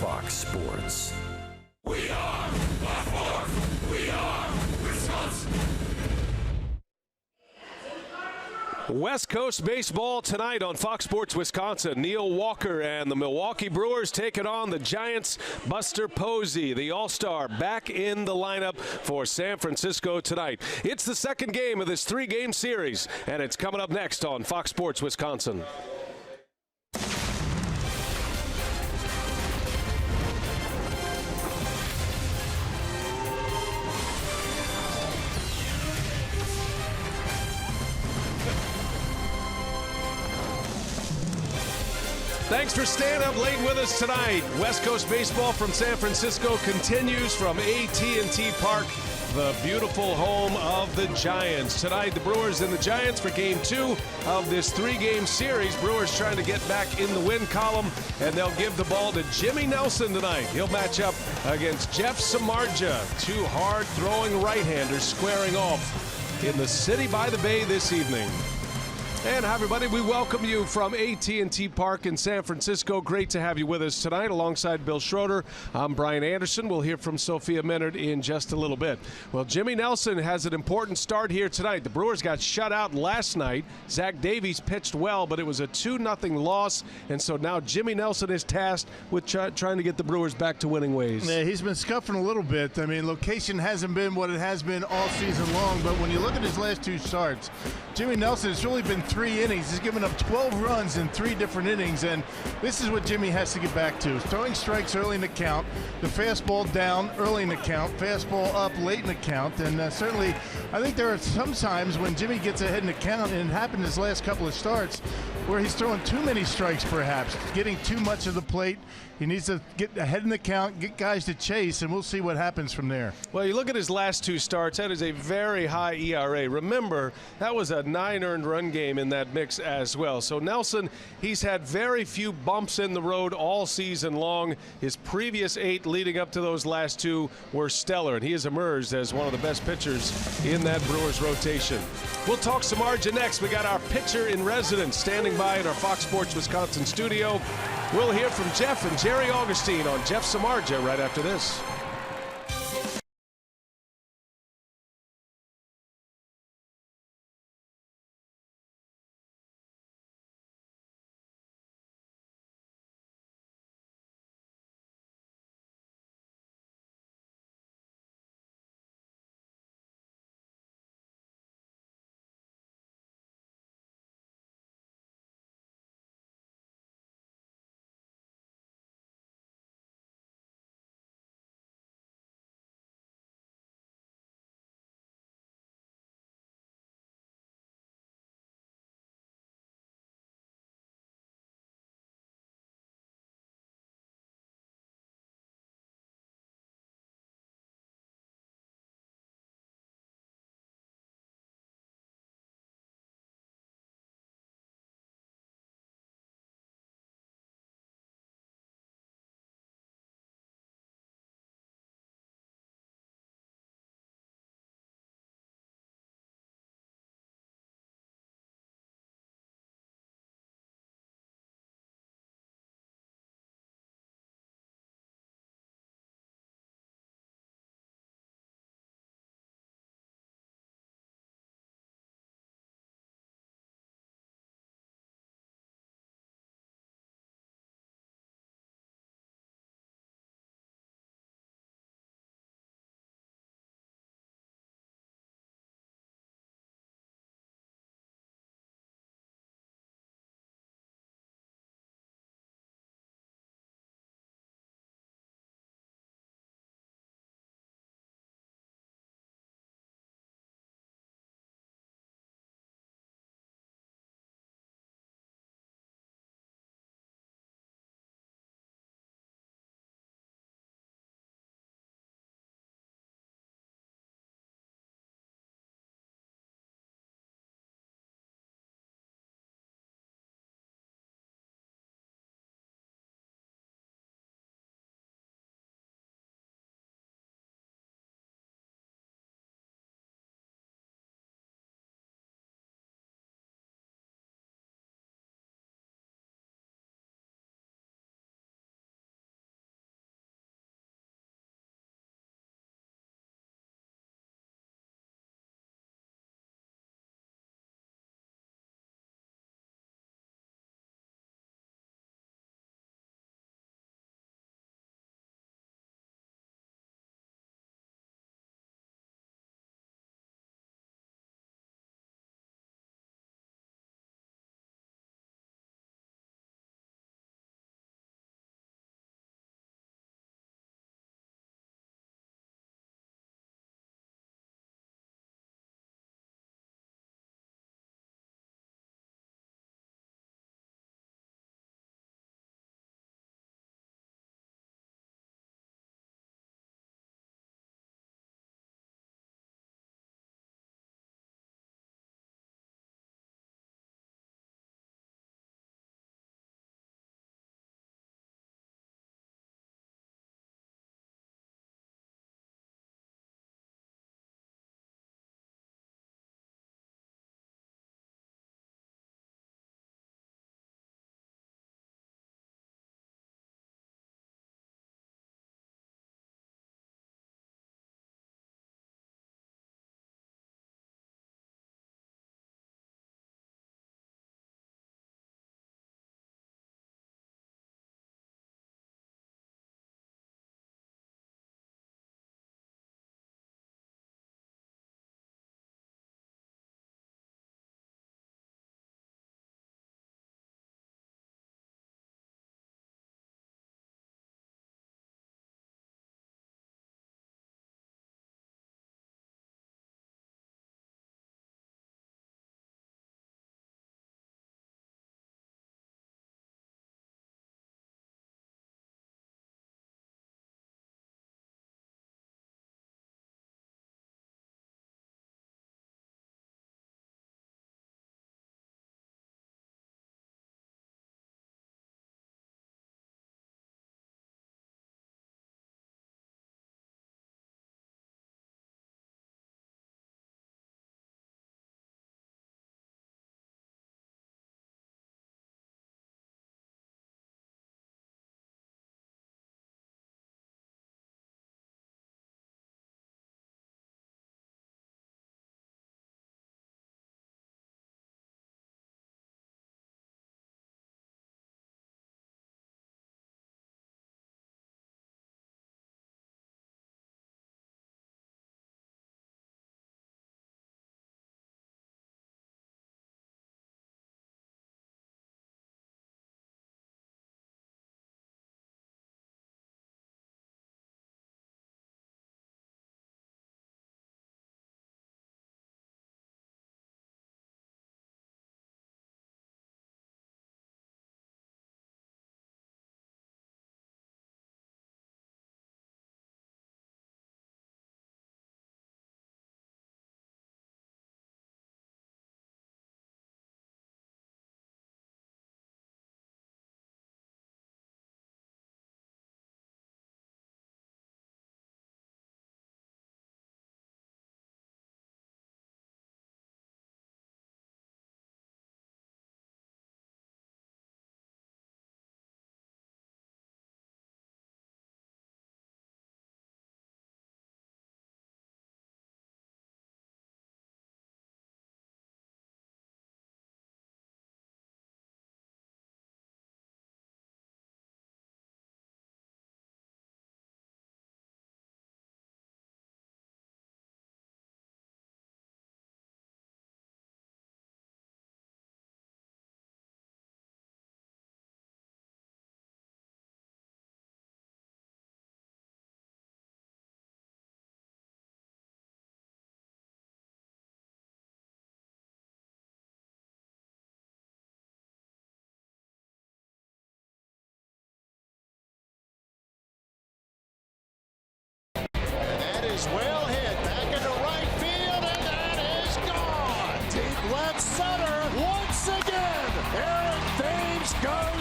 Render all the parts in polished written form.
Fox Sports. We are Baltimore. We are Wisconsin. West Coast baseball tonight on Fox Sports Wisconsin. Neil Walker and the Milwaukee Brewers taking on the Giants. Buster Posey, the All-Star, back in the lineup for San Francisco tonight. It's the second game of this three-game series, and it's coming up next on Fox Sports Wisconsin. Thanks for staying up late with us tonight. West Coast baseball from San Francisco continues from AT Park, the beautiful home of the Giants. Tonight, the Brewers and the Giants for Game 2 of this three-game series. Brewers trying to get back in the win column, and they'll give the ball to Jimmy Nelson tonight. He'll match up against Jeff Samardzija, two hard-throwing right-handers squaring off in the city by the bay this evening. And hi, everybody. We welcome you from AT Park in San Francisco. Great to have you with us tonight. Alongside Bill Schroeder, I'm Brian Anderson. We'll hear from Sophia Minard in just a little bit. Well, Jimmy Nelson has an important start here tonight. The Brewers got shut out last night. Zach Davies pitched well, but it was a 2-0 loss. And so now Jimmy Nelson is tasked with trying to get the Brewers back to winning ways. Yeah, he's been scuffing a little bit. I mean, location hasn't been what it has been all season long. But when you look at his last two starts, Jimmy Nelson has really been 3 innings. He's given up 12 runs in 3 different innings, and this is what Jimmy has to get back to. Throwing strikes early in the count, the fastball down early in the count, fastball up late in the count, and certainly I think there are some times when Jimmy gets ahead in the count, and it happened his last couple of starts, where he's throwing too many strikes perhaps, getting too much of the plate. He needs to get ahead in the count, get guys to chase, and we'll see what happens from there. Well, you look at his last 2 starts, that is a very high ERA. Remember, that was a 9 earned run game in that mix as well. So Nelson, he's had very few bumps in the road all season long. His previous 8 leading up to those last 2 were stellar, and he has emerged as one of the best pitchers in that Brewers rotation. We'll talk Samardzija next. We got our pitcher in residence standing by in our Fox Sports Wisconsin studio. We'll hear from Jeff and Jerry Augustine on Jeff Samardzija right after this.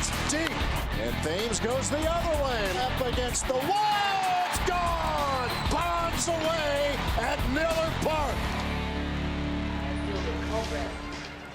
goes deep. And Thames goes the other way. Up against the wall. It's gone. Bonds away at Miller Park.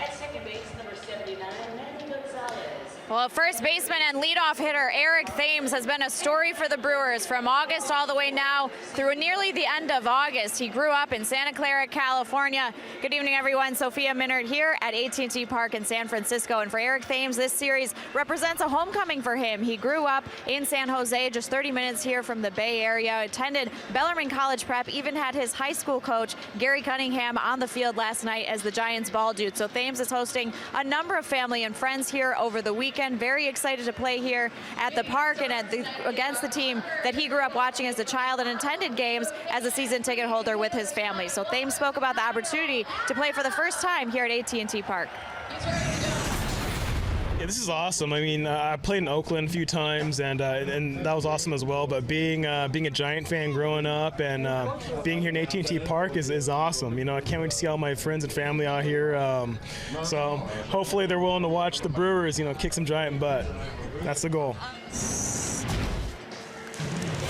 At second base, number 79, Manny Gonzalez. Well, first baseman and leadoff hitter Eric Thames has been a story for the Brewers from August all the way now through nearly the end of August. He grew up in Santa Clara, California. Good evening, everyone. Sophia Minard here at AT Park in San Francisco. And for Eric Thames, this series represents a homecoming for him. He grew up in San Jose, just 30 minutes here from the Bay Area, attended Bellarmine College Prep, even had his high school coach, Gary Cunningham, on the field last night as the Giants ball dude. So Thames is hosting a number of family and friends here over the weekend. Very excited to play here at the park and against the team that he grew up watching as a child and attended games as a season ticket holder with his family. So Thames spoke about the opportunity to play for the first time here at AT Park. Yeah, this is awesome. I mean, I played in Oakland a few times, and that was awesome as well. But being a Giant fan growing up and being here in AT Park is awesome. You know, I can't wait to see all my friends and family out here. So hopefully they're willing to watch the Brewers, you know, kick some Giant butt. That's the goal.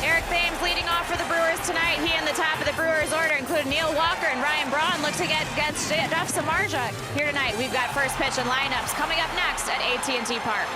Eric Thames leading off for the Brewers tonight. He and the top of the Brewers order include Neil Walker and Ryan Braun look to get against Jeff Samardzija here tonight. We've got first pitch and lineups coming up next at AT&T Park.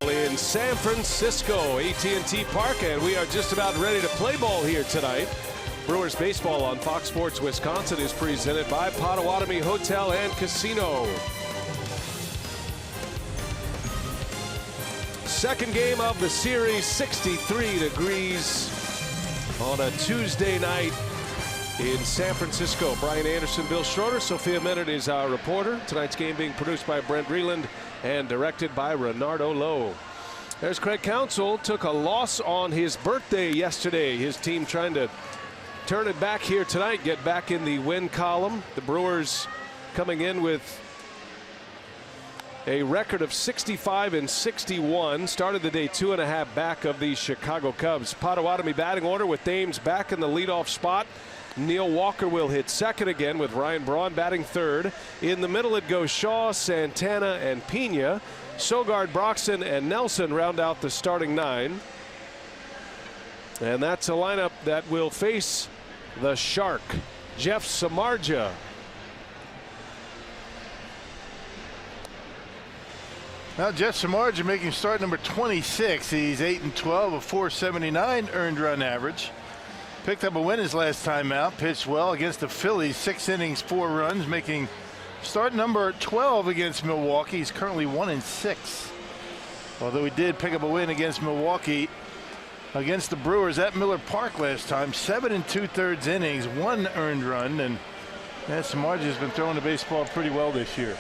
In San Francisco, AT&T Park, and we are just about ready to play ball here tonight. Brewers baseball on Fox Sports Wisconsin is presented by Potawatomi Hotel and Casino. Second game of the series, 63 degrees on a Tuesday night in San Francisco. Brian Anderson, Bill Schroeder, Sophia Minard is our reporter. Tonight's game being produced by Brent Reland and directed by Renardo Lowe. There's Craig Counsell, took a loss on his birthday yesterday. His team trying to turn it back here tonight, get back in the win column. The Brewers coming in with a record of 65-61. Started the day 2.5 back of the Chicago Cubs. Potawatomi batting order with Thames back in the leadoff spot. Neil Walker will hit second again with Ryan Braun batting third. In the middle it goes Shaw, Santana, and Pena. Sogard, Broxton, and Nelson round out the starting nine. And that's a lineup that will face the Shark. Jeff Samardzija Now Jeff Samardzija making start number 26. He's 8-12, a 479 earned run average. Picked up a win his last time out. Pitched well against the Phillies. 6 innings, 4 runs, making start number 12 against Milwaukee. He's currently 1-6. Although he did pick up a win against Milwaukee against the Brewers at Miller Park last time. 7 2/3 innings, 1 earned run, and Samardzija's been throwing the baseball pretty well this year.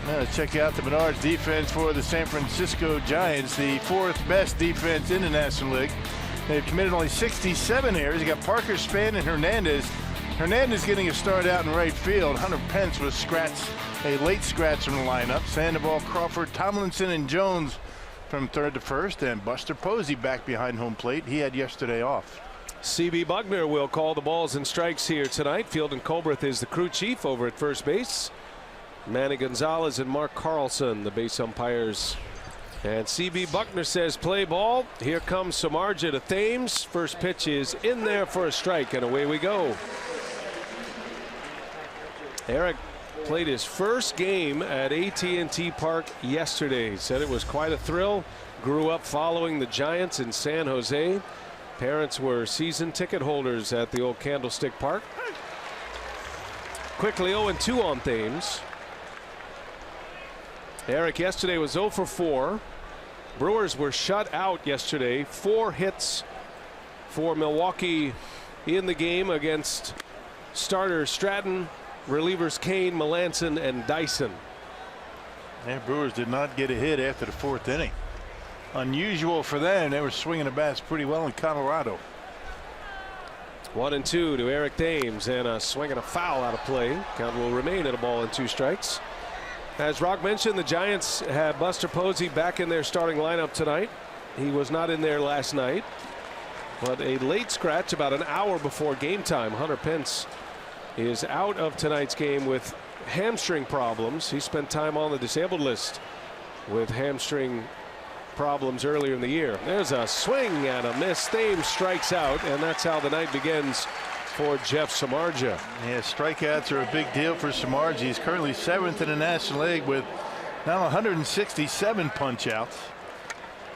Now let's check out the Menards defense for the San Francisco Giants, the 4th best defense in the National League. They've committed only 67 errors. You got Parker, Span, and Hernandez. Hernandez getting a start out in right field. Hunter Pence was a late scratch from the lineup. Sandoval, Crawford, Tomlinson, and Jones from 3rd to 1st, and Buster Posey back behind home plate. He had yesterday off. C.B. Buckner will call the balls and strikes here tonight. Field and Colbreth is the crew chief over at first base. Manny Gonzalez and Mark Carlson, the base umpires. And C.B. Buckner says play ball. Here comes Samardzija to Thames. First pitch is in there for a strike, and away we go. Eric played his first game at AT Park yesterday. Said it was quite a thrill. Grew up following the Giants in San Jose. Parents were season ticket holders at the old Candlestick Park. Quickly 0-2 on Thames. Eric yesterday was 0 for 4. Brewers were shut out yesterday. 4 hits for Milwaukee in the game against starter Stratton, relievers Kane, Melanson, and Dyson. And Brewers did not get a hit after the 4th inning. Unusual for them. They were swinging the bats pretty well in Colorado. 1-2 to Eric Thames, and a swing and a foul out of play. Count will remain at a ball and 2 strikes. As Rock mentioned, the Giants have Buster Posey back in their starting lineup tonight. He was not in there last night, but a late scratch about an hour before game time. Hunter Pence is out of tonight's game with hamstring problems. He spent time on the disabled list with hamstring problems earlier in the year. There's a swing and a miss. Thames strikes out, and that's how the night begins for Jeff Samardzija. Yeah, strikeouts are a big deal for Samardzija. He's currently 7th in the National League with now 167 punch outs,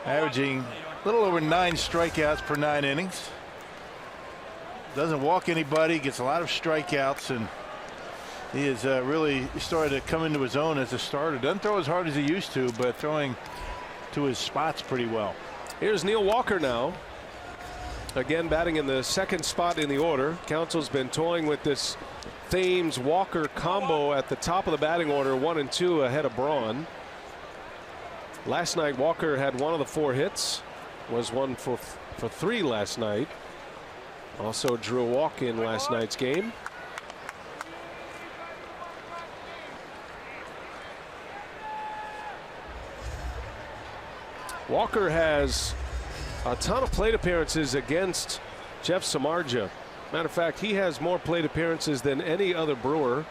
averaging a little over 9 strikeouts per 9 innings. Doesn't walk anybody, gets a lot of strikeouts, and he has really started to come into his own as a starter. Doesn't throw as hard as he used to, but throwing to his spots pretty well. Here's Neil Walker now. Again, batting in the 2nd spot in the order. Council's been toying with this Thames-Walker combo at the top of the batting order, 1 and 2 ahead of Braun. Last night, Walker had 1 of the 4 hits, was 1 for 3 last night. Also drew a walk in last night's game. Walker has a ton of plate appearances against Jeff Samardzija. Matter of fact, he has more plate appearances than any other Brewer.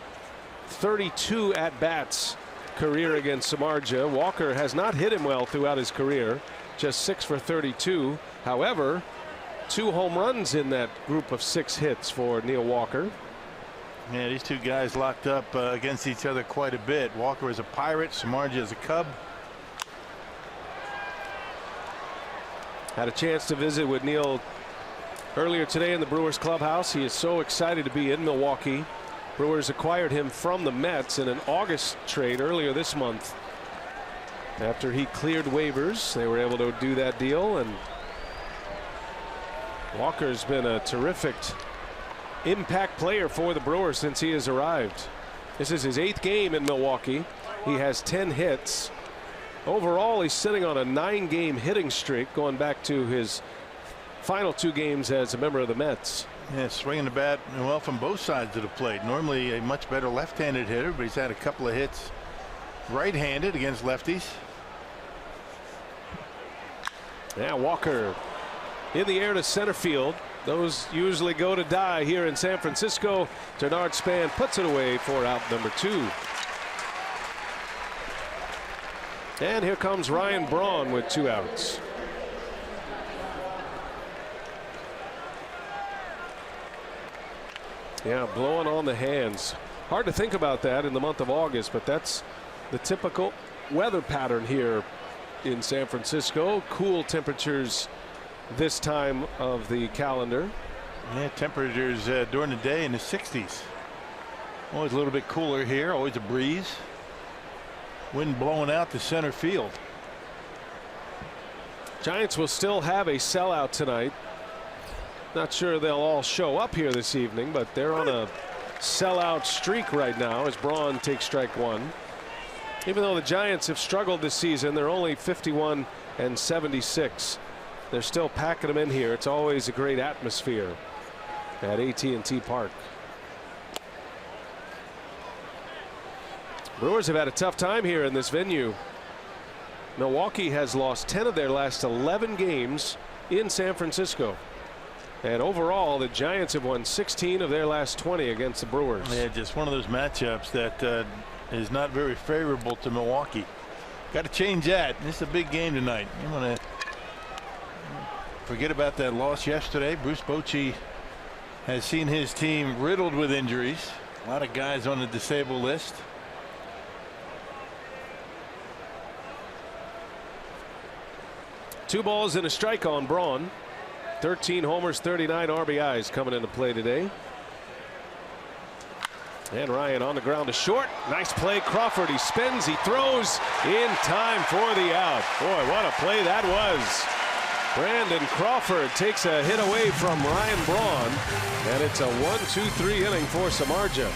32 at-bats career against Samardzija. Walker has not hit him well throughout his career, just 6 for 32. However, 2 home runs in that group of 6 hits for Neil Walker. Yeah, these 2 guys locked up against each other quite a bit. Walker is a Pirate, Samardzija is a Cub. Had a chance to visit with Neil earlier today in the Brewers clubhouse. He is so excited to be in Milwaukee. Brewers acquired him from the Mets in an August trade earlier this month. After he cleared waivers, they were able to do that deal, and Walker's been a terrific impact player for the Brewers since he has arrived. This is his 8th game in Milwaukee. He has 10 hits. Overall, he's sitting on a 9-game hitting streak going back to his final 2 games as a member of the Mets. Yeah, swinging the bat well from both sides of the plate. Normally a much better left-handed hitter, but he's had a couple of hits right-handed against lefties. Yeah, Walker in the air to center field. Those usually go to die here in San Francisco. Bernard Span puts it away for out number 2. And here comes Ryan Braun with 2 outs. Yeah, blowing on the hands. Hard to think about that in the month of August, but that's the typical weather pattern here in San Francisco. Cool temperatures this time of the calendar. Yeah, temperatures during the day in the 60s. Always a little bit cooler here. Always a breeze. Wind blowing out to center field. Giants will still have a sellout tonight. Not sure they'll all show up here this evening, but they're on a sellout streak right now as Braun takes strike one. Even though the Giants have struggled this season, they're only 51 and 76. They're still packing them in here. It's always a great atmosphere at AT Park. Brewers have had a tough time here in this venue. Milwaukee has lost 10 of their last 11 games in San Francisco. And overall, the Giants have won 16 of their last 20 against the Brewers. Yeah, just one of those matchups that is not very favorable to Milwaukee. Got to change that. This is a big game tonight. You want to forget about that loss yesterday. Bruce Bochy has seen his team riddled with injuries. A lot of guys on the disabled list. Two balls and a strike on Braun. 13 homers, 39 RBIs coming into play today. And Ryan on the ground to short. Nice play. Crawford, he spins, he throws in time for the out. Boy, what a play that was. Brandon Crawford takes a hit away from Ryan Braun, and it's a 1-2-3 inning for Samardzija.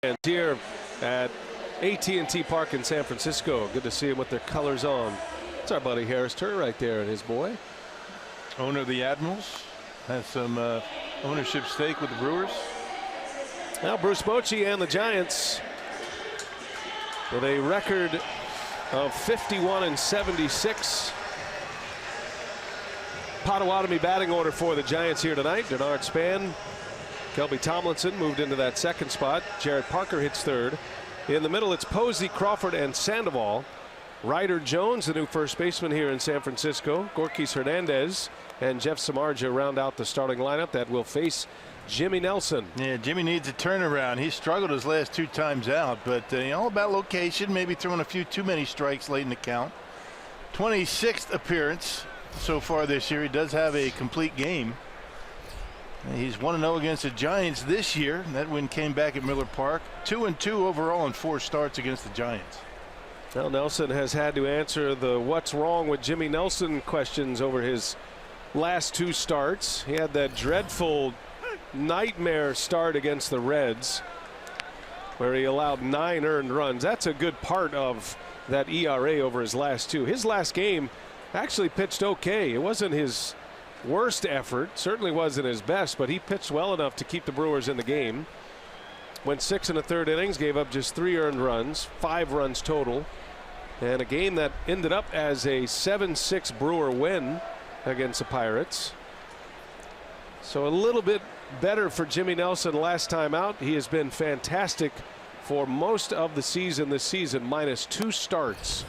And here at AT Park in San Francisco, good to see them with their colors on. It's our buddy Harris Turner right there and his boy. Owner of the Admirals has some ownership stake with the Brewers. Now Bruce Bochy and the Giants with a record of 51 and 76. Potawatomi batting order for the Giants here tonight. Denard Span, Kelby Tomlinson moved into that second spot. Jarrett Parker hits third. In the middle, it's Posey, Crawford, and Sandoval. Ryder Jones, the new first baseman here in San Francisco. Gorkis Hernandez and Jeff Samardzija round out the starting lineup that will face Jimmy Nelson. Yeah, Jimmy needs a turnaround. He struggled his last two times out, but all about location, maybe throwing a few too many strikes late in the count. 26th appearance so far this year. He does have a complete game. He's 1-0 against the Giants this year. That win came back at Miller Park. 2-2 overall in 4 starts against the Giants. Well, Nelson has had to answer the what's wrong with Jimmy Nelson questions over his last 2 starts. He had that dreadful nightmare start against the Reds where he allowed 9 earned runs. That's a good part of that ERA over his last 2. His last game actually pitched okay. It wasn't his worst effort, certainly wasn't his best, but he pitched well enough to keep the Brewers in the game. Went 6 1/3 innings, gave up just 3 earned runs, 5 runs total. And a game that ended up as a 7-6 Brewer win against the Pirates. So a little bit better for Jimmy Nelson last time out. He has been fantastic for most of the season this season, minus 2 starts.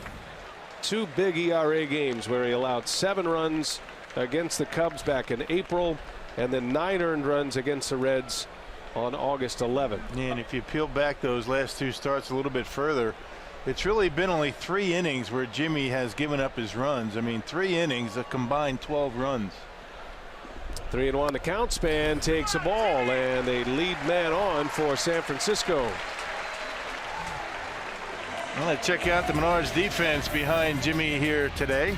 2 big ERA games where he allowed 7 runs against the Cubs back in April, and then 9 earned runs against the Reds on August 11th. And if you peel back those last 2 starts a little bit further, it's really been only 3 innings where Jimmy has given up his runs. I mean, 3 innings, a combined 12 runs. 3-1 the count. Span takes a ball, and a lead man on for San Francisco. Well, let's check out the Menards defense behind Jimmy here today.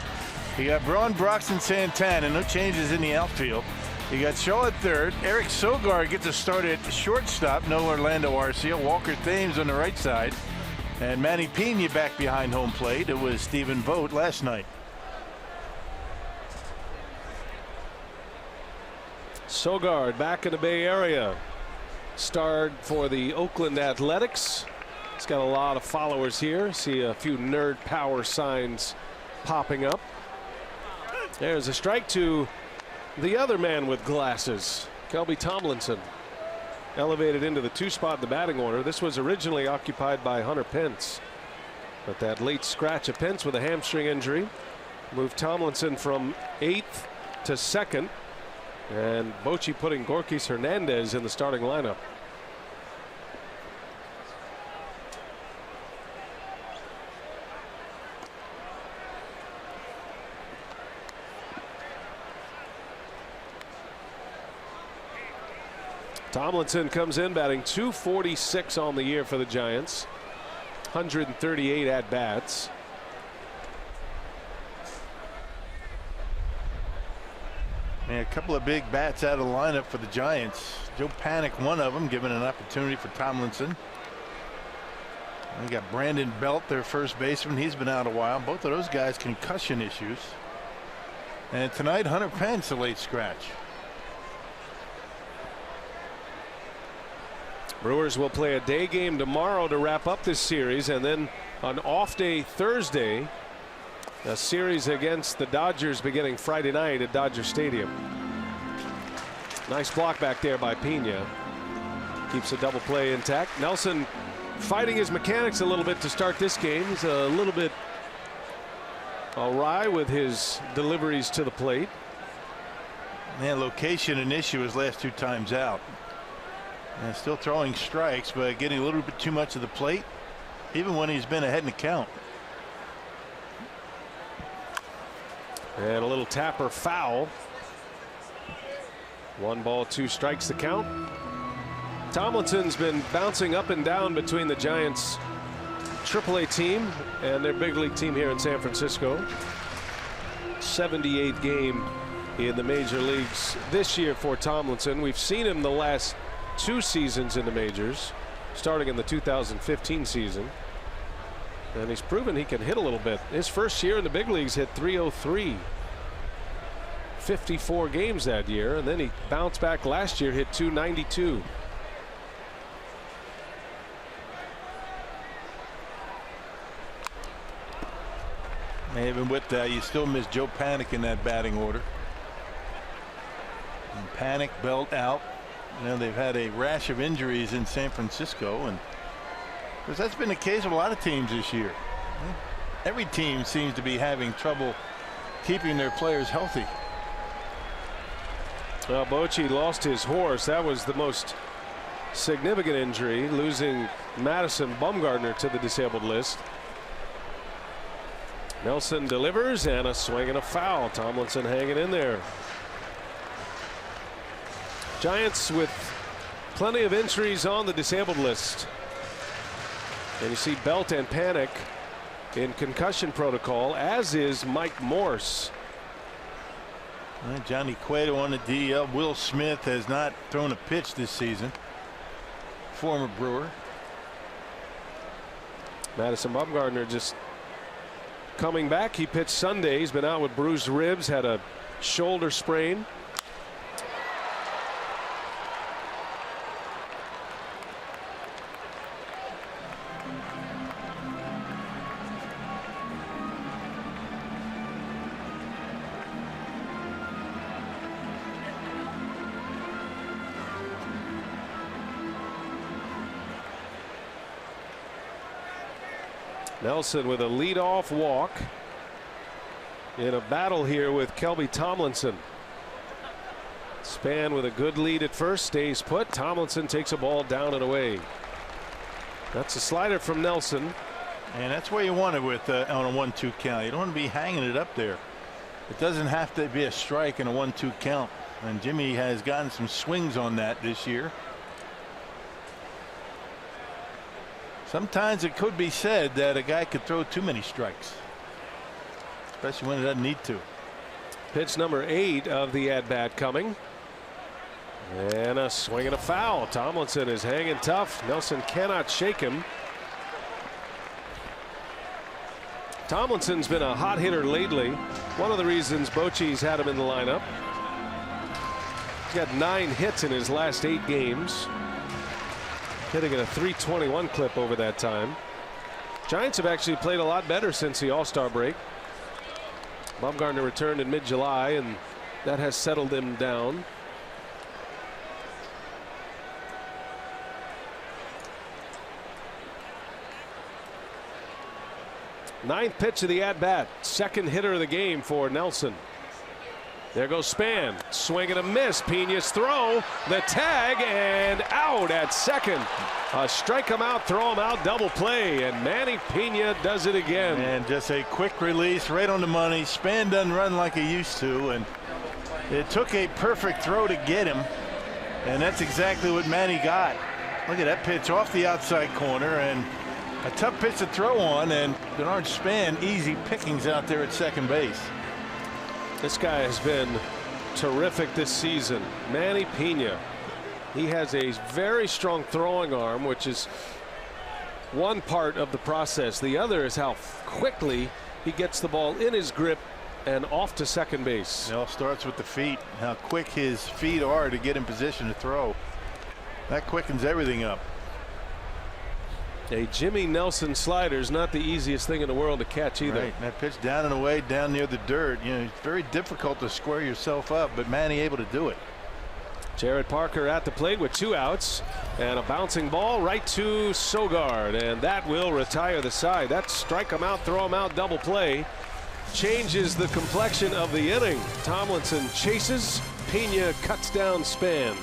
You got Braun, Broxton, Santana, no changes in the outfield. You got Shaw at third. Eric Sogard gets a start at shortstop. No Orlando Arcia. Walker Thames on the right side. And Manny Pena back behind home plate. It was Stephen Vogt last night. Sogard back in the Bay Area. Starred for the Oakland Athletics. He's got a lot of followers here. See a few nerd power signs popping up. There's a strike to the other man with glasses, Kelby Tomlinson. Elevated into the 2 spot in the batting order. This was originally occupied by Hunter Pence, but that late scratch of Pence with a hamstring injury moved Tomlinson from 8th to 2nd, and Bochy putting Gorkis Hernandez in the starting lineup. Tomlinson comes in batting .246 on the year for the Giants. 138 at bats. And a couple of big bats out of the lineup for the Giants. Joe Panic, one of them, giving an opportunity for Tomlinson. We got Brandon Belt, their first baseman. He's been out a while. Both of those guys concussion issues. And tonight, Hunter Pence, a late scratch. Brewers will play a day game tomorrow to wrap up this series, and then an off day Thursday, a series against the Dodgers beginning Friday night at Dodger Stadium. Nice block back there by Pena. Keeps the double play intact. Nelson fighting his mechanics a little bit to start this game. He's a little bit awry with his deliveries to the plate. Man, location an issue his last 2 times out. And still throwing strikes, but getting a little bit too much of the plate, even when he's been ahead in the count. And a little tapper foul. 1 ball, 2 strikes the count. Tomlinson's been bouncing up and down between the Giants AAA team and their big league team here in San Francisco. 78th game in the major leagues this year for Tomlinson. We've seen him the last 2 seasons in the majors, starting in the 2015 season, and he's proven he can hit a little bit. His first year in the big leagues hit .303, 54 games that year, and then he bounced back last year, hit .292. Even with that, you still miss Joe Panic in that batting order. And Panic, Belt out. You know, they've had a rash of injuries in San Francisco, and because that's been the case of a lot of teams this year. Every team seems to be having trouble keeping their players healthy. Well, Bochy lost his horse. That was the most significant injury, losing Madison Bumgarner to the disabled list. Nelson delivers, and a swing and a foul. Tomlinson hanging in there. Giants with plenty of injuries on the disabled list. And you see Belt and Panic in concussion protocol, as is Mike Morse. Johnny Cueto on the DL. Will Smith has not thrown a pitch this season. Former Brewer. Madison Bumgarner just coming back. He pitched Sunday. He's been out with bruised ribs, had a shoulder sprain. Nelson with a leadoff walk in a battle here with Kelby Tomlinson. Span with a good lead at first, stays put. Tomlinson takes a ball down and away. That's a slider from Nelson. And that's where you want it with on a 1-2 count. You don't want to be hanging it up there. It doesn't have to be a strike in a 1-2 count. And Jimmy has gotten some swings on that this year. Sometimes it could be said that a guy could throw too many strikes, especially when it doesn't need to. Pitch number 8 of the at-bat coming. And a swing and a foul. Tomlinson is hanging tough. Nelson cannot shake him. Tomlinson's been a hot hitter lately. One of the reasons Bochy's had him in the lineup. He's got 9 hits in his last 8 games. Hitting at a .321 clip over that time. Giants have actually played a lot better since the All-Star break. Bumgarner returned in mid-July, and that has settled him down. Ninth pitch of the at-bat. Second hitter of the game for Nelson. There goes Span. Swing and a miss. Pena's throw. The tag and out at second. Strike him out, throw him out, double play. And Manny Pena does it again. And just a quick release right on the money. Span doesn't run like he used to. And it took a perfect throw to get him. And that's exactly what Manny got. Look at that pitch off the outside corner. And a tough pitch to throw on. And Bernard Span easy pickings out there at second base. This guy has been terrific this season. Manny Pena. He has a very strong throwing arm, which is one part of the process. The other is how quickly he gets the ball in his grip and off to second base. It all starts with the feet. How quick his feet are to get in position to throw. That quickens everything up. A Jimmy Nelson slider is not the easiest thing in the world to catch either. Right. That pitch down and away, down near the dirt. You know, it's very difficult to square yourself up, but Manny able to do it. Jared Parker at the plate with 2 outs and a bouncing ball right to Sogard, and that will retire the side. That strike him out, throw him out, double play changes the complexion of the inning. Tomlinson chases, Pena cuts down Span.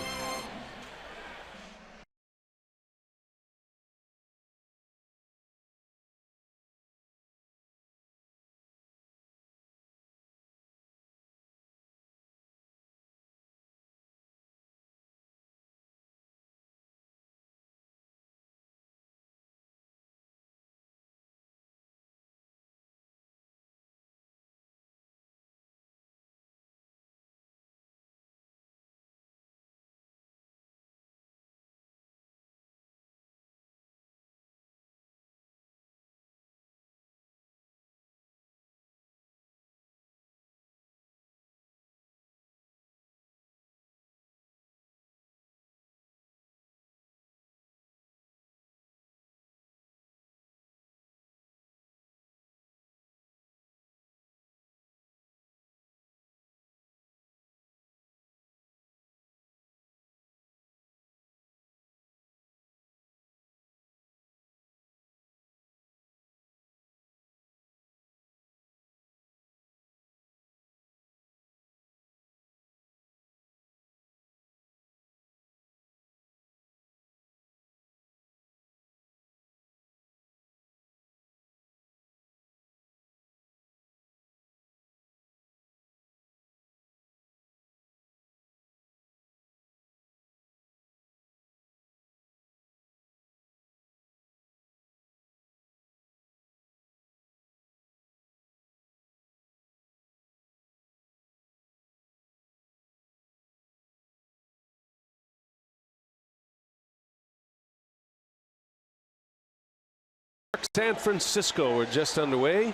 San Francisco are just underway.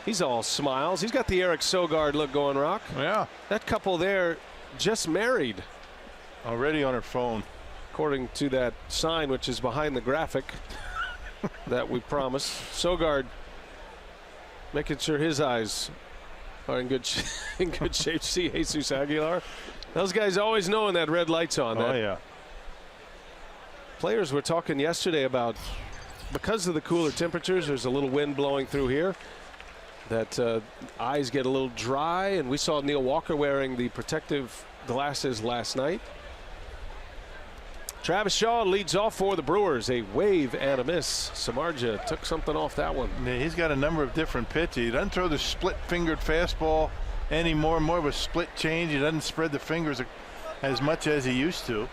He's all smiles. He's got the Eric Sogard look going, Rock. Yeah. That couple there just married. Already on her phone. According to that sign, which is behind the graphic that we promised. Sogard making sure his eyes are in good shape. See Jesus Aguilar. Those guys always knowing that red light's on. Oh, yeah. Players were talking yesterday about because of the cooler temperatures, there's a little wind blowing through here. That eyes get a little dry, and we saw Neil Walker wearing the protective glasses last night. Travis Shaw leads off for the Brewers. A wave and a miss. Samardzija took something off that one. Yeah, he's got a number of different pitches. He doesn't throw the split-fingered fastball anymore. More of a split change. He doesn't spread the fingers as much as he used to.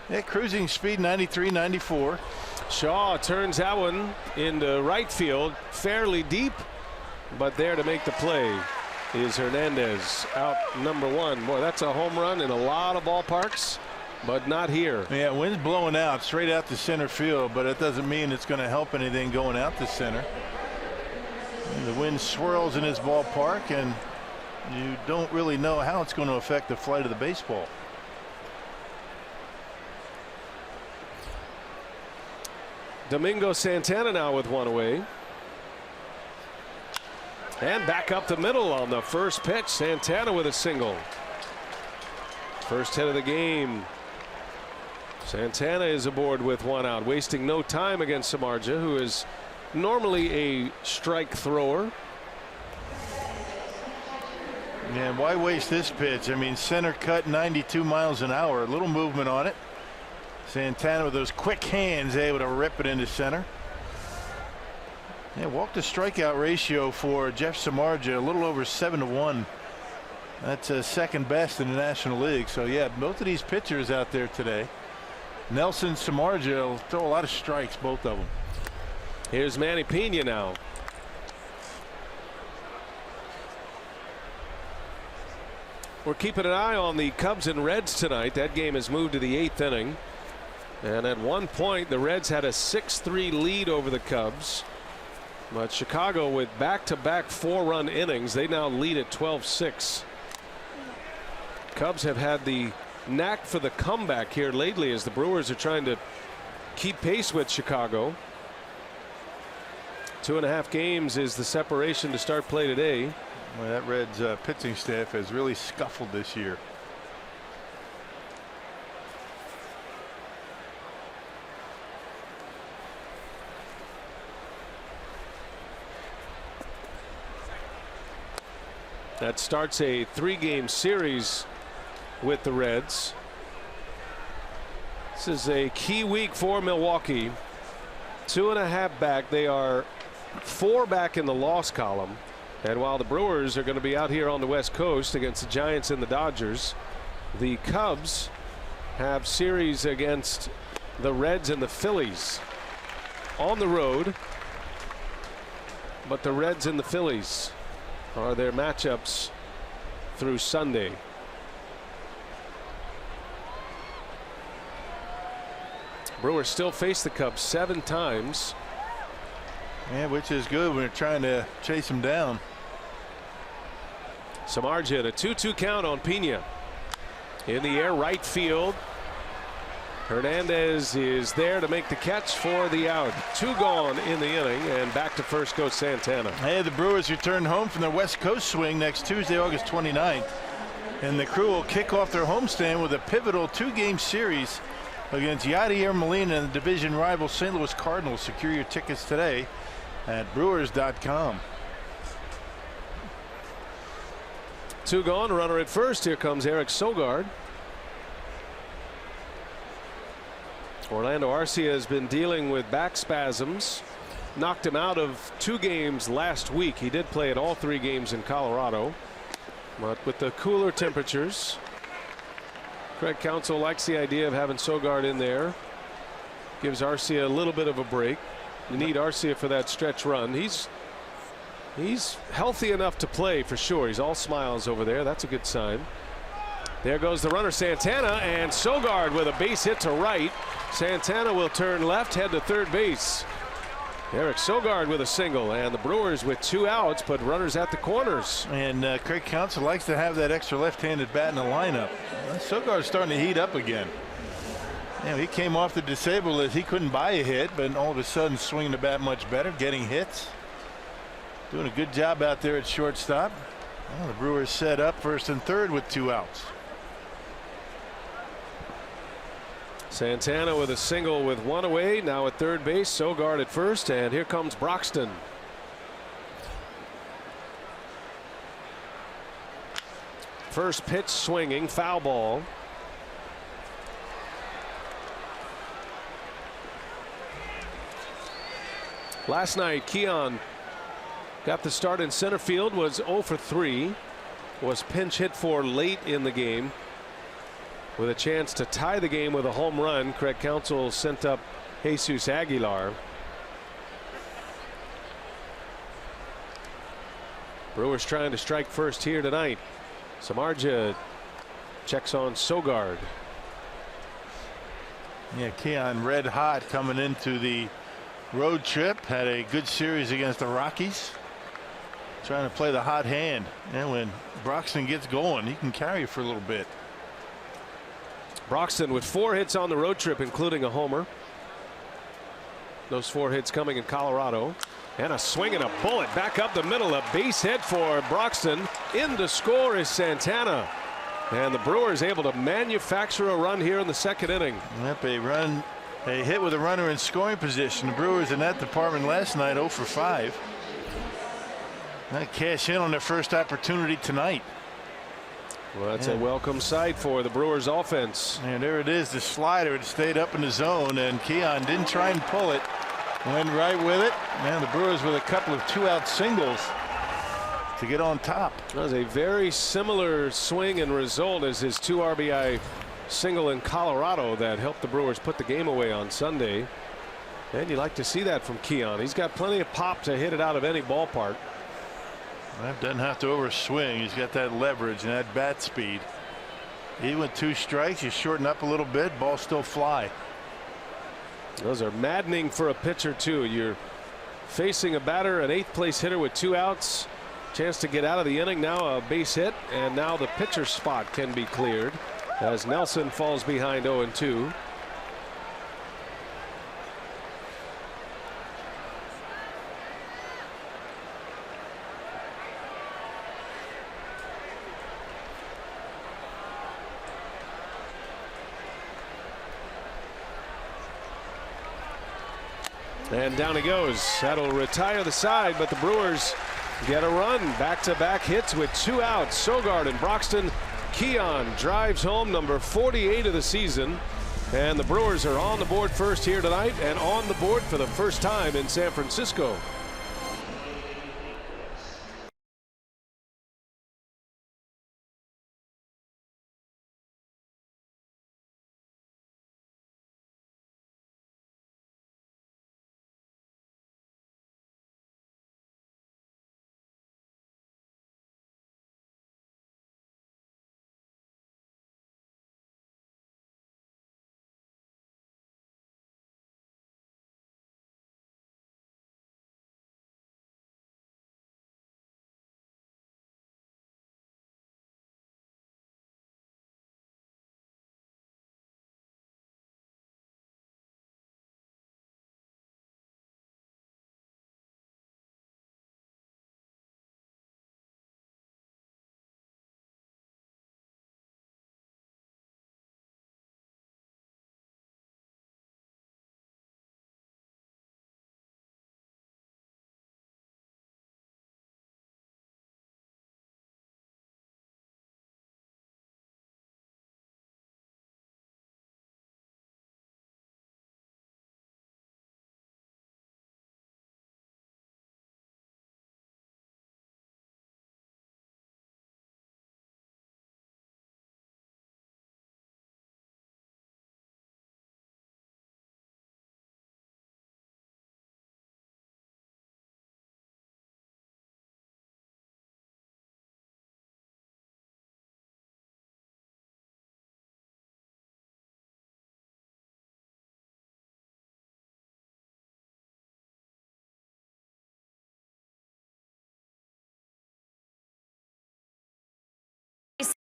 Yeah, cruising speed 93, 94. Shaw turns that one into right field, fairly deep, but there to make the play is Hernandez, out number one. Boy, that's a home run in a lot of ballparks, but not here. Yeah, wind's blowing out straight out to center field, but it doesn't mean it's going to help anything going out to center. And the wind swirls in this ballpark, and you don't really know how it's going to affect the flight of the baseball. Domingo Santana now with one away. And back up the middle on the first pitch. Santana with a single. First hit of the game. Santana is aboard with one out, wasting no time against Samardzija, who is normally a strike thrower. And why waste this pitch? I mean, center cut 92 miles an hour. A little movement on it. Santana with those quick hands able to rip it into center. Yeah, walk to strikeout ratio for Jeff Samardzija a little over 7-1. That's second best in the National League. So yeah, both of these pitchers out there today. Nelson, Samardzija will throw a lot of strikes, both of them. Here's Manny Pena now. We're keeping an eye on the Cubs and Reds tonight. That game has moved to the 8th inning. And at one point, the Reds had a 6-3 lead over the Cubs. But Chicago, with back-to-back 4-run innings, they now lead at 12-6. Cubs have had the knack for the comeback here lately as the Brewers are trying to keep pace with Chicago. 2.5 games is the separation to start play today. Well, that Reds pitching staff has really scuffled this year. That starts a 3-game series with the Reds. This is a key week for Milwaukee. 2.5 back. They are 4 back in the loss column. And while the Brewers are going to be out here on the West Coast against the Giants and the Dodgers, the Cubs have series against the Reds and the Phillies on the road. But the Reds and the Phillies are their matchups through Sunday. Brewers still face the Cubs 7 times. Yeah, which is good when you're trying to chase them down. Samardzija, a 2-2 count on Pena. In the air, right field. Hernandez is there to make the catch for the out. 2 gone in the inning, and back to first goes Santana. Hey, the Brewers return home from their West Coast swing next Tuesday, August 29th. And the crew will kick off their homestand with a pivotal 2-game series against Yadier Molina and the division rival St. Louis Cardinals. Secure your tickets today at Brewers.com. 2 gone, runner at first. Here comes Eric Sogard. Orlando Arcia has been dealing with back spasms. Knocked him out of 2 games last week. He did play at all 3 games in Colorado. But with the cooler temperatures, Craig Counsell likes the idea of having Sogard in there. Gives Arcia a little bit of a break. You need Arcia for that stretch run. He's healthy enough to play for sure. He's all smiles over there. That's a good sign. There goes the runner Santana, and Sogard with a base hit to right. Santana will turn left, head to third base. Eric Sogard with a single, and the Brewers with 2 outs, but runners at the corners. And Craig Counsell likes to have that extra left-handed bat in the lineup. Sogard's starting to heat up again. You know, he came off the disabled list. He couldn't buy a hit, but all of a sudden swinging the bat much better, getting hits. Doing a good job out there at shortstop. Well, the Brewers set up first and third with 2 outs. Santana with a single with one away. Now at third base, Sogard at first, and here comes Broxton. First pitch swinging, foul ball. Last night, Keon got the start in center field, was 0 for 3, was pinch hit for late in the game with a chance to tie the game with a home run. Craig Counsell sent up Jesus Aguilar. Brewers trying to strike first here tonight. Samardzija checks on Sogard. Yeah, Keon red hot coming into the road trip. Had a good series against the Rockies. Trying to play the hot hand. And when Broxton gets going, he can carry for a little bit. Broxton with 4 hits on the road trip, including a homer. Those 4 hits coming in Colorado. And a swing and a bullet back up the middle. A base hit for Broxton. In to score is Santana. And the Brewers able to manufacture a run here in the second inning. Yep, a hit with a runner in scoring position. The Brewers in that department last night 0 for 5. Now cash in on their first opportunity tonight. Well, that's a welcome sight for the Brewers offense. And there it is, the slider. It stayed up in the zone, and Keon didn't try and pull it. Went right with it. Now the Brewers with a couple of 2-out singles to get on top. That was a very similar swing and result as his 2 RBI single in Colorado that helped the Brewers put the game away on Sunday. And you like to see that from Keon. He's got plenty of pop to hit it out of any ballpark. That doesn't have to overswing. He's got that leverage and that bat speed. He went 2 strikes. You shorten up a little bit. Ball still fly. Those are maddening for a pitcher too. You're facing a batter, an 8th place hitter with 2 outs. Chance to get out of the inning. Now a base hit, and now the pitcher spot can be cleared as Nelson falls behind 0-2. And down he goes. That'll retire the side, but the Brewers get a run. Back-to-back hits with 2 outs. Sogard and Broxton. Keon drives home number 48 of the season. And the Brewers are on the board first here tonight and on the board for the first time in San Francisco.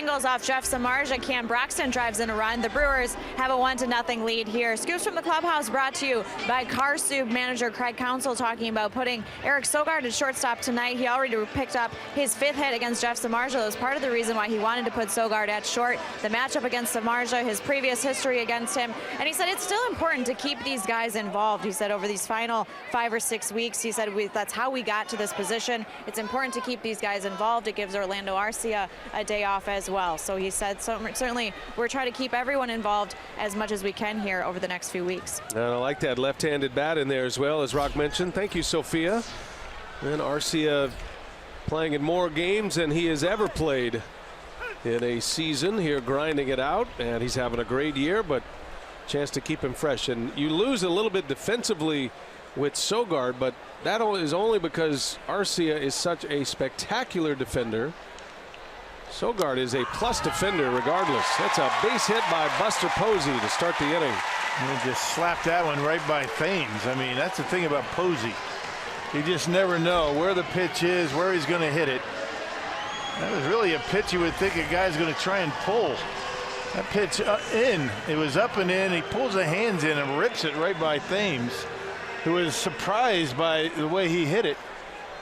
Singles off Jeff Samardzija. Cam Braxton drives in a run. The Brewers have a 1-0 lead here. Scoops from the clubhouse brought to you by Car Soup manager Craig Counsell, talking about putting Eric Sogard at shortstop tonight. He already picked up his 5th hit against Jeff Samardzija. That was part of the reason why he wanted to put Sogard at short. The matchup against Samardzija, his previous history against him. And he said it's still important to keep these guys involved. He said over these final 5 or 6 weeks, he said that's how we got to this position. It's important to keep these guys involved. It gives Orlando Arcia a day off as well. So he said certainly we're trying to keep everyone involved as much as we can here over the next few weeks. And I like that left-handed bat in there as well, as Rock mentioned. Thank you, Sophia. And Arcia playing in more games than he has ever played in a season here, grinding it out, and he's having a great year, but chance to keep him fresh. And you lose a little bit defensively with Sogard, but that is only because Arcia is such a spectacular defender. Sogard is a plus defender regardless. That's a base hit by Buster Posey to start the inning. And just slapped that one right by Thames. I mean, that's the thing about Posey. You just never know where the pitch is, where he's going to hit it. That was really a pitch you would think a guy's going to try and pull. That pitch it was up and in. He pulls the hands in and rips it right by Thames, who was surprised by the way he hit it.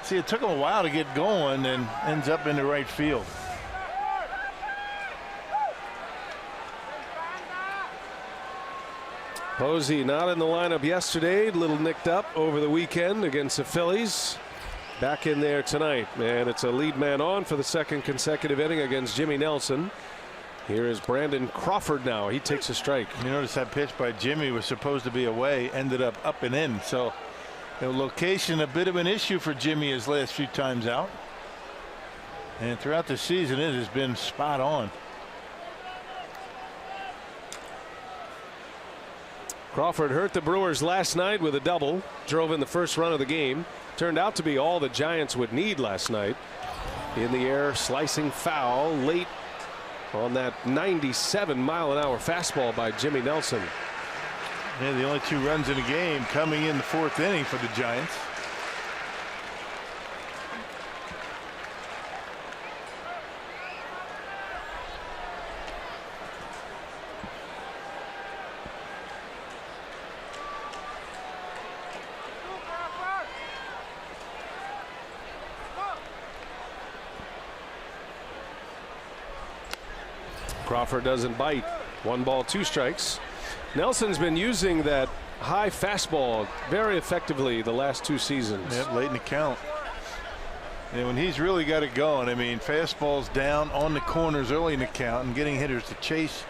See, it took him a while to get going and ends up into right field. Posey not in the lineup yesterday, a little nicked up over the weekend against the Phillies. Back in there tonight, and it's a lead man on for the 2nd consecutive inning against Jimmy Nelson. Here is Brandon Crawford now. He takes a strike. You notice that pitch by Jimmy was supposed to be away, ended up and in. So the location a bit of an issue for Jimmy his last few times out. And throughout the season it has been spot on. Crawford hurt the Brewers last night with a double, drove in the first run of the game. Turned out to be all the Giants would need last night. In the air, slicing foul late on that 97-mile-an-hour fastball by Jimmy Nelson. Yeah, the only 2 runs in the game coming in the 4th inning for the Giants. Crawford doesn't bite. 1 ball, 2 strikes. Nelson's been using that high fastball very effectively the last 2 seasons. Yep, late in the count. And when he's really got it going, I mean, fastballs down on the corners early in the count and getting hitters to chase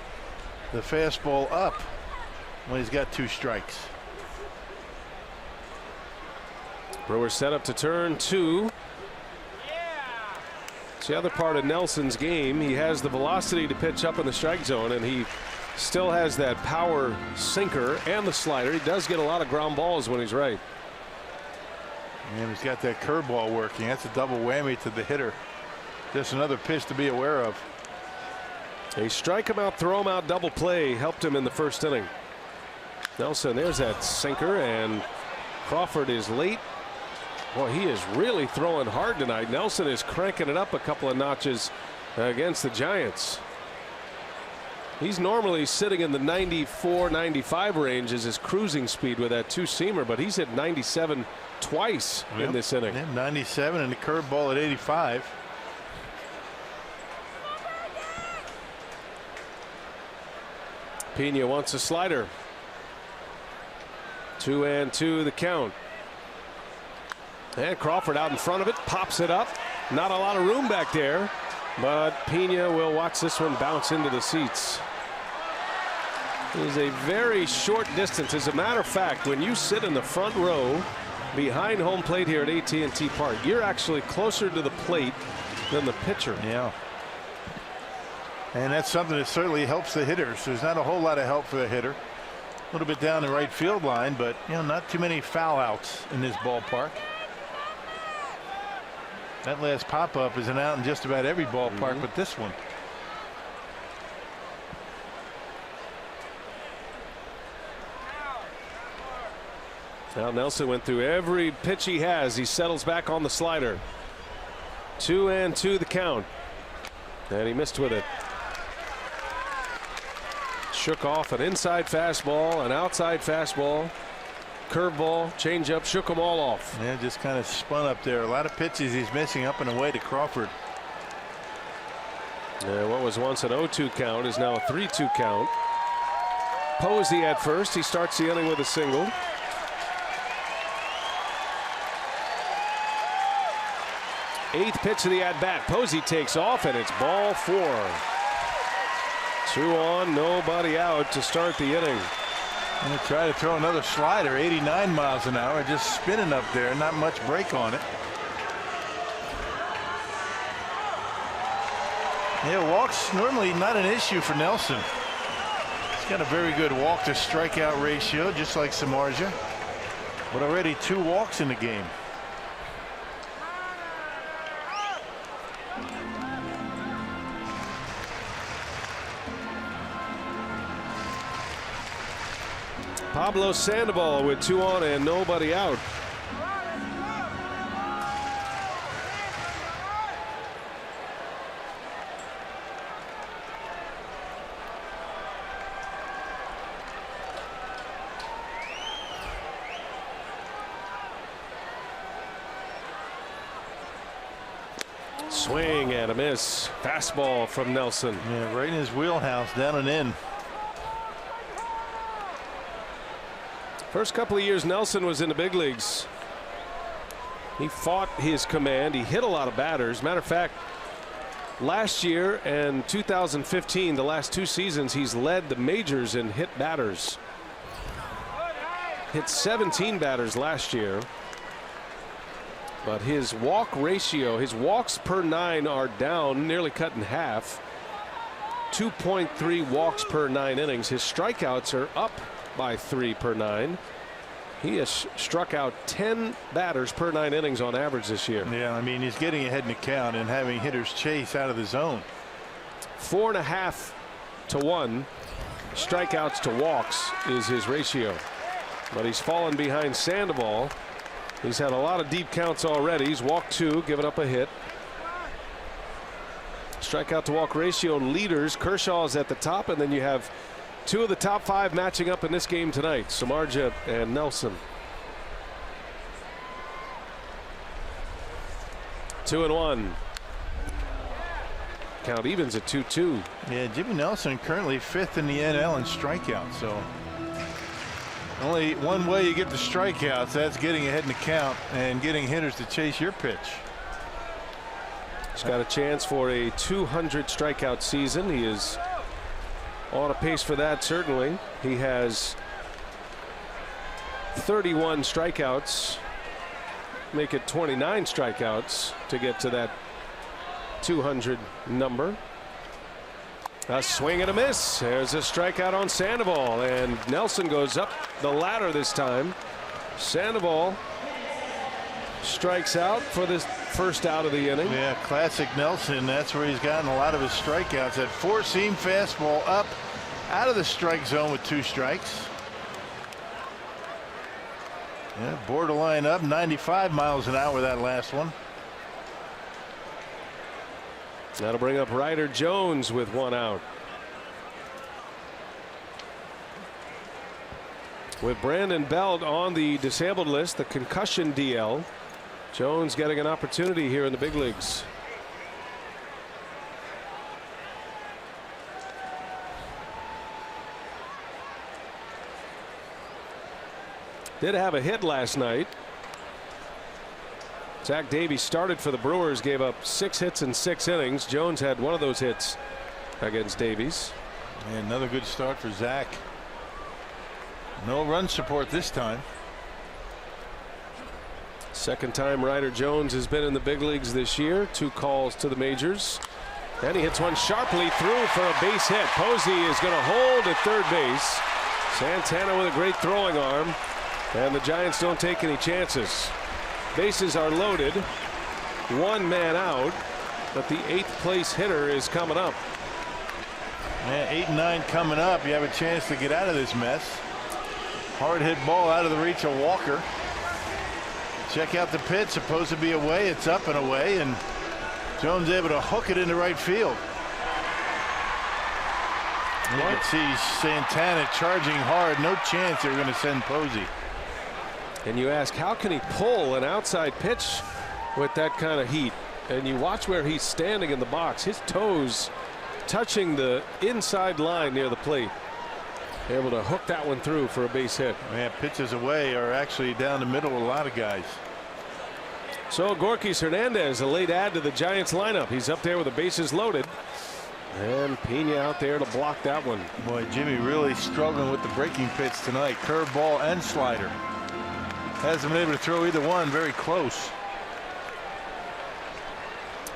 the fastball up when he's got 2 strikes. Brewers set up to turn 2. It's the other part of Nelson's game. He has the velocity to pitch up in the strike zone, and he still has that power sinker and the slider. He does get a lot of ground balls when he's right. And he's got that curveball working. That's a double whammy to the hitter. Just another pitch to be aware of. A strike him out, throw him out double play helped him in the 1st inning. Nelson, there's that sinker, and Crawford is late. Boy, he is really throwing hard tonight. Nelson is cranking it up a couple of notches against the Giants. He's normally sitting in the 94, 95 range as his cruising speed with that 2-seamer, but he's hit 97 twice in this inning. Yeah, 97 and the curveball at 85. Pena wants a slider. 2-2 the count. And Crawford out in front of it, pops it up. Not a lot of room back there, but Pena will watch this one bounce into the seats. It is a very short distance. As a matter of fact, when you sit in the front row behind home plate here at AT Park, you're actually closer to the plate than the pitcher. Yeah. And that's something that certainly helps the hitters. There's not a whole lot of help for the hitter. A little bit down the right field line, but not too many foul outs in this ballpark. That last pop-up is an out in just about every ballpark but this one. Now Nelson went through every pitch he has. He settles back on the slider. 2-2 the count. And he missed with it. Shook off an inside fastball, an outside fastball, curveball, changeup, shook them all off. Yeah, just kind of spun up there. A lot of pitches he's missing up and away to Crawford. Yeah, what was once an 0-2 count is now a 3-2 count. Posey at first. He starts the inning with a single. Eighth pitch of the at-bat. Posey takes off, and it's ball 4. 2 on, nobody out to start the inning. I'm going to try to throw another slider, 89 miles an hour, just spinning up there, not much break on it. Yeah, walks normally not an issue for Nelson. He's got a very good walk to strikeout ratio, just like Samardzija, but already 2 walks in the game. Pablo Sandoval with 2 on and nobody out. Swing and a miss. Fastball from Nelson. Yeah, right in his wheelhouse, down and in. First couple of years Nelson was in the big leagues. He fought his command. He hit a lot of batters. Matter of fact, last year and 2015, the last 2 seasons, he's led the majors in hit batters. Hit 17 batters last year. But his walk ratio, his walks per 9 are down, nearly cut in half. 2.3 walks per 9 innings. His strikeouts are up by 3 per 9. He has struck out 10 batters per 9 innings on average this year. Yeah, I mean, he's getting ahead in the count and having hitters chase out of the zone. 4.5 to 1 strikeouts to walks is his ratio. But he's fallen behind Sandoval. He's had a lot of deep counts already. He's walked 2, given up a hit. Strikeout to walk ratio leaders. Kershaw's at the top, and then you have 2 of the top 5 matching up in this game tonight. Samardzija and Nelson. 2-1. Count evens at 2-2. Yeah, Jimmy Nelson currently 5th in the NL in strikeouts. So only one way you get the strikeouts, that's getting ahead in the count and getting hitters to chase your pitch. He's got a chance for a 200 strikeout season. He is on a pace for that, certainly. He has 31 strikeouts, make it 29 strikeouts to get to that 200 number. A swing and a miss. There's a strikeout on Sandoval, and Nelson goes up the ladder this time. Sandoval strikes out for this first out of the inning. Yeah, classic Nelson. That's where he's gotten a lot of his strikeouts. That 4-seam fastball up out of the strike zone with 2 strikes. Yeah, borderline up, 95 miles an hour that last one. That'll bring up Ryder Jones with 1 out. With Brandon Belt on the disabled list, the concussion DL, Jones getting an opportunity here in the big leagues. Did have a hit last night. Zach Davies started for the Brewers, gave up 6 hits in 6 innings. Jones had 1 of those hits against Davies. And another good start for Zach. No run support this time. Second time Ryder Jones has been in the big leagues this year. 2 calls to the majors. And he hits one sharply through for a base hit. Posey is going to hold at third base. Santana with a great throwing arm. And the Giants don't take any chances. Bases are loaded. 1 man out. But the 8th place hitter is coming up. Yeah, 8 and 9 coming up. You have a chance to get out of this mess. Hard hit ball out of the reach of Walker. Check out the pitch. Supposed to be away. It's up and away. And Jones able to hook it into right field. You can see Santana charging hard. No chance they're going to send Posey. And you ask, how can he pull an outside pitch with that kind of heat? And you watch where he's standing in the box. His toes touching the inside line near the plate. Able to hook that one through for a base hit. Man, pitches away are actually down the middle of a lot of guys. So Gorkys Hernandez, a late add to the Giants lineup. He's up there with the bases loaded. And Pena out there to block that one. Boy, Jimmy really struggling with the breaking pitch tonight. Curveball and slider. Hasn't been able to throw either one very close.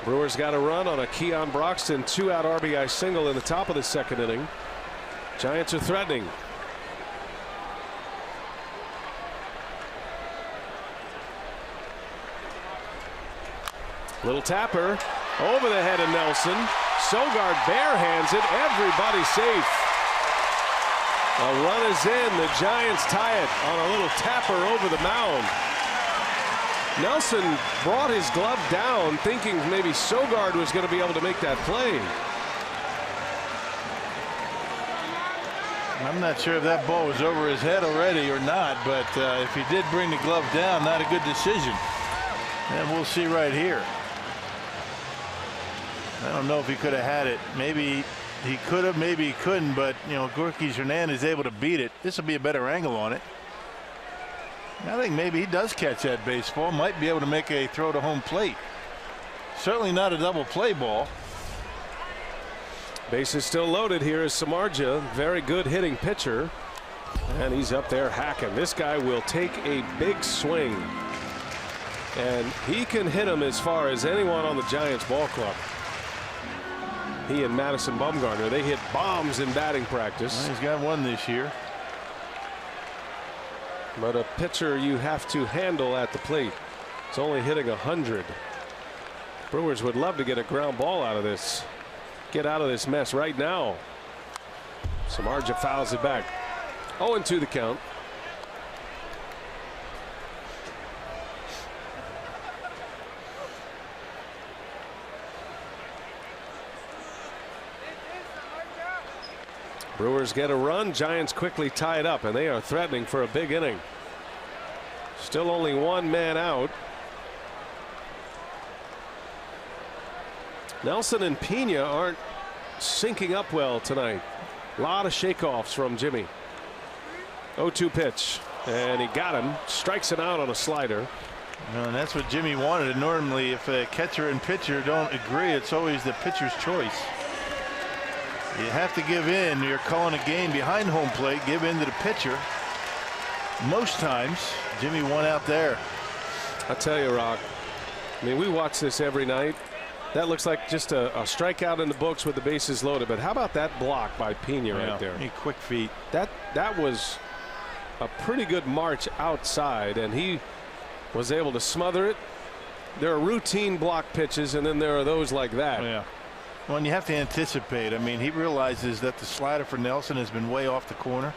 Brewers got a run on a Keon Broxton 2-out RBI single in the top of the second inning. Giants are threatening. Little tapper over the head of Nelson. Sogard barehands it. Everybody safe. A run is in. The Giants tie it on a little tapper over the mound. Nelson brought his glove down thinking maybe Sogard was going to be able to make that play. I'm not sure if that ball was over his head already or not, but if he did bring the glove down, not a good decision. And we'll see right here. I don't know if he could have had it. Maybe he could have, maybe he couldn't, but you know, Gorkys Hernandez is able to beat it. This will be a better angle on it. I think maybe he does catch that baseball. Might be able to make a throw to home plate. Certainly not a double play ball. Base is still loaded. Here is Samardzija, very good hitting pitcher, and he's up there hacking. This guy will take a big swing, and he can hit him as far as anyone on the Giants ball club. He and Madison Bumgarner, they hit bombs in batting practice. Well, he's got one this year. But a pitcher you have to handle at the plate. It's only hitting 100. Brewers would love to get a ground ball out of this. Get out of this mess right now. Samardzija fouls it back. 0-2 the count. Brewers get a run. Giants quickly tie it up, and they are threatening for a big inning. Still only one man out. Nelson and Pena aren't syncing up well tonight. A lot of shakeoffs from Jimmy. 0-2 pitch, and he got him. Strikes him out on a slider. And that's what Jimmy wanted. And normally, if a catcher and pitcher don't agree, it's always the pitcher's choice. You have to give in. You're calling a game behind home plate. Give in to the pitcher. Most times, Jimmy won out there. I tell you, Rock, I mean, we watch this every night. That looks like just a strikeout in the books with the bases loaded. But how about that block by Pena right there? Quick feet. That was a pretty good march outside, and he was able to smother it. There are routine block pitches, and then there are those like that. Yeah. Well, and you have to anticipate. I mean, he realizes that the slider for Nelson has been way off the corner.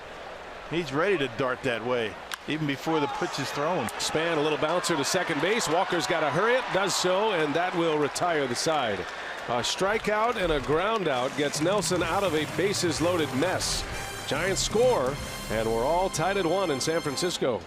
He's ready to dart that way, even before the pitch is thrown. Span a little bouncer to second base. Walker's got to hurry it. Does so, and that will retire the side. A strikeout and a ground out gets Nelson out of a bases loaded mess. Giants score, and we're all tied at 1 in San Francisco.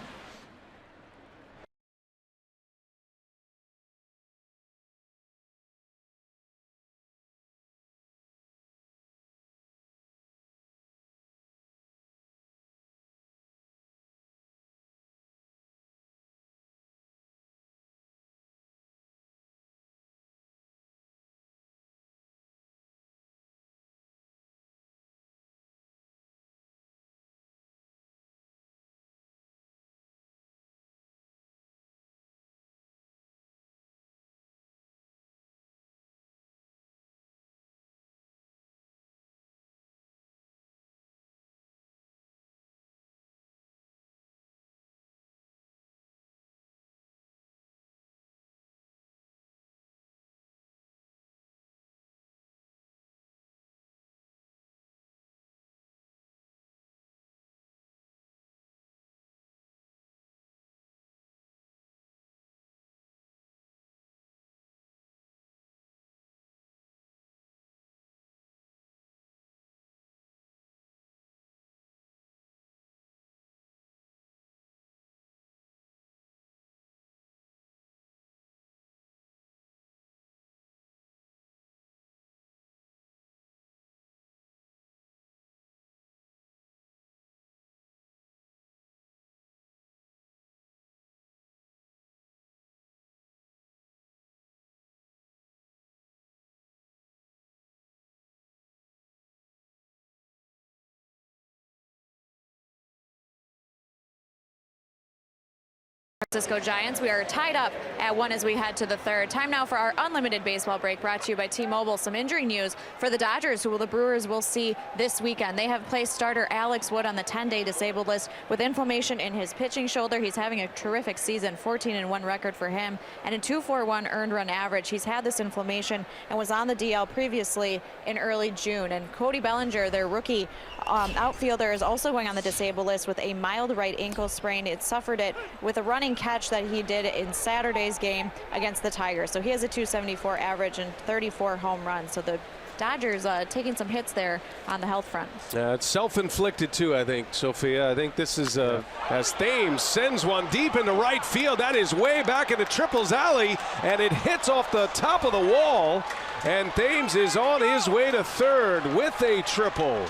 Francisco Giants. We are tied up at 1 as we head to the third. Time now for our unlimited baseball break, brought to you by T-Mobile. Some injury news for the Dodgers, who the Brewers will see this weekend. They have placed starter Alex Wood on the 10-day disabled list with inflammation in his pitching shoulder. He's having a terrific season, 14-1 record for him, and a 2.41 earned run average. He's had this inflammation and was on the DL previously in early June. And Cody Bellinger, their rookie outfielder, is also going on the disabled list with a mild right ankle sprain. It suffered it with a running catch that he did in Saturday's game against the Tigers. So he has a 274 average and 34 home runs. So the Dodgers taking some hits there on the health front. It's self-inflicted too, I think, Sophia. I think this is as Thames sends one deep into right field. That is way back into Triple's alley, and it hits off the top of the wall. And Thames is on his way to third with a triple.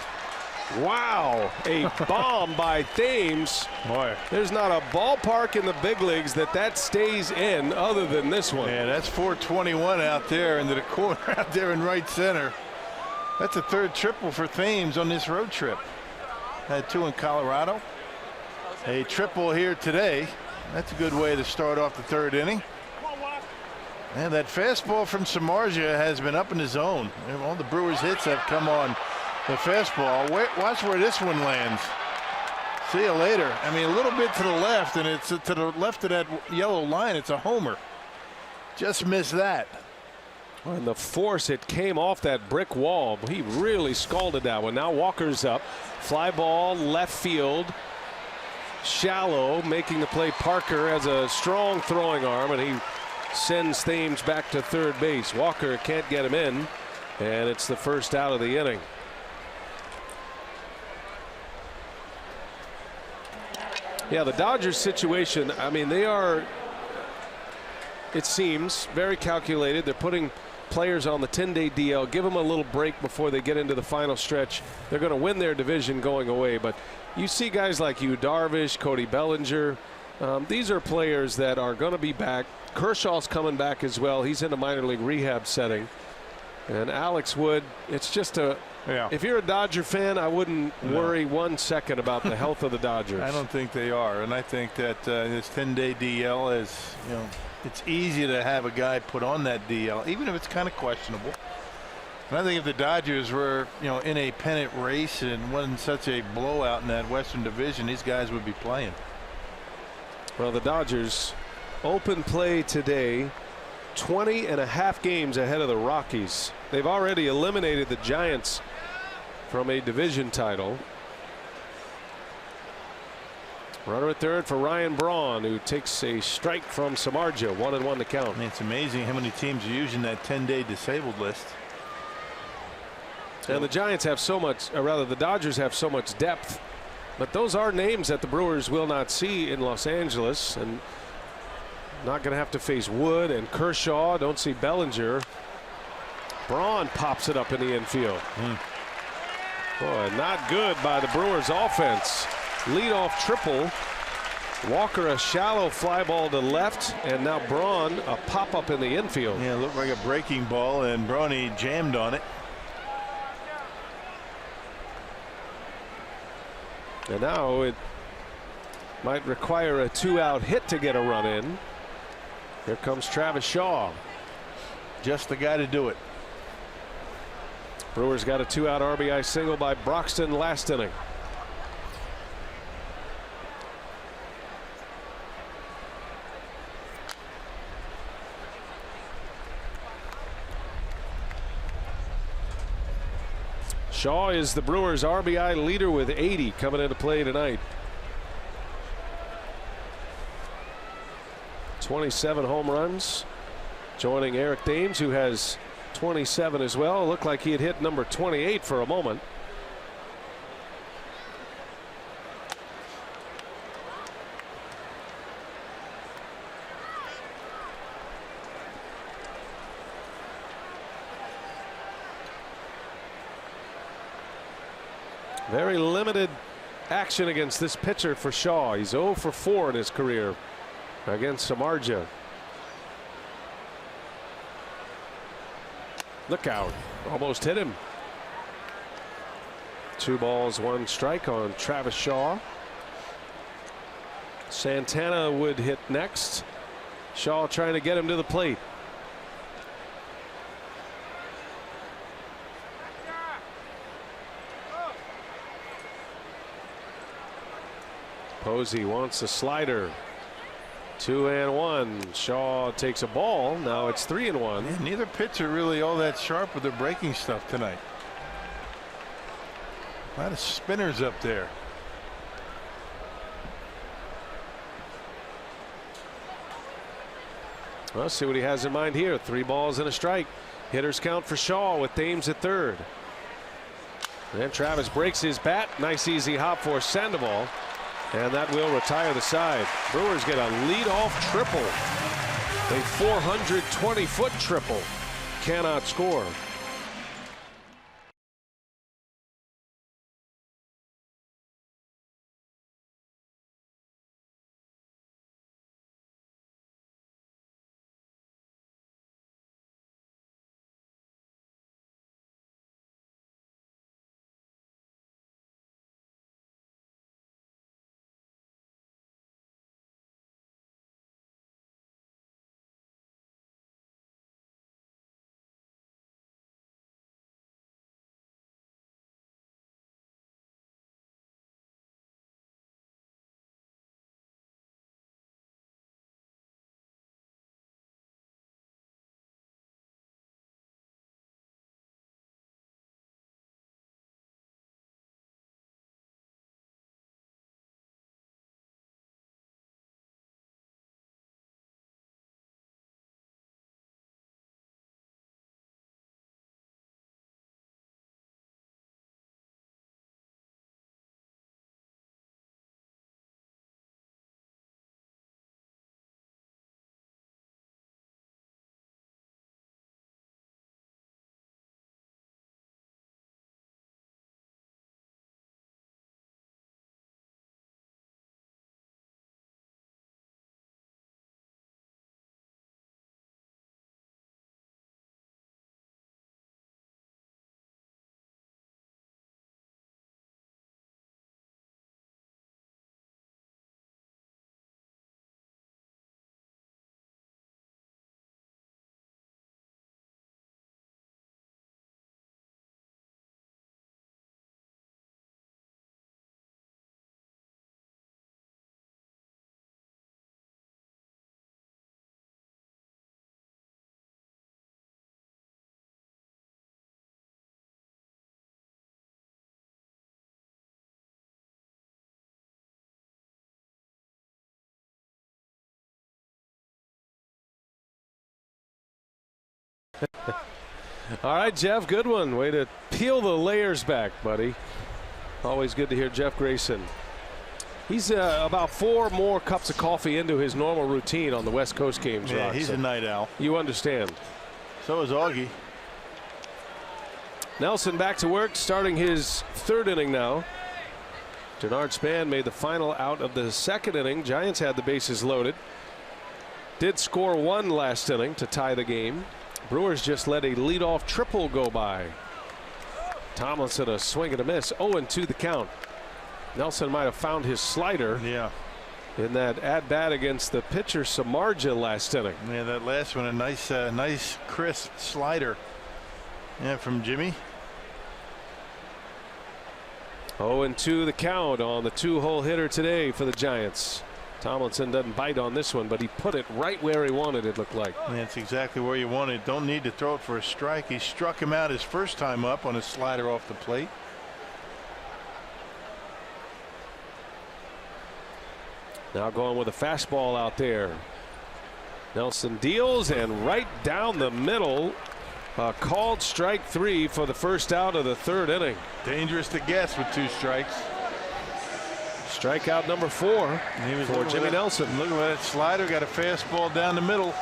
Wow, a bomb by Thames. Boy, there's not a ballpark in the big leagues that stays in other than this one. Yeah, that's 421 out there into the corner out there in right center. That's a third triple for Thames on this road trip. Had 2 in Colorado. A triple here today. That's a good way to start off the third inning. And that fastball from Samardzija has been up in the zone. All the Brewers hits have come on the fastball. Watch where this one lands. See you later. I mean, a little bit to the left, and it's to the left of that yellow line. It's a homer. Just missed that. And the force, it came off that brick wall. He really scalded that one. Now Walker's up. Fly ball left field. Shallow making the play. Parker has a strong throwing arm, and he sends Thames back to third base. Walker can't get him in, and it's the first out of the inning. Yeah, the Dodgers situation, I mean, they are, it seems, very calculated. They're putting players on the 10-day DL, give them a little break before they get into the final stretch. They're going to win their division going away. But you see guys like Yu Darvish, Cody Bellinger. These are players that are going to be back. Kershaw's coming back as well. He's in a minor league rehab setting. And Alex Wood, it's just a, if you're a Dodger fan, I wouldn't worry 1 second about the health of the Dodgers. I don't think they are. And I think that this 10-day DL is, you know, it's easy to have a guy put on that DL, even if it's kind of questionable. And I think if the Dodgers were, you know, in a pennant race and wasn't such a blowout in that Western Division, these guys would be playing. Well, the Dodgers open play today 20.5 games ahead of the Rockies. They've already eliminated the Giants from a division title. Runner at third for Ryan Braun, who takes a strike from Samardzija. 1-1 to count. I mean, it's amazing how many teams are using that 10-day disabled list. And the Giants have so much, or rather the Dodgers have so much depth, but those are names that the Brewers will not see in Los Angeles, and not going to have to face Wood and Kershaw. Don't see Bellinger. Braun pops it up in the infield. Boy, not good by the Brewers offense. Leadoff triple. Walker a shallow fly ball to left, and now Braun a pop up in the infield. Yeah, it looked like a breaking ball, and Brawny jammed on it. And now it might require a 2-out hit to get a run in. Here comes Travis Shaw. Just the guy to do it. Brewers got a 2-out RBI single by Broxton last inning. Shaw is the Brewers RBI leader with 80 coming into play tonight. 27 home runs, joining Eric Thames, who has 27 as well. It looked like he had hit number 28 for a moment. Very limited action against this pitcher for Shaw. He's 0 for 4 in his career against Samardzija. Look out. Almost hit him. 2 balls, 1 strike on Travis Shaw. Santana would hit next. Shaw trying to get him to the plate. Posey wants a slider. 2-1. Shaw takes a ball. Now it's 3-1. Yeah, neither pitcher really all that sharp with their breaking stuff tonight. A lot of spinners up there. Let's see what he has in mind here. 3 balls and a strike. Hitters count for Shaw with Thames at third. And Travis breaks his bat. Nice easy hop for Sandoval. And that will retire the side. Brewers get a leadoff triple. A 420-foot triple. Cannot score. All right, Jeff, good one. Way to peel the layers back, buddy. Always good to hear Jeff Grayson. He's about 4 more cups of coffee into his normal routine on the West Coast games. Yeah, Rock, he's so a night owl. You understand. So is Augie. Nelson back to work, starting his 3rd inning now. Denard Span made the final out of the 2nd inning. Giants had the bases loaded. Did score 1 last inning to tie the game. Brewers just let a leadoff triple go by. Tomlinson a swing and a miss. 0-2 the count. Nelson might have found his slider. Yeah. In that at bat against the pitcher Samardzija last inning. Yeah, that last one, a nice crisp slider. Yeah, from Jimmy. 0-2 the count on the 2-hole hitter today for the Giants. Tomlinson doesn't bite on this one, but he put it right where he wanted it, looked like. That's exactly where you want it. Don't need to throw it for a strike. He struck him out his first time up on a slider off the plate. Now going with a fastball out there. Nelson deals and right down the middle. Called strike 3 for the first out of the 3rd inning. Dangerous to guess with 2 strikes. Strikeout number 4 for Jimmy Nelson. Look at that slider, got a fastball down the middle.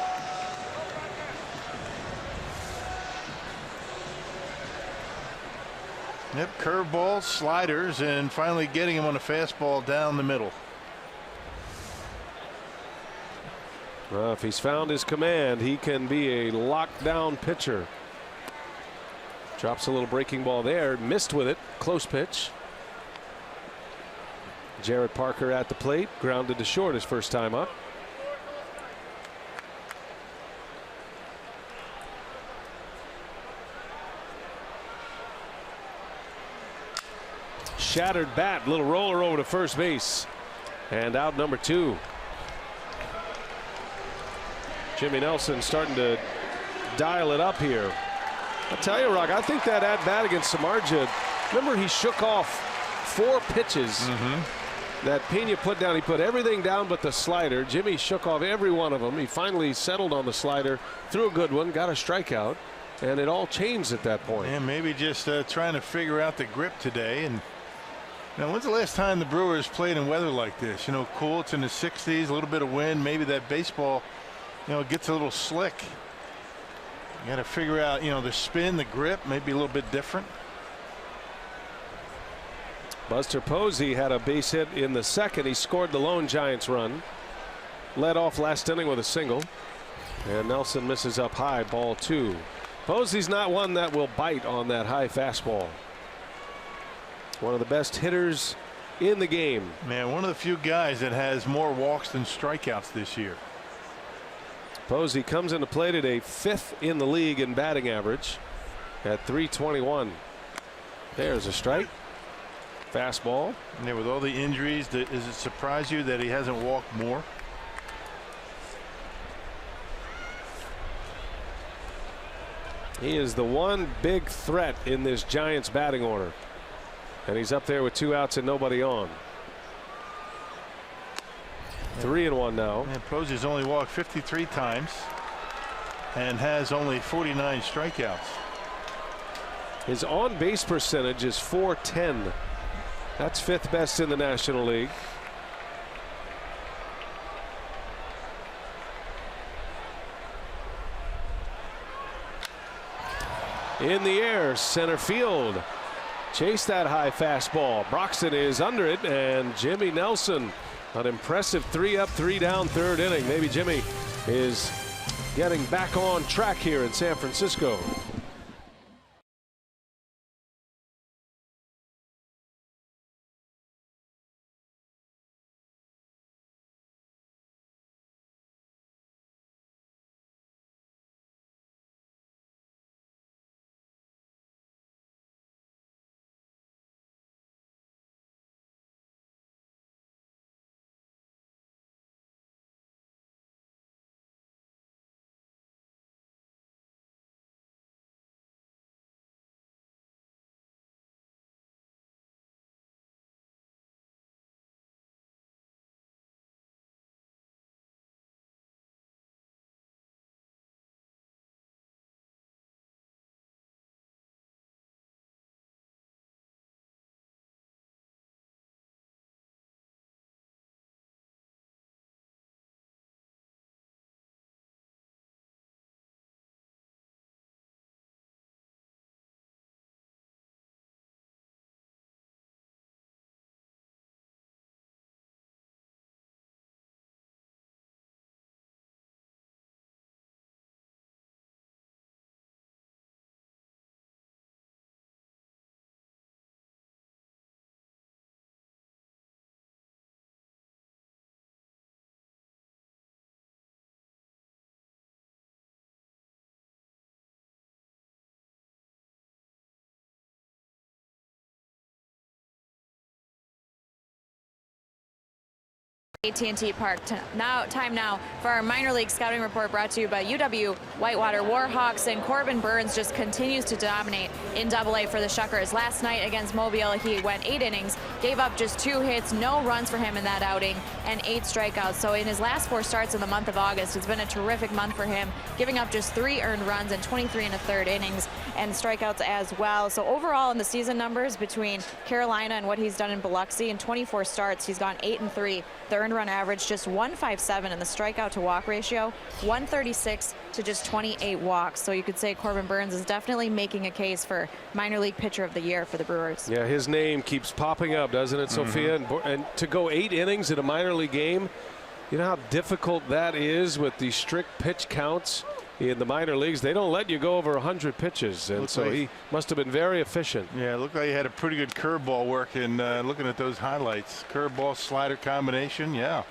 Yep, curveballs, sliders, and finally getting him on a fastball down the middle. Well, if he's found his command, he can be a lockdown pitcher. Drops a little breaking ball there, missed with it, close pitch. Jared Parker at the plate, grounded to short his first time up. Shattered bat, little roller over to first base, and out number 2. Jimmy Nelson starting to dial it up here. I'll tell you, Rock, I think that at bat against Samardzija, remember he shook off 4 pitches that Pena put down. He put everything down but the slider. Jimmy shook off every one of them. He finally settled on the slider, threw a good one, got a strikeout, and it all changed at that point. And maybe just trying to figure out the grip today. And now, when's the last time the Brewers played in weather like this? You know, cool, it's in the 60s, a little bit of wind, maybe that baseball, you know, gets a little slick. You got to figure out, you know, the spin, the grip, maybe a little bit different. Buster Posey had a base hit in the second. He scored the lone Giants run. Led off last inning with a single. And Nelson misses up high, ball 2. Posey's not one that will bite on that high fastball. One of the best hitters in the game. Man, one of the few guys that has more walks than strikeouts this year. Posey comes into play today 5th in the league in batting average at .321. There's a strike. Fastball. Yeah, with all the injuries, does it surprise you that he hasn't walked more? He is the one big threat in this Giants batting order. And he's up there with 2 outs and nobody on. 3-1 now. And Posey's only walked 53 times and has only 49 strikeouts. His on base percentage is .410. That's 5th best in the National League. In the air, center field. Chase that high fastball. Broxton is under it, and Jimmy Nelson, an impressive 3 up, 3 down, 3rd inning. Maybe Jimmy is getting back on track here in San Francisco. AT Park. Time now for our minor league scouting report, brought to you by UW Whitewater Warhawks. And Corbin Burns just continues to dominate in AA for the Shuckers. Last night against Mobile, he went 8 innings, gave up just 2 hits, no runs for him in that outing, and 8 strikeouts. So in his last 4 starts in the month of August, it's been a terrific month for him, giving up just 3 earned runs in 23 1/3 innings and strikeouts as well. So overall in the season numbers between Carolina and what he's done in Biloxi, in 24 starts, he's gone 8-3. The earned run average just 157, and the strikeout to walk ratio 136 to just 28 walks. So you could say Corbin Burns is definitely making a case for minor league pitcher of the year for the Brewers. Yeah, his name keeps popping up, doesn't it, Sophia? And to go 8 innings in a minor league game, you know how difficult that is with the strict pitch counts. in the minor leagues, they don't let you go over 100 pitches, and so he must have been very efficient. Yeah, it looked like he had a pretty good curveball working. Looking at those highlights, curveball slider combination. Yeah.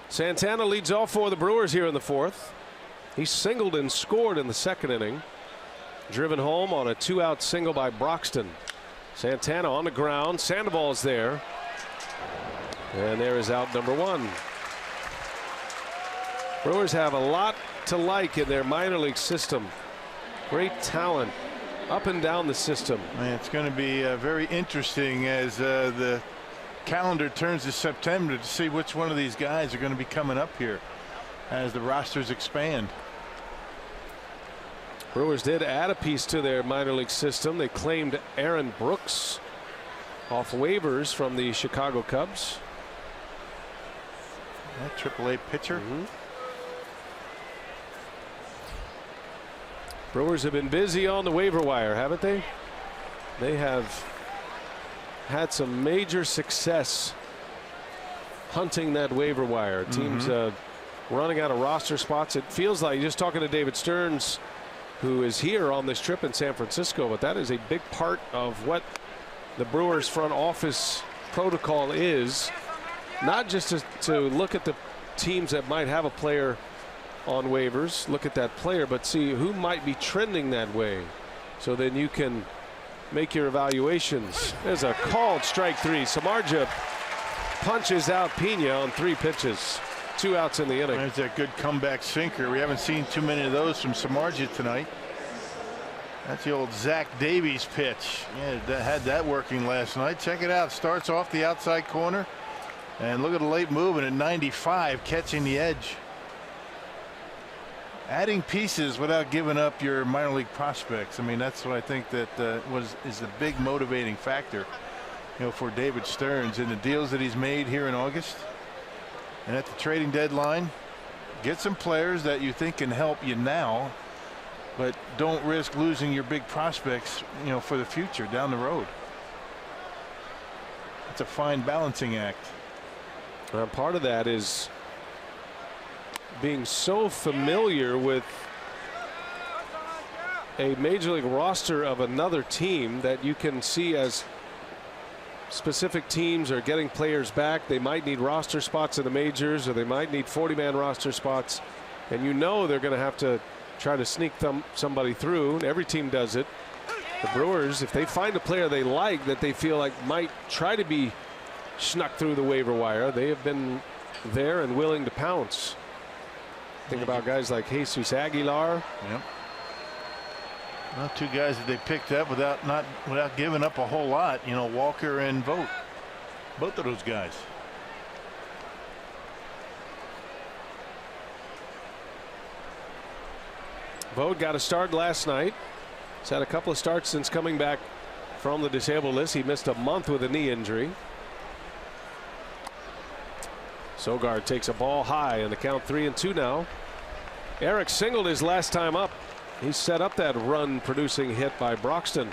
Santana leads off for the Brewers here in the fourth. He singled and scored in the second inning. Driven home on a 2-out single by Broxton. Santana on the ground. Sandoval's there. And there is out number 1. Brewers have a lot to like in their minor league system. Great talent up and down the system. Man, it's going to be very interesting as the calendar turns to September to see which one of these guys are going to be coming up here as the rosters expand. Brewers did add a piece to their minor league system. They claimed Aaron Brooks off waivers from the Chicago Cubs. That AAA pitcher. Brewers have been busy on the waiver wire, haven't they? They have had some major success hunting that waiver wire. Teams running out of roster spots. It feels like, just talking to David Stearns, who is here on this trip in San Francisco, but that is a big part of what the Brewers front office protocol is. Not just to look at the teams that might have a player on waivers, look at that player, but see who might be trending that way, so then you can make your evaluations. There's a called strike 3. Samardzija punches out Pena on 3 pitches. 2 outs in the inning. There's that good comeback sinker. We haven't seen too many of those from Samardzija tonight. That's the old Zach Davies pitch. Yeah, that had that working last night. Check it out. Starts off the outside corner, and look at the late movement at 95, catching the edge. Adding pieces without giving up your minor league prospects. I mean, that's what I think that is the big motivating factor, for David Stearns in the deals that he's made here in August and at the trading deadline. Get some players that you think can help you now, but don't risk losing your big prospects, for the future down the road. It's a fine balancing act. Part of that is being so familiar with a major league roster of another team that you can see as specific teams are getting players back. They might need roster spots in the majors, or they might need 40-man roster spots, and they're going to have to try to sneak somebody through. Every team does it. The Brewers, if they find a player they like that they feel like might try to be snuck through the waiver wire, they have been there and willing to pounce. Think about guys like Jesus Aguilar. Yep. Well, 2 guys that they picked up without giving up a whole lot. Walker and Vogt. Both of those guys. Vogt got a start last night. He's had a couple of starts since coming back from the disabled list. He missed a month with a knee injury. Sogard takes a ball high, and the count 3-2 now. Eric singled his last time up. He set up that run producing hit by Broxton.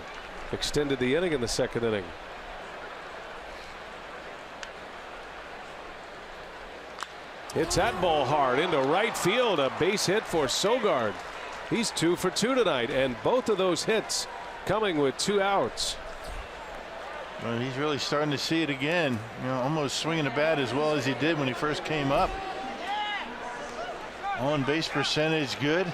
Extended the inning in the second inning. Hits that ball hard into right field. A base hit for Sogard. He's 2 for 2 tonight, and both of those hits coming with 2 outs. Well, he's really starting to see it again. Almost swinging the bat as well as he did when he first came up. On base percentage good.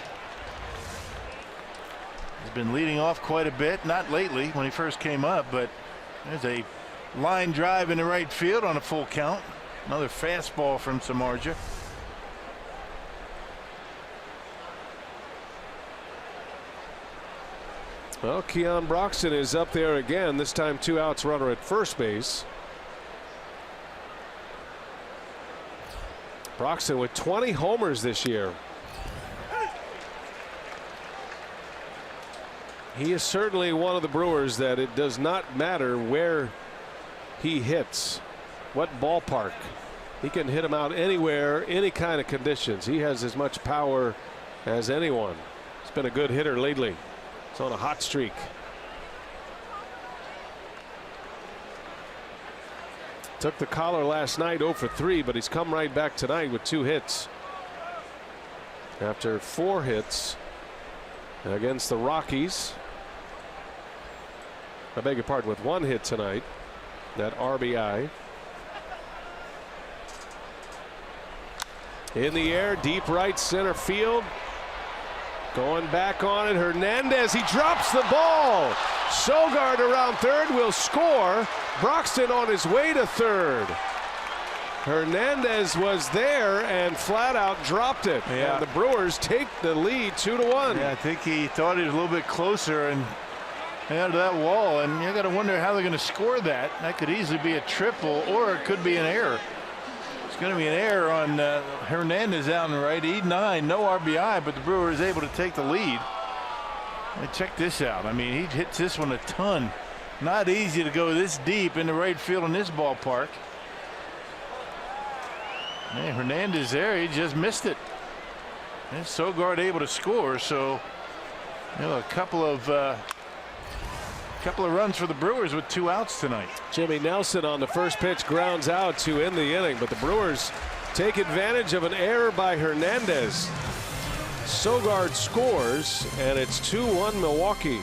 He's been leading off quite a bit. Not lately when he first came up, but there's a line drive in the right field on a full count. Another fastball from Samardzija. Well, Keon Broxton is up there again. This time 2 outs, runner at first base. Broxton with 20 homers this year. He is certainly one of the Brewers that it does not matter where he hits, what ballpark. He can hit him out anywhere, any kind of conditions. He has as much power as anyone. He's been a good hitter lately. He's on a hot streak. Took the collar last night, 0 for 3, but he's come right back tonight with 2 hits. after 4 hits against the Rockies. I beg your pardon, with 1 hit tonight. That RBI. In the air, deep right center field. Going back on it, Hernandez, he drops the ball. Sogard around third will score. Broxton on his way to third. Hernandez was there and flat out dropped it. Yeah. And the Brewers take the lead 2-1. Yeah, I think he thought he was a little bit closer and out of that wall, and you got to wonder how they're going to score that. That could easily be a triple, or it could be an error. It's going to be an error on Hernandez out in the right. E9, no RBI, but the Brewers able to take the lead. And check this out. I mean, he hits this one a ton. Not easy to go this deep into right field in this ballpark. Man, Hernandez there, he just missed it. And Sogard able to score, so a couple of runs for the Brewers with 2 outs tonight. Jimmy Nelson on the first pitch grounds out to end the inning, but the Brewers take advantage of an error by Hernandez. Sogard scores, and it's 2-1 Milwaukee.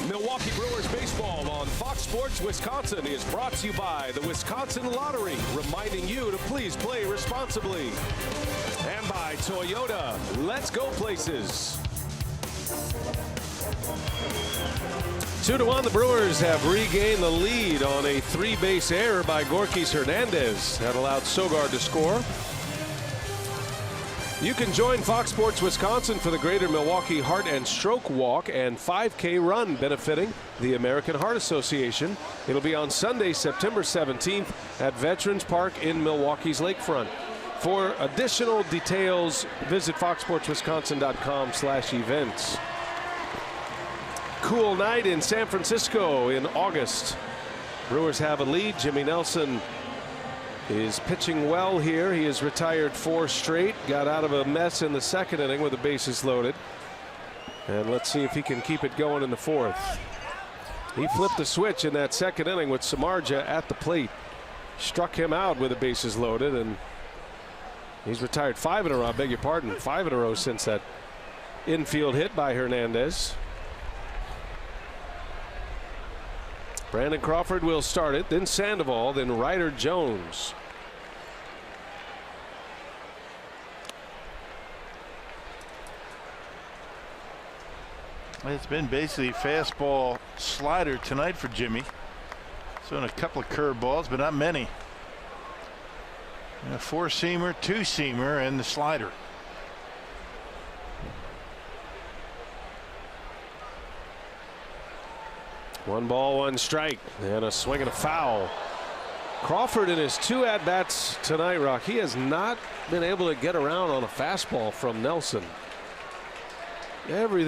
Milwaukee Brewers baseball on Fox Sports Wisconsin is brought to you by the Wisconsin Lottery, reminding you to please play responsibly. And by Toyota, let's go places. 2-1, the Brewers have regained the lead on a 3-base error by Gorkys Hernandez that allowed Sogard to score. You can join Fox Sports Wisconsin for the Greater Milwaukee Heart and Stroke Walk and 5K run benefiting the American Heart Association. It'll be on Sunday, September 17th at Veterans Park in Milwaukee's lakefront. For additional details, visit foxsportswisconsin.com/events. Cool night in San Francisco in August. Brewers have a lead. Jimmy Nelson is pitching well here. He has retired 4 straight. Got out of a mess in the second inning with the bases loaded. And let's see if he can keep it going in the 4th. He flipped the switch in that second inning with Samardzija at the plate. Struck him out with the bases loaded, and he's retired 5 in a row. I beg your pardon, 5 in a row since that infield hit by Hernandez. Brandon Crawford will start it, then Sandoval, then Ryder Jones. It's been basically fastball slider tonight for Jimmy. So in a couple of curveballs, but not many. And a 4-seamer, 2-seamer, and the slider. One ball, one strike, and a swing and a foul. Crawford in his 2 at-bats tonight, Rock, he has not been able to get around on a fastball from Nelson. every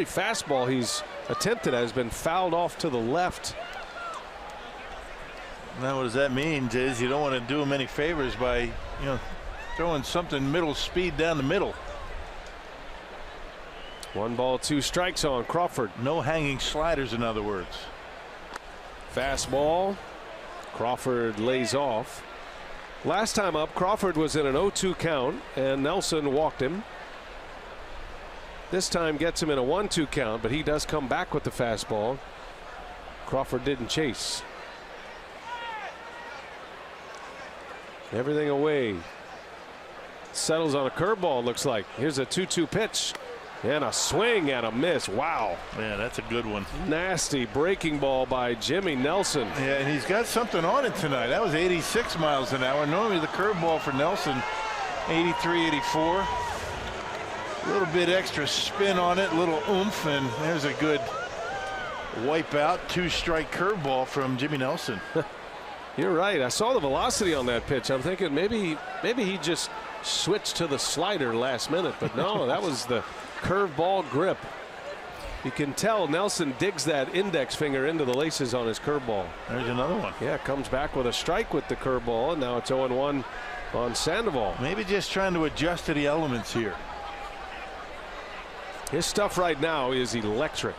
fastball he's attempted has been fouled off to the left. Now what does that mean, Diz? You don't want to do him any favors by, throwing something middle speed down the middle. 1 ball, 2 strikes on Crawford. No hanging sliders, in other words. Fastball. Crawford lays off. Last time up, Crawford was in an 0-2 count and Nelson walked him. This time gets him in a 1-2 count, but he does come back with the fastball. Crawford didn't chase. Everything away. Settles on a curveball, looks like. Here's a 2-2 pitch. And a swing and a miss. Wow. Yeah, that's a good one. Nasty breaking ball by Jimmy Nelson. Yeah, and he's got something on it tonight. That was 86 miles an hour. Normally the curveball for Nelson, 83, 84. A little bit extra spin on it, a little oomph, and there's a good wipeout 2-strike curveball from Jimmy Nelson. You're right. I saw the velocity on that pitch. I'm thinking maybe he just switched to the slider last minute, but no, that was the curveball grip. You can tell Nelson digs that index finger into the laces on his curveball. There's another one. Yeah, comes back with a strike with the curveball, and now it's 0-1 on Sandoval. Maybe just trying to adjust to the elements here. His stuff right now is electric.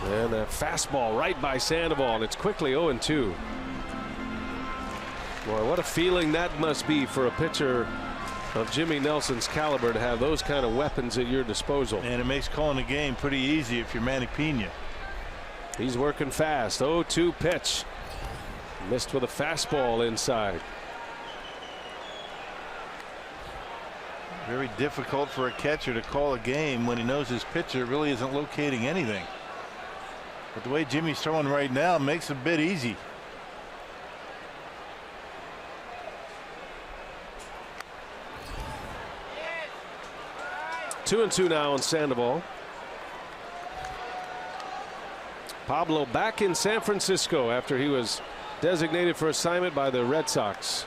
And a fastball right by Sandoval, and it's quickly 0-2. Boy, what a feeling that must be for a pitcher of Jimmy Nelson's caliber to have those kind of weapons at your disposal. And it makes calling the game pretty easy if you're Manny Pena. He's working fast. 0-2 pitch. Missed with a fastball inside. Very difficult for a catcher to call a game when he knows his pitcher really isn't locating anything. But the way Jimmy's throwing right now makes it a bit easy. Two and 2 now on Sandoval. Pablo back in San Francisco after he was designated for assignment by the Red Sox.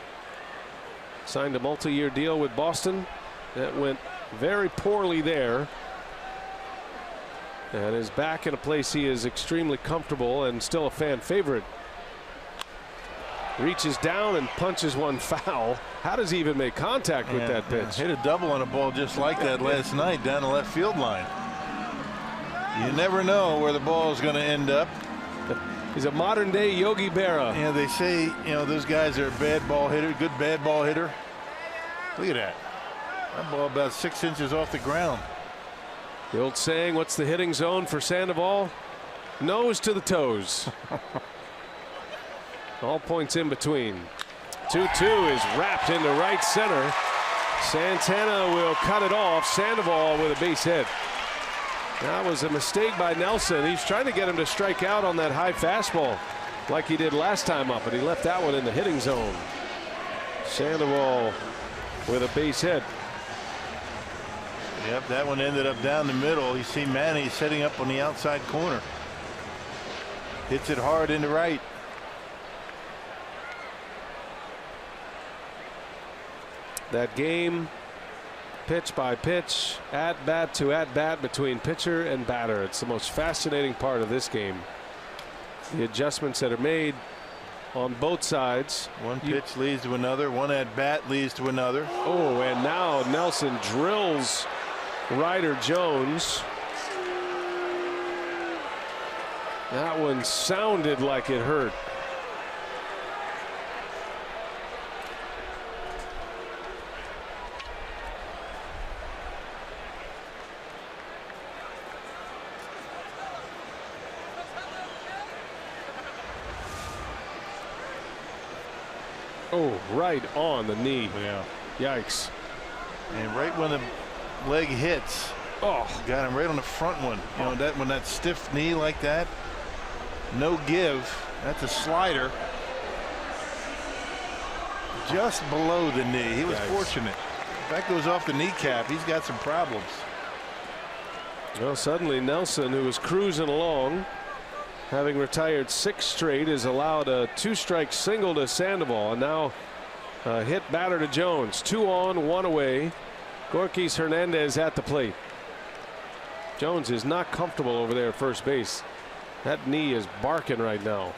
Signed a multi-year deal with Boston. That went very poorly there. And is back in a place he is extremely comfortable and still a fan favorite. Reaches down and punches one foul. How does he even make contact with that pitch? Hit a double on a ball just like that last night down the left field line. You never know where the ball is going to end up. He's a modern day Yogi Berra. Yeah, they say, those guys are a bad ball hitter, good bad ball hitter. Look at that. That ball about 6 inches off the ground. The old saying, what's the hitting zone for Sandoval? Nose to the toes. All points in between. 2-2 is wrapped into right center. Santana will cut it off. Sandoval with a base hit. That was a mistake by Nelson. He's trying to get him to strike out on that high fastball like he did last time up, but he left that one in the hitting zone. Sandoval with a base hit. Yep, that one ended up down the middle. You see Manny setting up on the outside corner. Hits it hard into right. That game, pitch by pitch, at bat to at bat between pitcher and batter. It's the most fascinating part of this game. The adjustments that are made on both sides. One pitch leads to another, one at bat leads to another. Oh, and now Nelson drills Ryder Jones. That one sounded like it hurt. Oh, right on the knee. Yeah. Yikes. And right when the leg hits, got him right on the front one. That when that stiff knee like that, no give. That's a slider. Just below the knee. He was fortunate. If that goes off the kneecap, he's got some problems. Well, suddenly Nelson, who was cruising along, having retired 6 straight, is allowed a 2-strike single to Sandoval, and now hit batter to Jones. 2 on, 1 away. Gorkys Hernandez at the plate. Jones is not comfortable over there at first base. That knee is barking right now.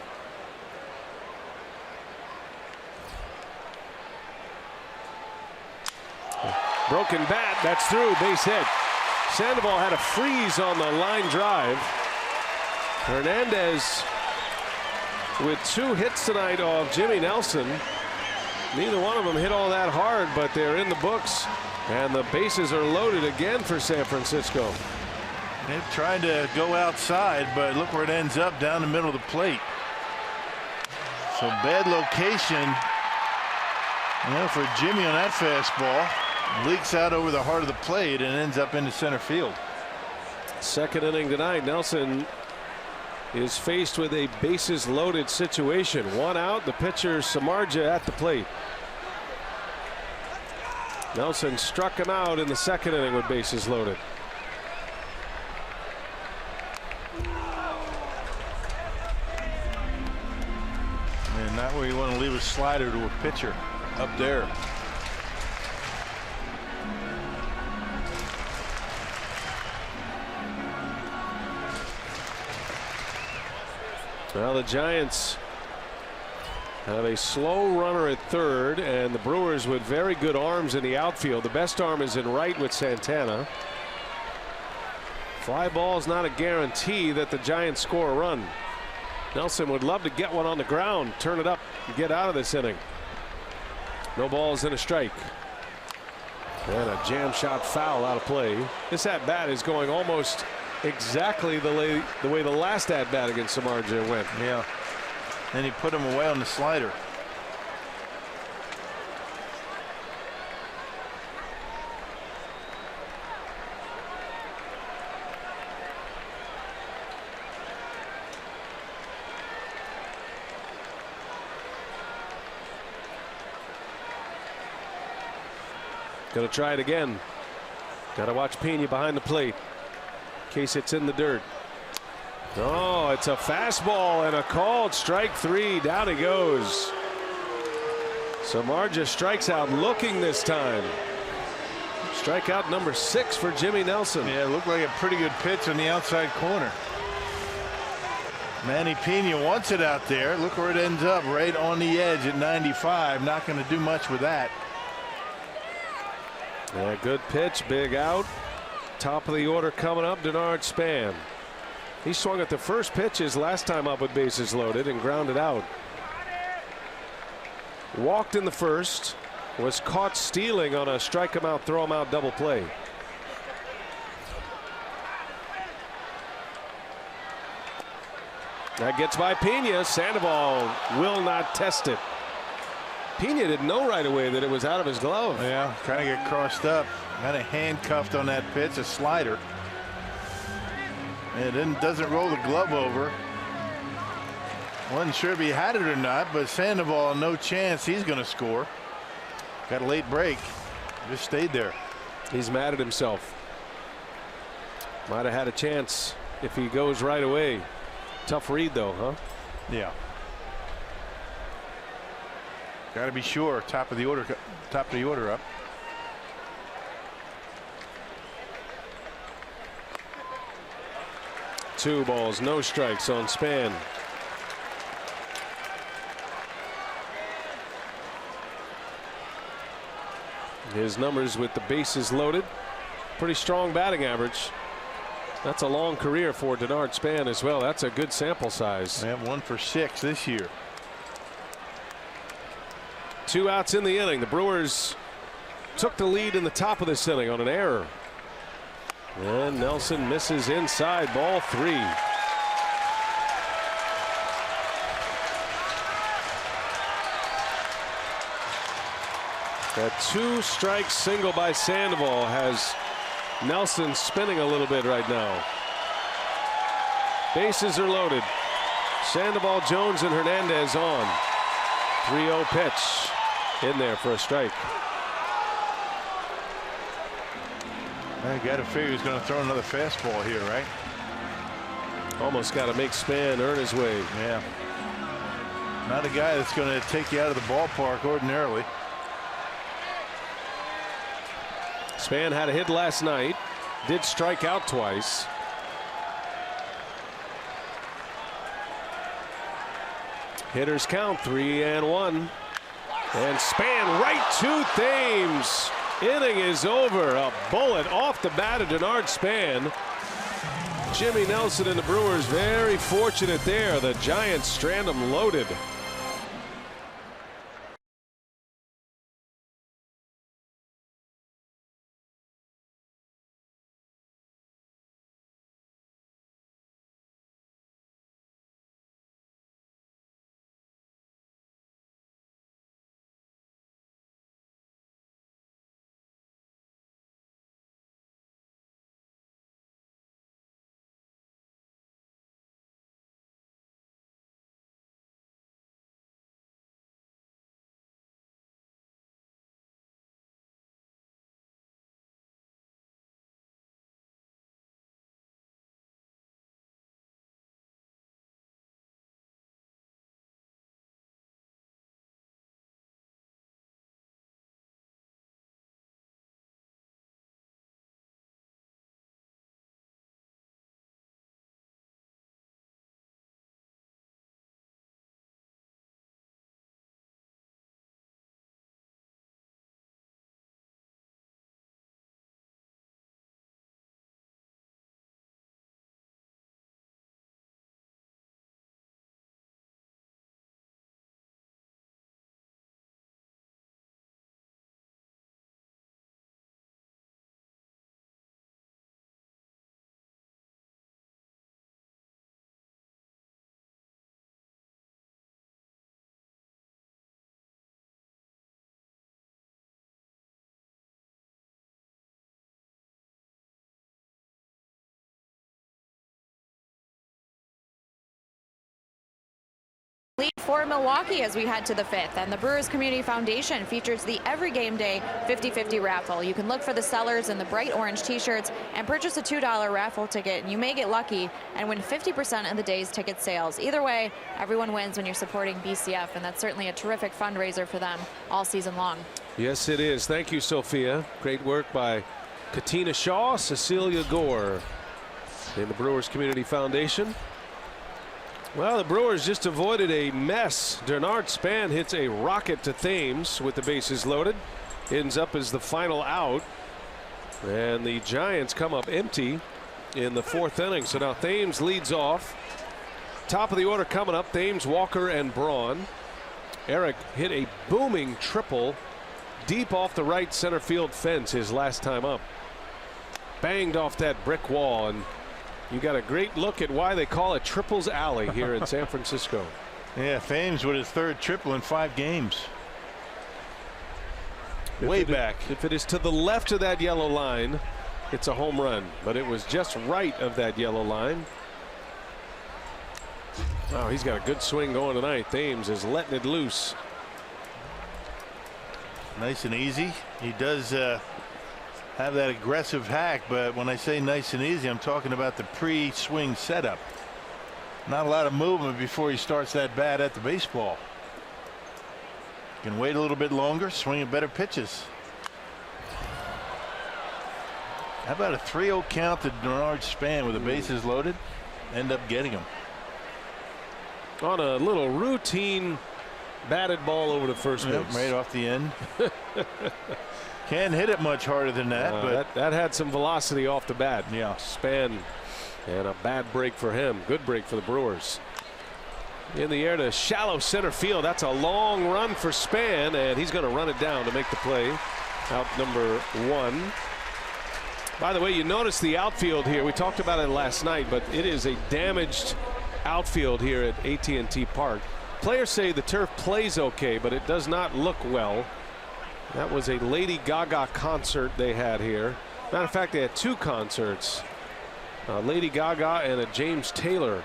Broken bat, that's through, base hit. Sandoval had a freeze on the line drive. Hernandez with 2 hits tonight off Jimmy Nelson. Neither one of them hit all that hard, but they're in the books, and the bases are loaded again for San Francisco. They've tried to go outside, but look where it ends up, down the middle of the plate. So bad location, for Jimmy on that fastball. Leaks out over the heart of the plate and ends up into center field. Second inning tonight. Nelson is faced with a bases loaded situation. 1 out. The pitcher Samardzija at the plate. Nelson struck him out in the second inning with bases loaded. And not where you want to leave a slider to a pitcher up there. Well, the Giants have a slow runner at third, and the Brewers with very good arms in the outfield. The best arm is in right with Santana. Fly ball is not a guarantee that the Giants score a run. Nelson would love to get one on the ground, turn it up, and get out of this inning. No balls and a strike. And a jam shot foul out of play. This at bat is going almost exactly the way the last at bat against Samardzija went. Yeah. And he put him away on the slider. Gonna try it again. Gotta watch Pena behind the plate in case it's in the dirt. Oh, it's a fastball and a called strike 3. Down he goes. Samardzija strikes out looking this time. Strikeout number 6 for Jimmy Nelson. Yeah, it looked like a pretty good pitch on the outside corner. Manny Pena wants it out there. Look where it ends up, right on the edge at 95. Not going to do much with that. Yeah, good pitch, big out. Top of the order coming up, Denard Span. He swung at the first pitch his last time up with bases loaded and grounded out. Walked in the first, was caught stealing on a strike him out, throw him out double play. That gets by Pena. Sandoval will not test it. Pena didn't know right away that it was out of his glove. Yeah, kind of get crossed up, kind of handcuffed on that pitch, a slider. And it doesn't roll the glove over. Wasn't sure if he had it or not, but Sandoval, no chance he's going to score. Got a late break. Just stayed there. He's mad at himself. Might have had a chance if he goes right away. Tough read though, huh? Yeah. Got to be sure. Top of the order up. Two balls, no strikes on Span. His numbers with the bases loaded. Pretty strong batting average. That's a long career for Denard Span as well. That's a good sample size. They have 1 for 6 this year. 2 outs in the inning. The Brewers took the lead in the top of this inning on an error. And Nelson misses inside, ball 3. That 2-strike single by Sandoval has Nelson spinning a little bit right now. Bases are loaded. Sandoval, Jones, and Hernandez on. 3-0 pitch in there for a strike. I got to figure he's going to throw another fastball here, right? Almost got to make Span earn his way. Yeah. Not a guy that's going to take you out of the ballpark ordinarily. Span had a hit last night, did strike out twice. Hitters count 3-1. And Span right to Thames. Inning is over. A bullet off the bat of Denard Span. Jimmy Nelson and the Brewers very fortunate there. The Giants strand them loaded. Lead for Milwaukee as we head to the 5th, and the Brewers Community Foundation features the every game day 50-50 raffle. You can look for the sellers in the bright orange t-shirts and purchase a $2 raffle ticket, and you may get lucky and win 50% of the day's ticket sales. Either way, everyone wins when you're supporting BCF, and that's certainly a terrific fundraiser for them all season long. Yes, it is. Thank you, Sophia. Great work by Katina Shaw, Cecilia Gore in the Brewers Community Foundation. Well, the Brewers just avoided a mess. Denard Span hits a rocket to Thames with the bases loaded. Ends up as the final out. And the Giants come up empty in the 4th inning. So now Thames leads off. Top of the order coming up, Thames, Walker, and Braun. Eric hit a booming triple deep off the right center field fence his last time up. Banged off that brick wall, and you got a great look at why they call it Triples Alley here in San Francisco. Yeah, Thames with his 3rd triple in 5 games. Way back. If it is to the left of that yellow line, it's a home run, but it was just right of that yellow line. Oh, he's got a good swing going tonight. Thames is letting it loose. Nice and easy. He does have that aggressive hack, but when I say nice and easy, I'm talking about the pre-swing setup. Not a lot of movement before he starts that bat at the baseball. Can wait a little bit longer, swing at better pitches. How about a 3-0 count to Denard Span with the bases loaded? End up getting him. On a little routine batted ball over to first base. Right off the end. Can't hit it much harder than that, but that had some velocity off the bat. Yeah. Span, and a bad break for him. Good break for the Brewers. In the air to shallow center field. That's a long run for Span, and he's going to run it down to make the play. Out number 1. By the way, you notice the outfield here. We talked about it last night, but it is a damaged outfield here at AT Park. Players say the turf plays okay, but it does not look well. That was a Lady Gaga concert they had here. Matter of fact, they had 2 concerts. Lady Gaga and a James Taylor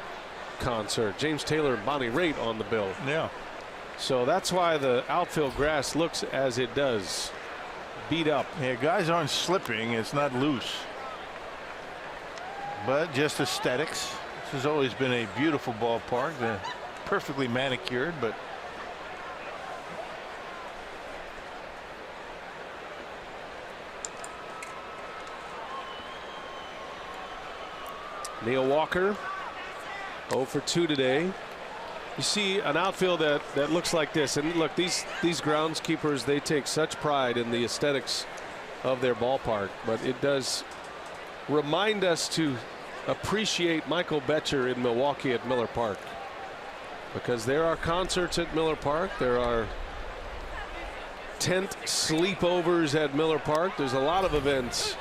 concert. James Taylor and Bonnie Raitt on the bill. Yeah. So that's why the outfield grass looks as it does. Beat up. Yeah, guys aren't slipping. It's not loose. But just aesthetics. This has always been a beautiful ballpark. They're perfectly manicured, but Neil Walker 0 for 2 today. You see an outfield that looks like this, and look, these groundskeepers, they take such pride in the aesthetics of their ballpark, but it does remind us to appreciate Michael Betcher in Milwaukee at Miller Park, because there are concerts at Miller Park, there are tent sleepovers at Miller Park. There's a lot of events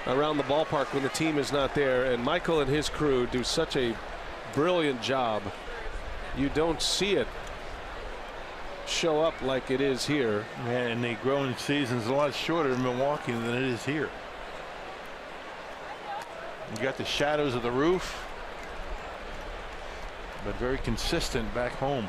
around the ballpark when the team is not there, and Michael and his crew do such a brilliant job. You don't see it show up like it is here. Yeah, and the growing season's a lot shorter in Milwaukee than it is here. You got the shadows of the roof, but very consistent back home.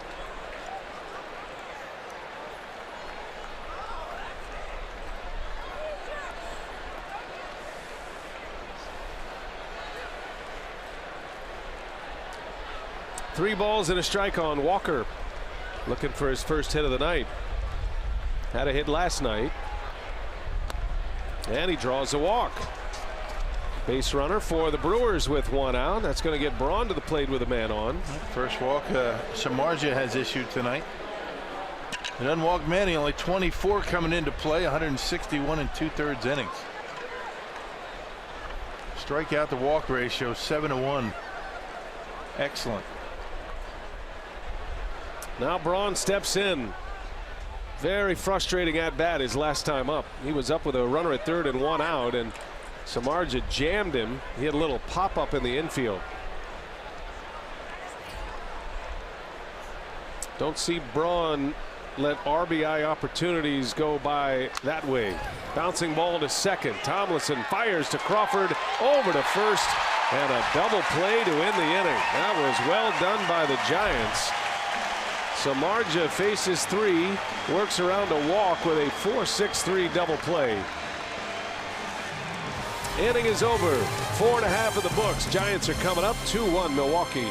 Three balls and a strike on Walker, looking for his first hit of the night. Had a hit last night, and he draws a walk. Base runner for the Brewers with 1 out. That's going to get Braun to the plate with a man on. First walk Samardzija has issued tonight. An unwalked Manny, only 24 coming into play, 161 and 2/3 innings. Strikeout to walk ratio 7-1. Excellent. Now Braun steps in. Very frustrating at bat his last time up. He was up with a runner at third and 1 out, and Samardzija jammed him. He had a little pop up in the infield. Don't see Braun let RBI opportunities go by that way. Bouncing ball to second. Tomlinson fires to Crawford, over to first, and a double play to end the inning. That was well done by the Giants. Samardzija faces 3, works around a walk with a 4-6-3 double play. Inning is over. 4.5 of the books. Giants are coming up 2-1 Milwaukee.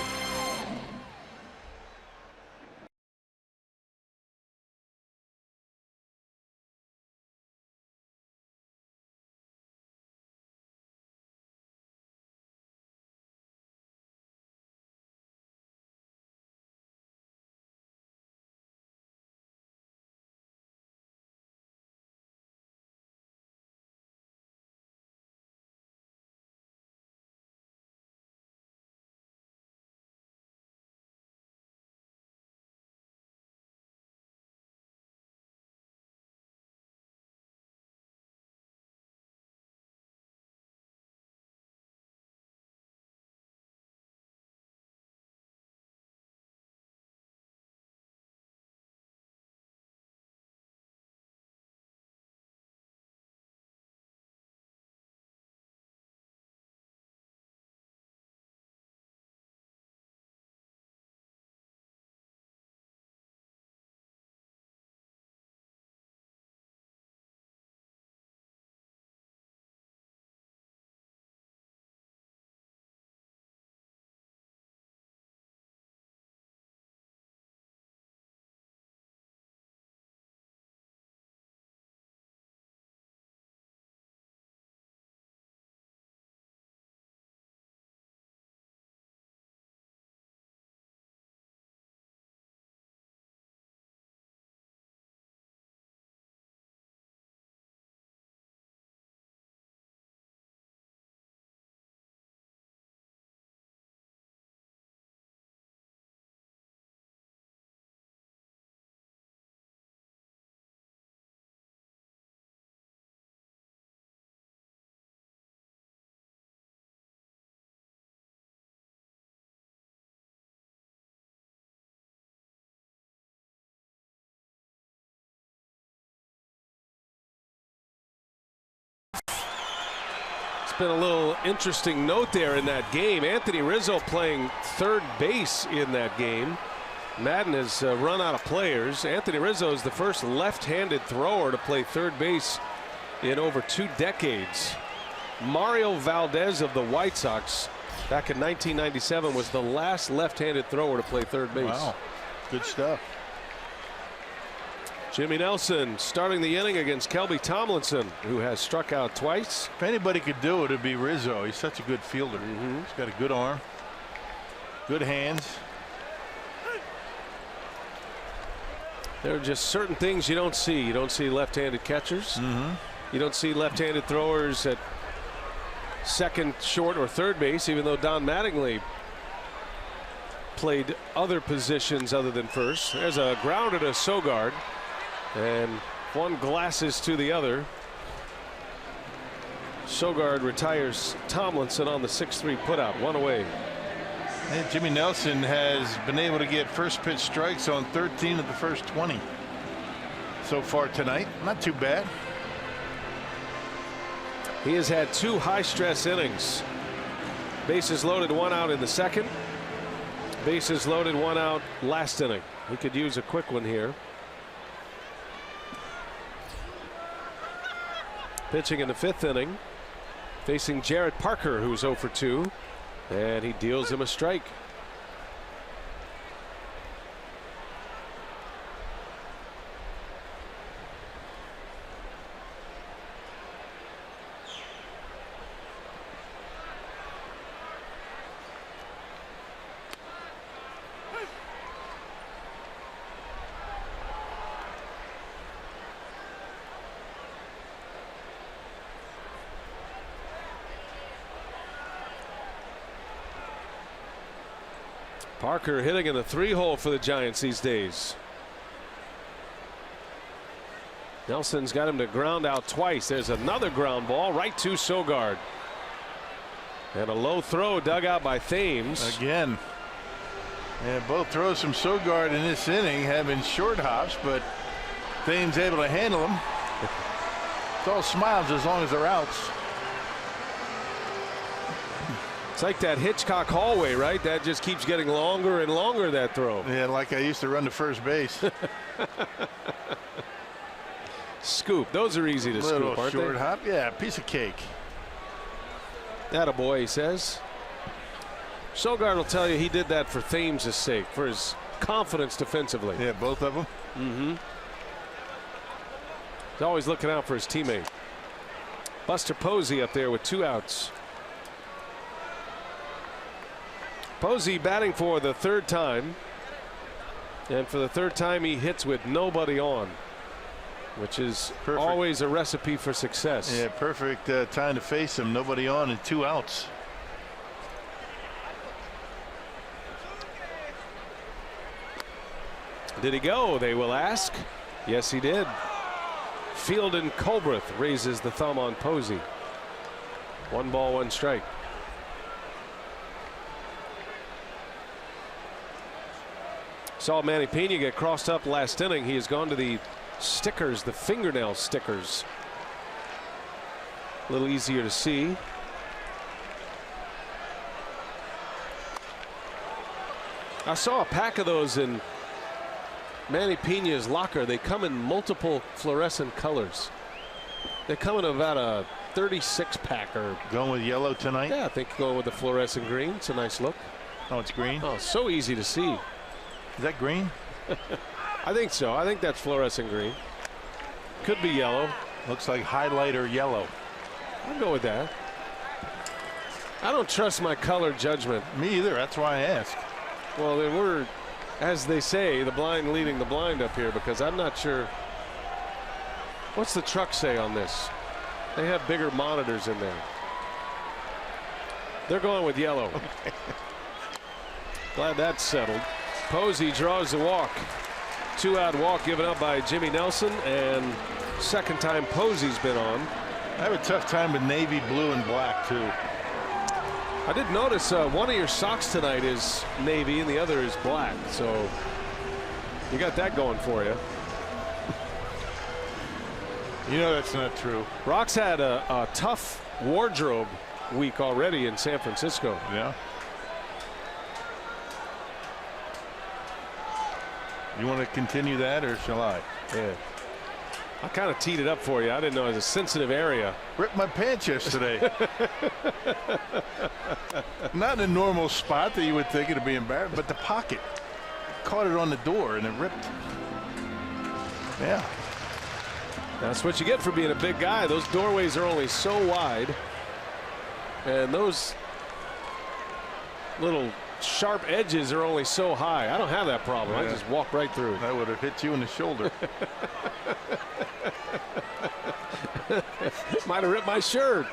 Been a little interesting note there in that game. Anthony Rizzo playing third base in that game. Madden has run out of players. Anthony Rizzo is the first left-handed thrower to play third base in over 2 decades. Mario Valdez of the White Sox back in 1997 was the last left-handed thrower to play third base. Wow, good stuff. Jimmy Nelson starting the inning against Kelby Tomlinson, who has struck out twice. If anybody could do it, it'd be Rizzo. He's such a good fielder. He's got a good arm, good hands. There are just certain things you don't see. You don't see left-handed catchers. You don't see left-handed throwers at second, short, or third base, even though Don Mattingly played other positions other than first. There's a grounder to Sogard, and one glasses to the other. Sogard retires Tomlinson on the 6-3 putout, one away. And Jimmy Nelson has been able to get first pitch strikes on 13 of the first 20 so far tonight. Not too bad. He has had 2 high-stress innings. Bases loaded, 1 out in the second. Bases loaded, 1 out last inning. He could use a quick one here. Pitching in the 5th inning, facing Jarrett Parker, who's 0 for 2, and he deals him a strike. Parker hitting in the 3-hole for the Giants these days. Nelson's got him to ground out twice. There's another ground ball right to Sogard. And a low throw dug out by Thames. Again. And both throws from Sogard in this inning have been short hops, but Thames able to handle them. It's all smiles as long as they're outs. It's like that Hitchcock hallway, right? That just keeps getting longer and longer, that throw. Yeah, like I used to run to first base. Scoop. Those are easy to Little scoop, aren't short they? hop. Yeah, piece of cake. Attaboy, he says. Sogard will tell you he did that for Thames' sake, for his confidence defensively. Yeah, both of them. He's always looking out for his teammate. Buster Posey up there with 2 outs. Posey batting for the 3rd time, and for the 3rd time he hits with nobody on, which is always a recipe for success. Yeah, perfect time to face him. Nobody on and 2 outs. Did he go, they will ask? Yes, he did. Fielden Colbreth raises the thumb on Posey. 1 ball, 1 strike. Saw Manny Pena get crossed up last inning. He has gone to the stickers, the fingernail stickers. A little easier to see. I saw a pack of those in Manny Pena's locker. They come in multiple fluorescent colors. They come in about a 36 pack. Or going with yellow tonight? Yeah, I think going with the fluorescent green. It's a nice look. Oh, it's green? Oh, so easy to see. Is that green? I think so. I think that's fluorescent green. Could be yellow. Looks like highlighter yellow. I'll go with that. I don't trust my color judgment. Me either. That's why I asked. Well, they were, as they say, the blind leading the blind up here, because I'm not sure. What's the truck say on this? They have bigger monitors in there. They're going with yellow. Okay. Glad that's settled. Posey draws the walk. 2-out walk given up by Jimmy Nelson, and 2nd time Posey's been on. I have a tough time with navy blue and black too. I did notice one of your socks tonight is navy and the other is black, so you got that going for you. You know that's not true. Rock's had a tough wardrobe week already in San Francisco. Yeah. You want to continue that, or shall I? Yeah. I kind of teed it up for you. I didn't know it was a sensitive area. Ripped my pants yesterday. Not in a normal spot that you would think it'd be embarrassing, but the pocket caught it on the door and it ripped. Yeah. That's what you get for being a big guy. Those doorways are only so wide. And those little sharp edges are only so high. I don't have that problem. Yeah. I just walk right through. That would have hit you in the shoulder. Might have ripped my shirt.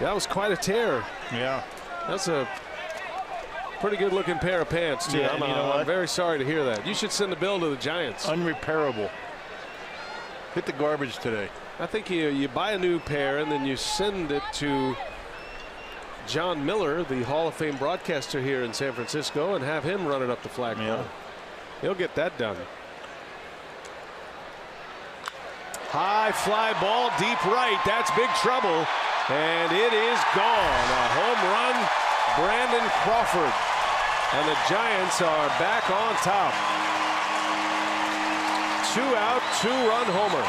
That was quite a tear. Yeah. That's a pretty good looking pair of pants too. Yeah, I'm very sorry to hear that. You should send a bill to the Giants. Unrepairable. Hit the garbage today. I think you buy a new pair and then you send it to John Miller, the Hall of Fame broadcaster here in San Francisco, and have him run it up the flagpole. Yeah. He'll get that done. High fly ball deep right. That's big trouble. And it is gone. A home run, Brandon Crawford. And the Giants are back on top. 2-out, 2-run homer.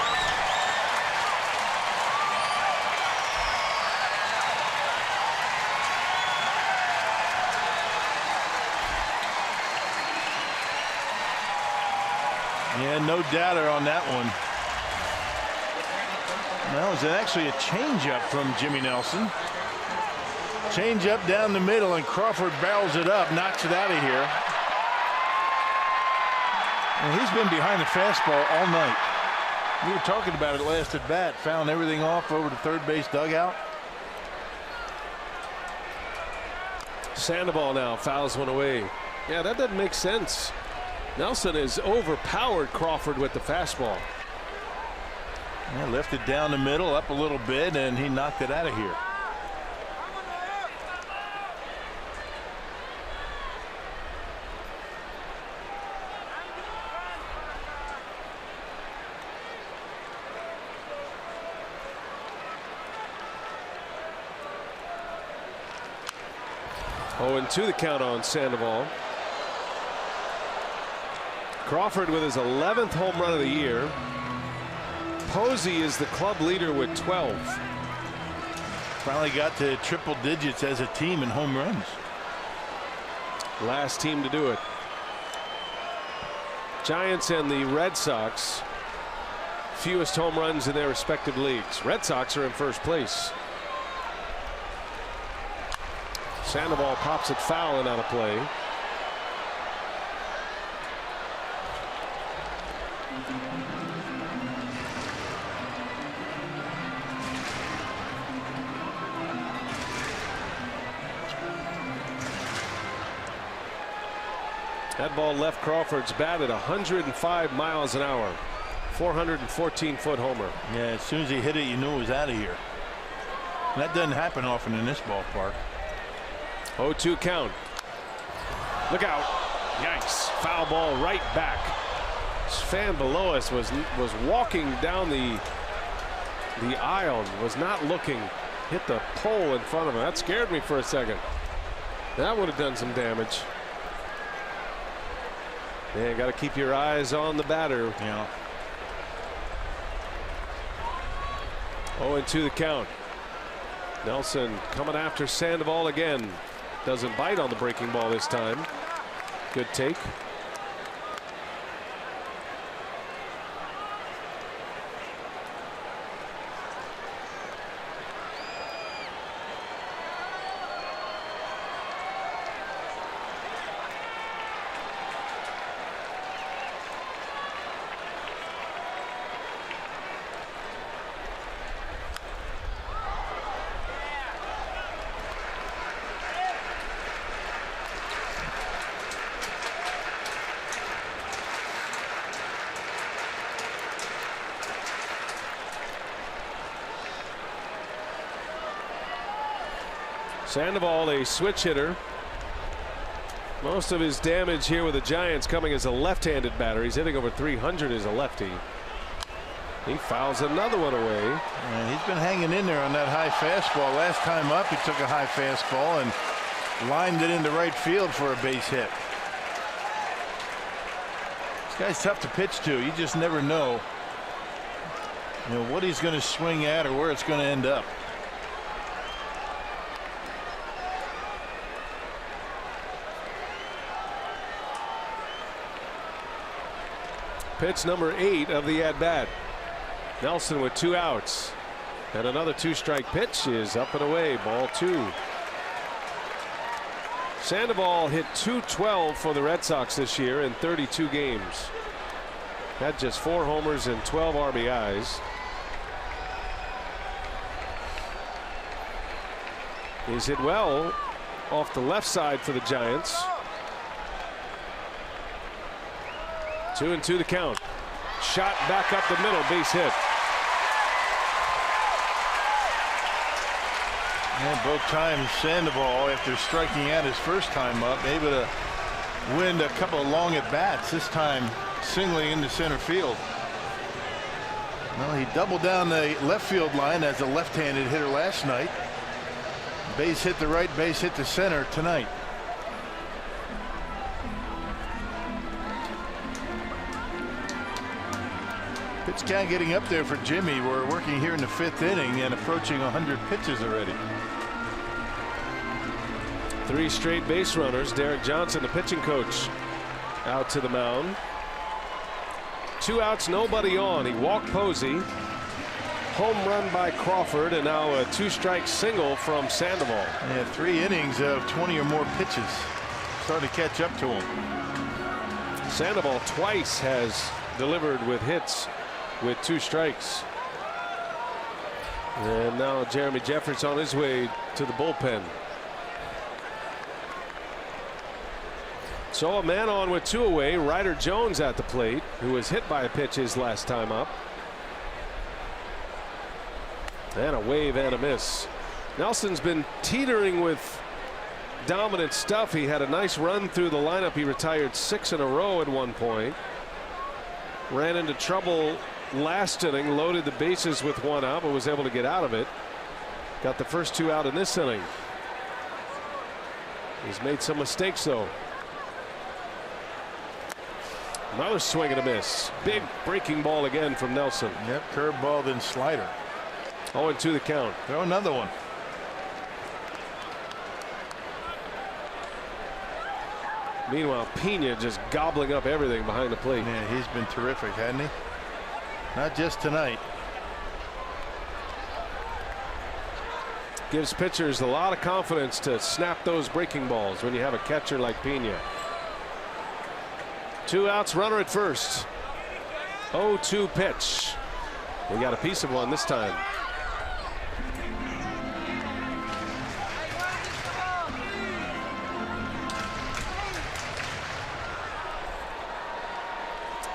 Yeah, no doubter on that one. That was actually a changeup from Jimmy Nelson. Changeup down the middle, and Crawford barrels it up, knocks it out of here. And he's been behind the fastball all night. We were talking about it last at bat. Found everything off over the third base dugout. Sandoval now fouls one away. Yeah, that doesn't make sense. Nelson has overpowered Crawford with the fastball. Yeah, left it down the middle, up a little bit, and he knocked it out of here. Oh, and 2 the count on Sandoval. Crawford with his 11th home run of the year. Posey is the club leader with 12. Finally got to triple digits as a team in home runs. Last team to do it. Giants and the Red Sox, fewest home runs in their respective leagues. Red Sox are in first place. Sandoval pops it foul and out of play. That ball left Crawford's bat at 105 miles an hour. 414-foot homer. Yeah, as soon as he hit it, you knew it was out of here. And that doesn't happen often in this ballpark. 0-2 count. Look out. Yikes. Foul ball right back. This fan below us was walking down the aisle, was not looking. Hit the pole in front of him. That scared me for a second. That would have done some damage. Yeah, got to keep your eyes on the batter. Yeah. 0-2 the count. Nelson coming after Sandoval again. Doesn't bite on the breaking ball this time. Good take. Sandoval, a switch hitter. Most of his damage here with the Giants coming as a left-handed batter. He's hitting over 300 as a lefty. He fouls another one away. And he's been hanging in there on that high fastball. Last time up, he took a high fastball and lined it into right field for a base hit. This guy's tough to pitch to. You just never know, what he's going to swing at or where it's going to end up. Pitch number 8 of the at-bat. Nelson with 2 outs. And another 2-strike pitch is up and away. Ball 2. Sandoval hit .212 for the Red Sox this year in 32 games. Had just 4 homers and 12 RBIs. He's hit well off the left side for the Giants. 2-2 the count. Shot back up the middle, base hit. And both times Sandoval, after striking out his first time up, able to win a couple of long at bats. This time singling into center field. Well, he doubled down the left field line as a left-handed hitter last night. Base hit to right, base hit to center tonight. Pitch count getting up there for Jimmy. We're working here in the 5th inning and approaching 100 pitches already. 3 straight base runners. Derek Johnson, the pitching coach, out to the mound. 2 outs, nobody on. He walked Posey. Home run by Crawford, and now a 2-strike single from Sandoval. Yeah, 3 innings of 20 or more pitches. Starting to catch up to him. Sandoval twice has delivered with hits with 2 strikes. And now Jeremy Jeffress on his way to the bullpen. So a man on with 2 away. Ryder Jones at the plate, who was hit by a pitch his last time up. And a wave and a miss. Nelson's been teetering with dominant stuff. He had a nice run through the lineup. He retired 6 in a row at one point. Ran into trouble last inning, loaded the bases with 1 out, but was able to get out of it. Got the first 2 out in this inning. He's made some mistakes though. Another swing and a miss. Big breaking ball again from Nelson. Yep, curveball then slider. 0-2 the count. Throw another one. Meanwhile, Pena just gobbling up everything behind the plate. Yeah, he's been terrific, hasn't he? Not just tonight. Gives pitchers a lot of confidence to snap those breaking balls when you have a catcher like Pena. 2 outs, runner at first. 0-2 pitch. We got a piece of one this time.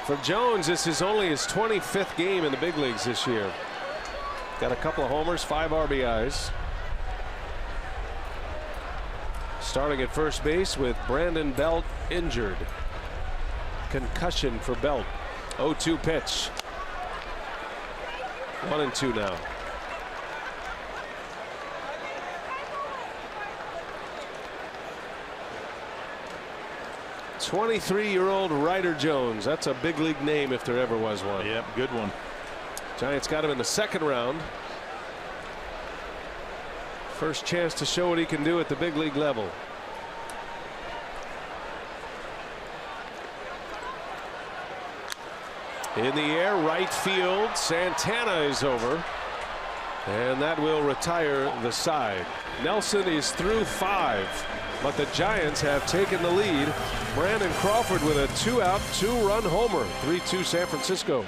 For Jones, this is only his 25th game in the big leagues this year. Got a couple of homers, 5 RBIs. Starting at first base with Brandon Belt injured. Concussion for Belt. 0-2 pitch. 1-2 now. 23-year-old Ryder Jones. That's a big league name if there ever was one. Yep, good one. Giants got him in the 2nd round. First chance to show what he can do at the big league level. In the air, right field. Santana is over. And that will retire the side. Nelson is through 5. But the Giants have taken the lead. Brandon Crawford with a 2-out, 2-run homer. 3-2 San Francisco.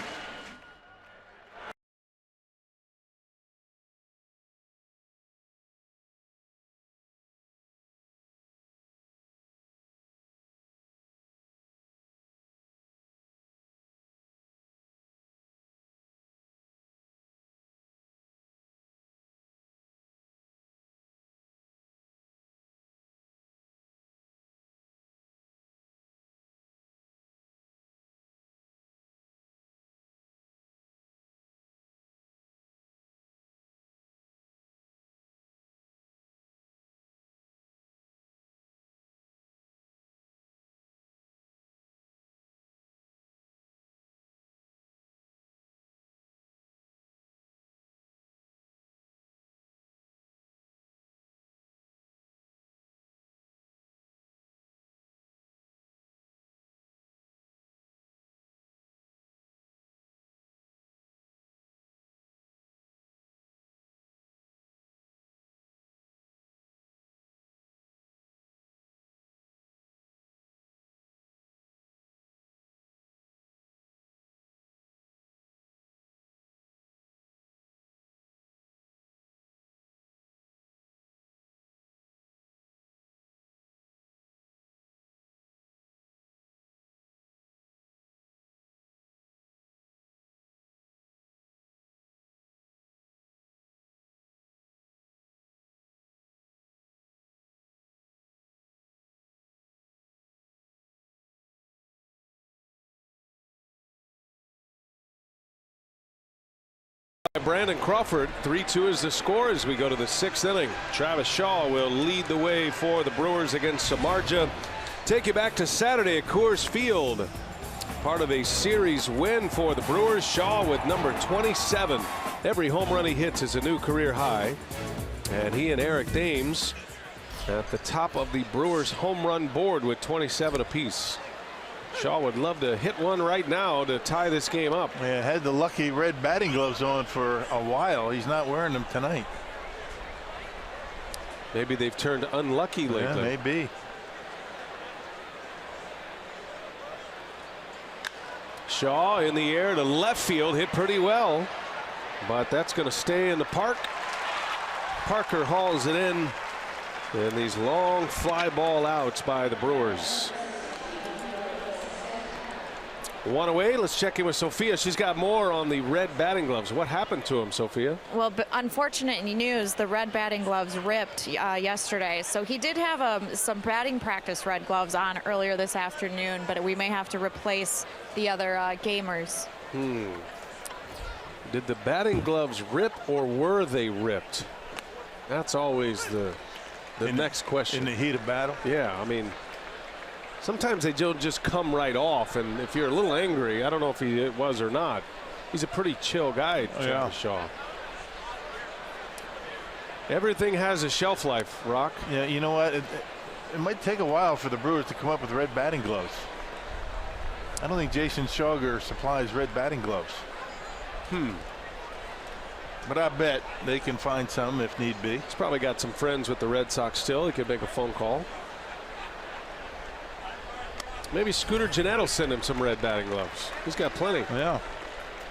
Brandon Crawford. 3-2 is the score as we go to the 6th inning. Travis Shaw will lead the way for the Brewers against Samardzija. Take you back to Saturday at Coors Field. Part of a series win for the Brewers. Shaw with number 27. Every home run he hits is a new career high. And he and Eric Thames at the top of the Brewers home run board with 27 apiece. Shaw would love to hit one right now to tie this game up. Yeah, had the lucky red batting gloves on for a while. He's not wearing them tonight. Maybe they've turned unlucky lately. Yeah, maybe. Shaw in the air to left field, hit pretty well, but that's going to stay in the park. Parker hauls it in, and these long fly ball outs by the Brewers. One away. Let's check in with Sophia. She's got more on the red batting gloves. What happened to him, Sophia? Well, but unfortunate news, the red batting gloves ripped yesterday. So he did have some batting practice red gloves on earlier this afternoon, but we may have to replace the other gamers. Did the batting gloves rip, or were they ripped? That's always the next question. In the heat of battle? Yeah, I mean, sometimes they don't just come right off, and if you're a little angry, I don't know if he was or not. He's a pretty chill guy, Travis Shaw. Everything has a shelf life, Rock. Yeah, you know what? It might take a while for the Brewers to come up with red batting gloves. I don't think Jason Schauger supplies red batting gloves. But I bet they can find some if need be. He's probably got some friends with the Red Sox still. He could make a phone call. Maybe Scooter Gennett will send him some red batting gloves. He's got plenty. Yeah.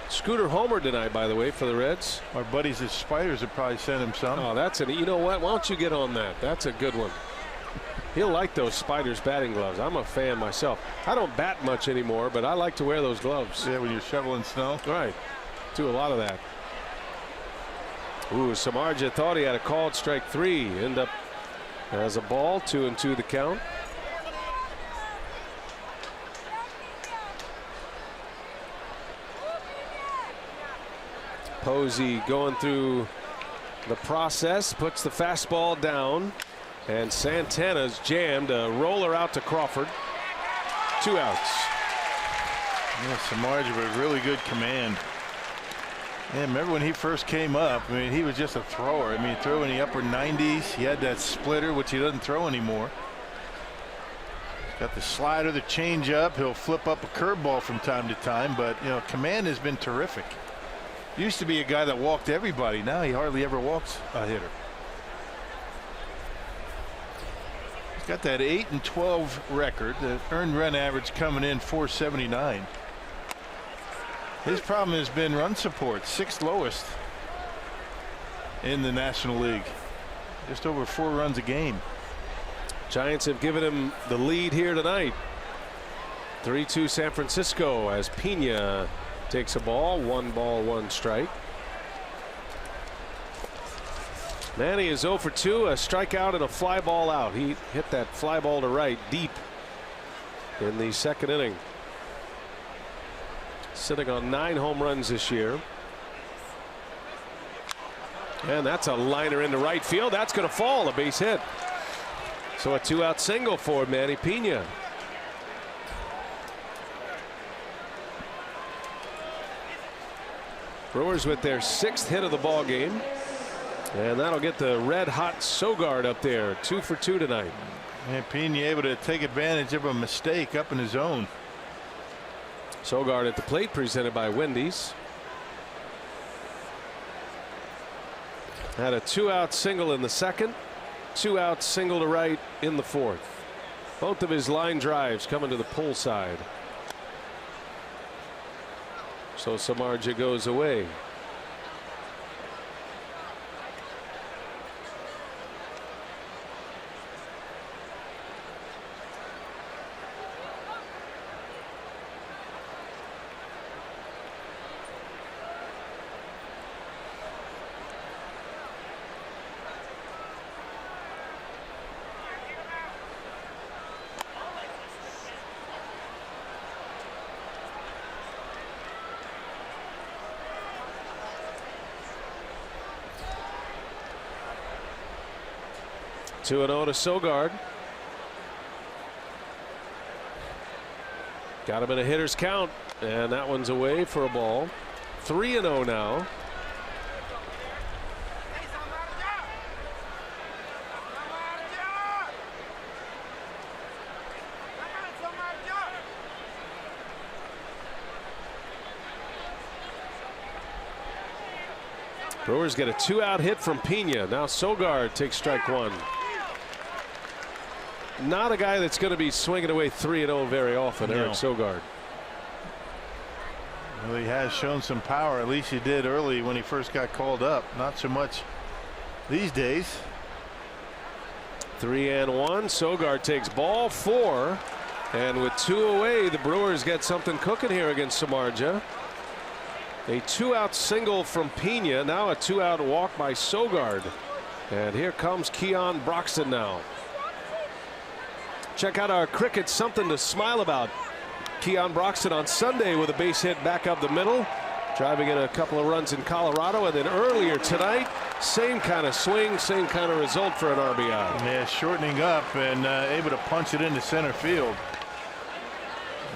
Scooter homered tonight, by the way, for the Reds. Our buddies at Spiders would probably send him some. Oh, that's it. You know what? Why don't you get on that? That's a good one. He'll like those Spiders batting gloves. I'm a fan myself. I don't bat much anymore, but I like to wear those gloves. Yeah, when you're shoveling snow. Right. Do a lot of that. Ooh, Samardzija thought he had a called strike 3. End up as a ball. 2-2 the count. Posey going through the process, puts the fastball down, and Santana's jammed. A roller out to Crawford. 2 outs. Yeah, Samardzija with really good command. Yeah, remember when he first came up? I mean, he was just a thrower. I mean, he threw in the upper 90s. He had that splitter, which he doesn't throw anymore. He's got the slider, the changeup. He'll flip up a curveball from time to time, but you know, command has been terrific. Used to be a guy that walked everybody. Now he hardly ever walks a hitter. He's got that 8-12 record. The earned run average coming in 479. His problem has been run support, 6th lowest in the National League. Just over 4 runs a game. Giants have given him the lead here tonight. 3-2 San Francisco as Pena takes a ball. 1 ball, 1 strike. Manny is 0 for 2, a strikeout and a fly ball out. He hit that fly ball to right deep in the 2nd inning. Sitting on 9 home runs this year. And that's a liner into right field. That's going to fall, a base hit. So a 2-out single for Manny Pena. Brewers with their 6th hit of the ball game. And that'll get the red hot Sogard up there. 2 for 2 tonight. And Pena able to take advantage of a mistake up in his zone. Sogard at the plate, presented by Wendy's. Had a 2-out single in the 2nd, 2-out single to right in the 4th. Both of his line drives coming to the pull side. So Samardzija goes away. 2-0 to Sogard. Got him in a hitter's count, and that one's away for a ball. 3-0 now. Brewers get a 2-out hit from Pena. Now Sogard takes strike one. Not a guy that's going to be swinging away 3-0 very often, Eric Sogard. Well, he has shown some power. At least he did early when he first got called up. Not so much these days. 3-1. Sogard takes ball 4. And with 2 away, the Brewers get something cooking here against Samardzija. A 2-out single from Pena. Now a 2-out walk by Sogard. And here comes Keon Broxton now. Check out our cricket something to smile about. Keon Broxton on Sunday with a base hit back up the middle, driving in a couple of runs in Colorado, and then earlier tonight, same kind of swing, same kind of result for an RBI. Yeah, shortening up and able to punch it into center field.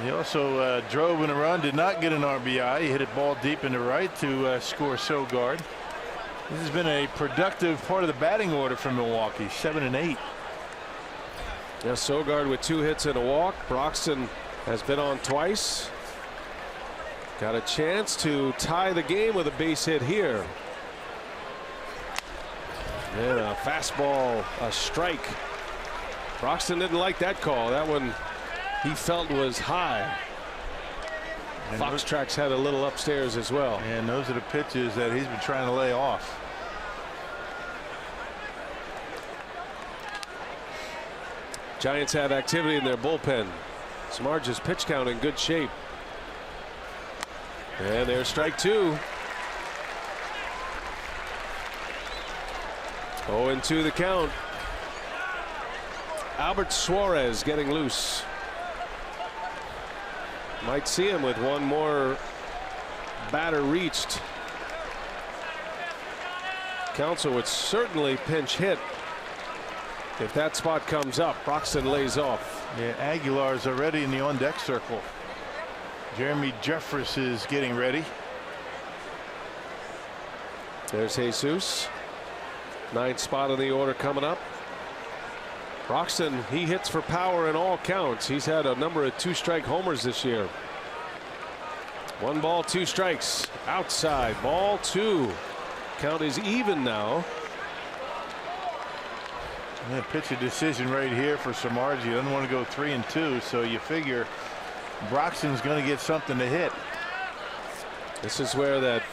He also drove in a run, did not get an RBI. He hit a ball deep into right to score Sogard. This has been a productive part of the batting order for Milwaukee. 7 and 8. Yeah, Sogard with 2 hits and a walk. Broxton has been on twice. Got a chance to tie the game with a base hit here. And a fastball, a strike. Broxton didn't like that call. That one he felt was high. And Fox Tracks had a little upstairs as well. And those are the pitches that he's been trying to lay off. Giants have activity in their bullpen. Samardzija's pitch count in good shape. And there's strike 2. 0-2 the count. Albert Suarez getting loose. Might see him with one more batter reached. Counsell would certainly pinch hit if that spot comes up. Broxton lays off. Yeah, Aguilar's already in the on-deck circle. Jeremy Jeffress is getting ready. There's Jesus. 9th spot in the order coming up. Broxton, he hits for power in all counts. He's had a number of 2-strike homers this year. 1 ball, 2 strikes. Outside, ball 2. Count is even now. Yeah, pitch a decision right here for Samardzija. Doesn't want to go 3-2, so you figure Broxton's going to get something to hit. This is where that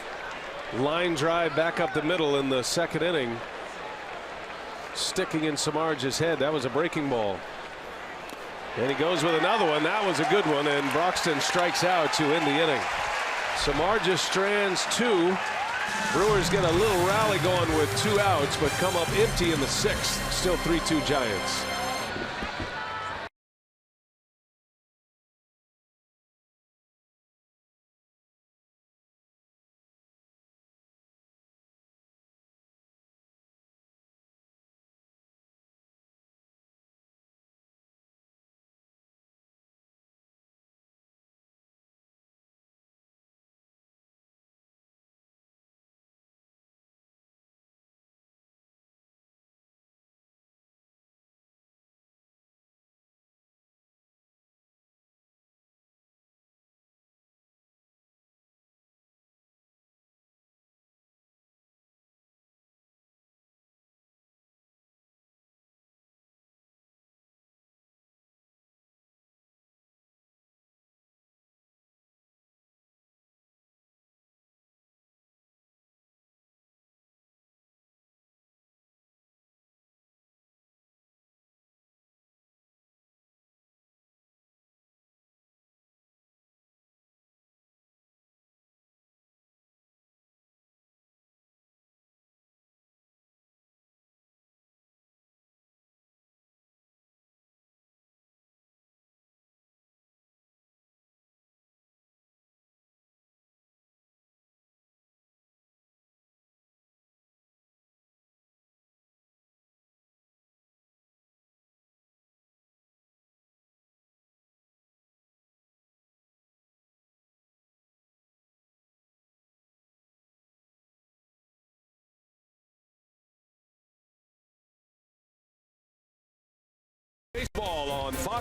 line drive back up the middle in the 2nd inning, sticking in Samardzija's head. That was a breaking ball. And he goes with another one. That was a good one, and Broxton strikes out to end the inning. Samardzija strands 2. Brewers get a little rally going with 2 outs, but come up empty in the 6th. Still 3-2 Giants.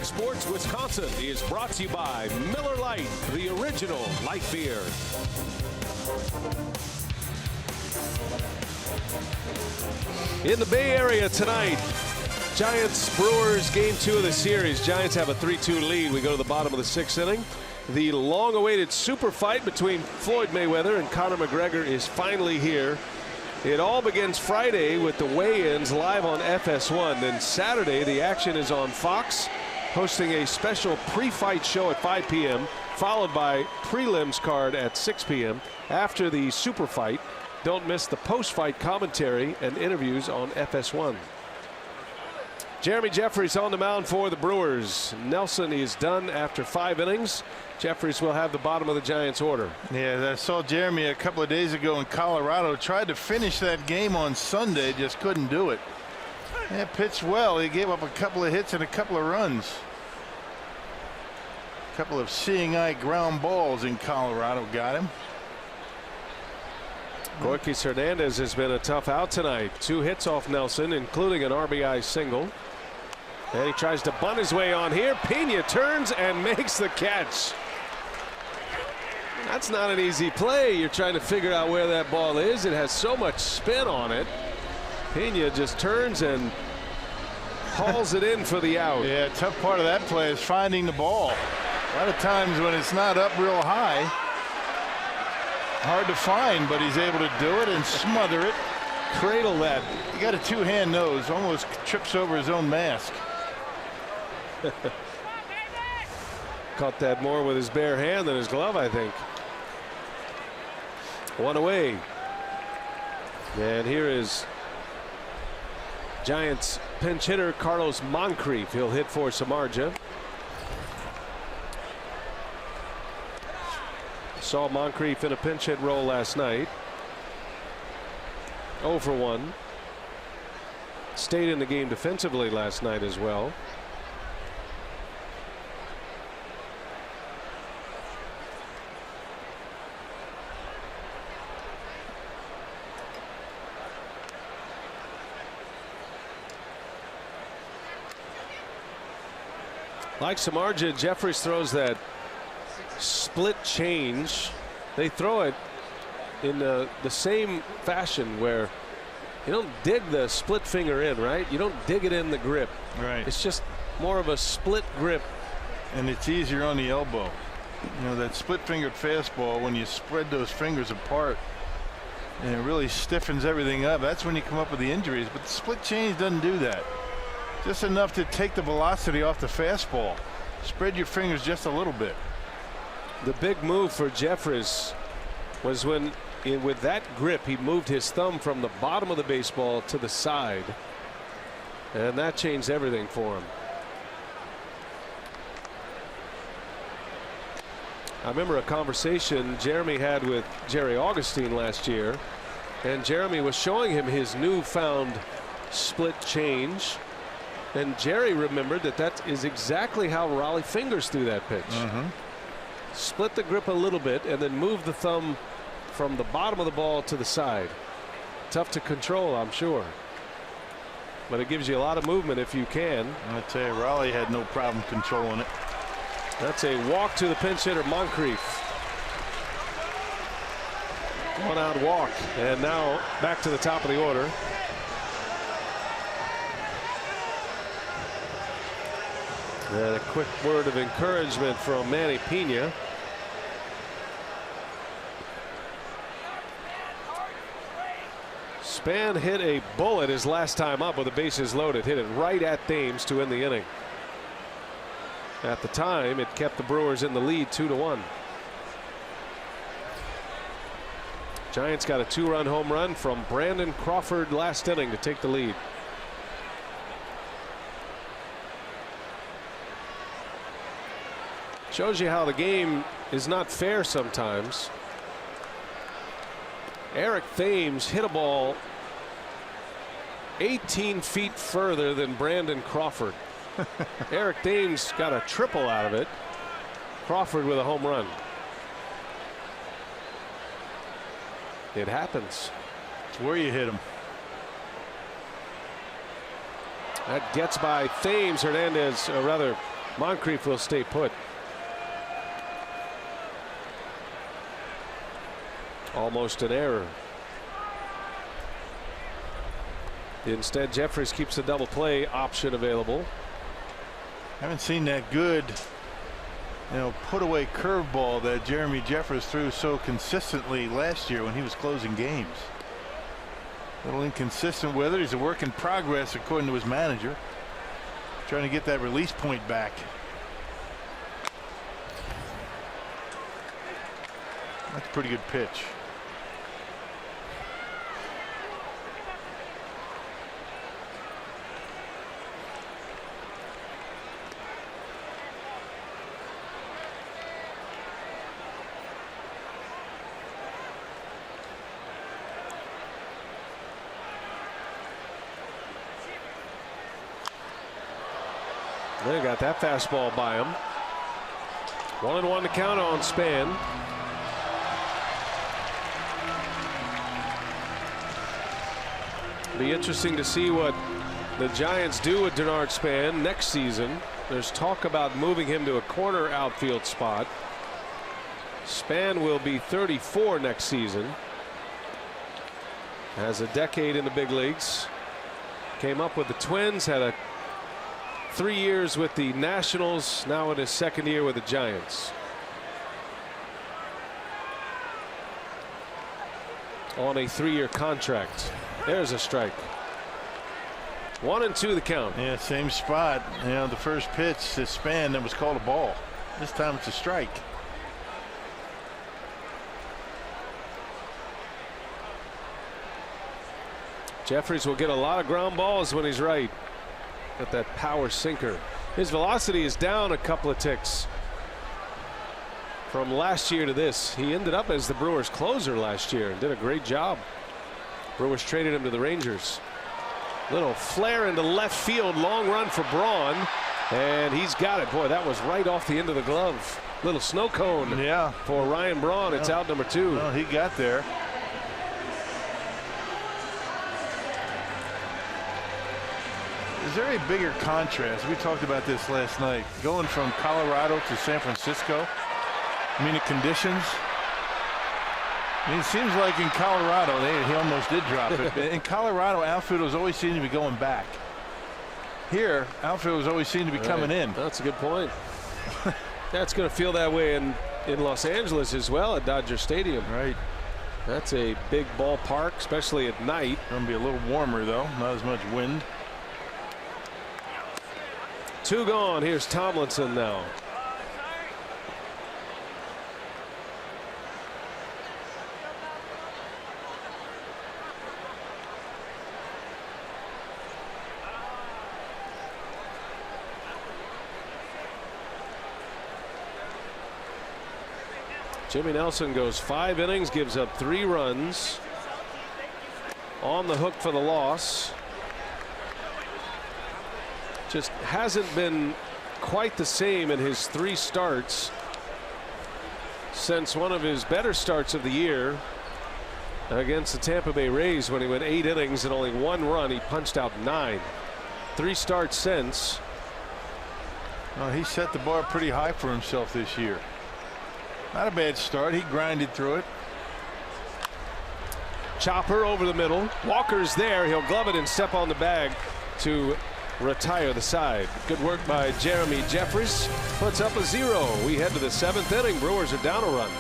Fox Sports Wisconsin is brought to you by Miller Lite, the original light beer. In the Bay Area tonight, Giants Brewers game 2 of the series. Giants have a 3-2 lead. We go to the bottom of the 6th inning. The long-awaited super fight between Floyd Mayweather and Conor McGregor is finally here. It all begins Friday with the weigh-ins live on FS1. Then Saturday, the action is on Fox, hosting a special pre-fight show at 5 p.m., followed by prelims card at 6 p.m. After the super fight, don't miss the post-fight commentary and interviews on FS1. Jeremy Jeffress on the mound for the Brewers. Nelson is done after 5 innings. Jeffress will have the bottom of the Giants order. Yeah, I saw Jeremy a couple of days ago in Colorado. Tried to finish that game on Sunday, just couldn't do it. Yeah, pitched well. He gave up a couple of hits and a couple of runs. A couple of seeing eye ground balls in Colorado got him. Gorkis Hernandez has been a tough out tonight. 2 hits off Nelson, including an RBI single. And he tries to bunt his way on here. Pena turns and makes the catch. That's not an easy play. You're trying to figure out where that ball is. It has so much spin on it. Pena just turns and hauls it in for the out. Yeah, tough part of that play is finding the ball. A lot of times when it's not up real high, hard to find, but he's able to do it and smother it. Cradle that. He got a 2-hand nose, almost trips over his own mask. Caught that more with his bare hand than his glove, I think. 1 away. And here is Giants pinch hitter Carlos Moncrief. He'll hit for Samardzija. Saw Moncrief in a pinch hit role last night. 0 for 1. Stayed in the game defensively last night as well. Like Samardzija, Jeffress throws that split change. They throw it in the same fashion where you don't dig the split finger in, right? You don't dig it in the grip. Right. It's just more of a split grip. And it's easier on the elbow. You know, that split fingered fastball, when you spread those fingers apart and it really stiffens everything up, that's when you come up with the injuries. But the split change doesn't do that. Just enough to take the velocity off the fastball. Spread your fingers just a little bit. The big move for Jeffress was when, with that grip, he moved his thumb from the bottom of the baseball to the side. And that changed everything for him. I remember a conversation Jeremy had with Jerry Augustine last year. And Jeremy was showing him his newfound split change. And Jerry remembered that that is exactly how Raleigh fingers threw that pitch. Split the grip a little bit and then move the thumb from the bottom of the ball to the side. Tough to control, I'm sure. But it gives you a lot of movement if you can. I tell you, Raleigh had no problem controlling it. That's a walk to the pinch hitter Moncrief. 1 out walk. And now back to the top of the order. And a quick word of encouragement from Manny Pena. Span hit a bullet his last time up with the bases loaded. Hit it right at Thames to end the inning. At the time, it kept the Brewers in the lead 2-1. Giants got a 2-run home run from Brandon Crawford last inning to take the lead. Shows you how the game is not fair sometimes. Eric Thames hit a ball 18 feet further than Brandon Crawford. Eric Thames got a triple out of it. Crawford with a home run. It happens. It's where you hit him. That gets by Thames. Hernandez, or rather Moncrief will stay put. Almost an error. Instead, Jeffries keeps the double play option available. Haven't seen that good, put away curveball that Jeremy Jeffress threw so consistently last year when he was closing games. A little inconsistent with it. He's a work in progress according to his manager. Trying to get that release point back. That's a pretty good pitch. They got that fastball by him. 1-1 to count on Span. Be interesting to see what the Giants do with Denard Span next season. There's talk about moving him to a corner outfield spot. Span will be 34 next season. Has a decade in the big leagues. Came up with the Twins, had 3 years with the Nationals, now in his second year with the Giants. On a 3-year contract. There's a strike. 1-2 the count. Yeah, same spot. The first pitch to Span that was called a ball. This time it's a strike. Jeffries will get a lot of ground balls when he's right. Got that power sinker. His velocity is down a couple of ticks from last year to this. He ended up as the Brewers closer last year and did a great job. Brewers traded him to the Rangers. Little flare into left field, long run for Braun, and he's got it. Boy, that was right off the end of the glove. Little snow cone for Ryan Braun. It's out number 2. Well, he got there. Is there a bigger contrast? We talked about this last night. Going from Colorado to San Francisco. I mean, the conditions. It seems like in Colorado, he almost did drop it. In Colorado, outfielders always seem to be going back. Here, outfielders always seem to be coming in. That's a good point. That's going to feel that way in Los Angeles as well at Dodger Stadium. Right. That's a big ballpark, especially at night. Going to be a little warmer, though. Not as much wind. 2 gone. Here's Tomlinson now. Jimmy Nelson goes 5 innings, gives up 3 runs. On the hook for the loss. Just hasn't been quite the same in his 3 starts since one of his better starts of the year against the Tampa Bay Rays when he went 8 innings and only 1 run. He punched out 9. 3 starts since. Well, he set the bar pretty high for himself this year. Not a bad start. He grinded through it. Chopper over the middle. Walker's there. He'll glove it and step on the bag to retire the side. Good work by Jeremy Jeffries. Puts up a 0. We head to the 7th inning. Brewers are down a run.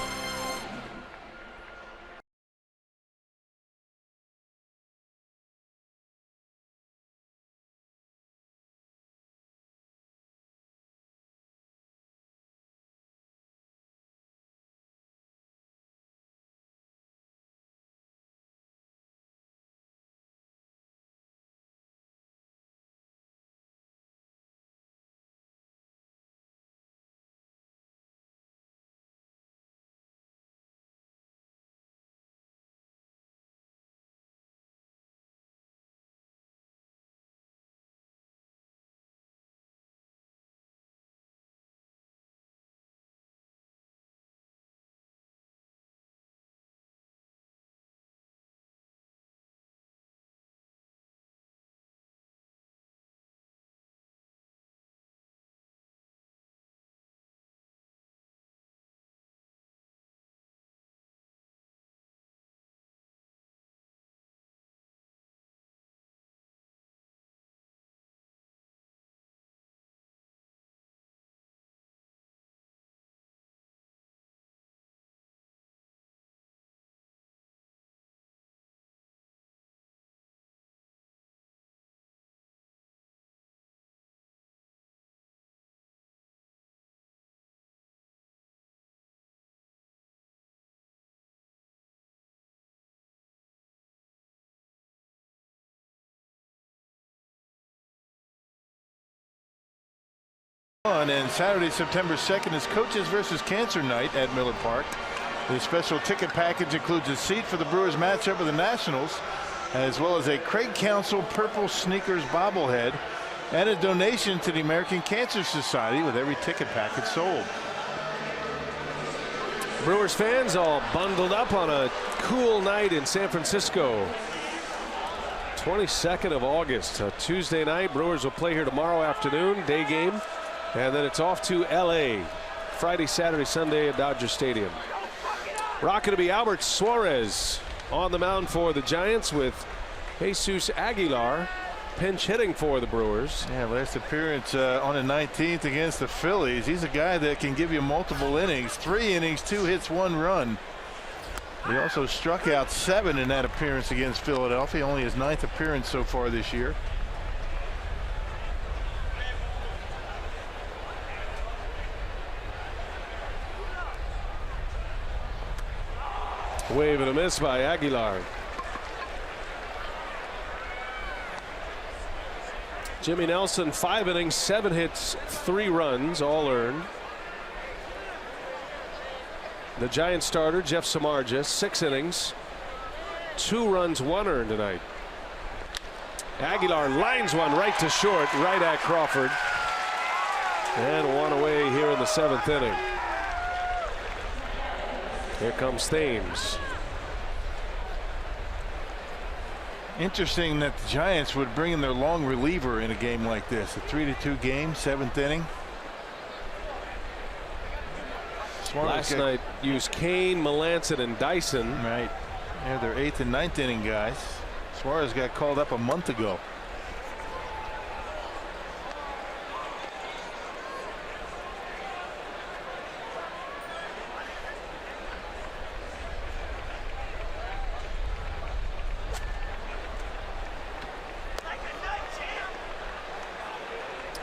And Saturday, September 2nd is Coaches versus Cancer Night at Miller Park. The special ticket package includes a seat for the Brewers matchup with the Nationals, as well as a Craig Counsell Purple Sneakers bobblehead and a donation to the American Cancer Society with every ticket package sold. Brewers fans all bundled up on a cool night in San Francisco. 22nd of August, a Tuesday night. Brewers will play here tomorrow afternoon, day game, and then it's off to LA Friday, Saturday, Sunday at Dodger Stadium. Rocking to be Albert Suarez on the mound for the Giants, with Jesus Aguilar pinch hitting for the Brewers. Yeah, last appearance on the 19th against the Phillies. He's a guy that can give you multiple innings. 3 innings, 2 hits, 1 run. He also struck out 7 in that appearance against Philadelphia, only his 9th appearance so far this year. Wave and a miss by Aguilar. Jimmy Nelson, 5 innings, 7 hits, 3 runs, all earned. The Giants starter, Jeff Samardzija, 6 innings, 2 runs, 1 earned tonight. Aguilar lines one right to short, right at Crawford. And 1 away here in the 7th inning. Here comes Thames. Interesting that the Giants would bring in their long reliever in a game like this. A 3-2 game, 7th inning. Last night used Kane, Melanson, and Dyson. Right. Yeah, they're 8th and 9th inning guys. Suarez got called up a month ago.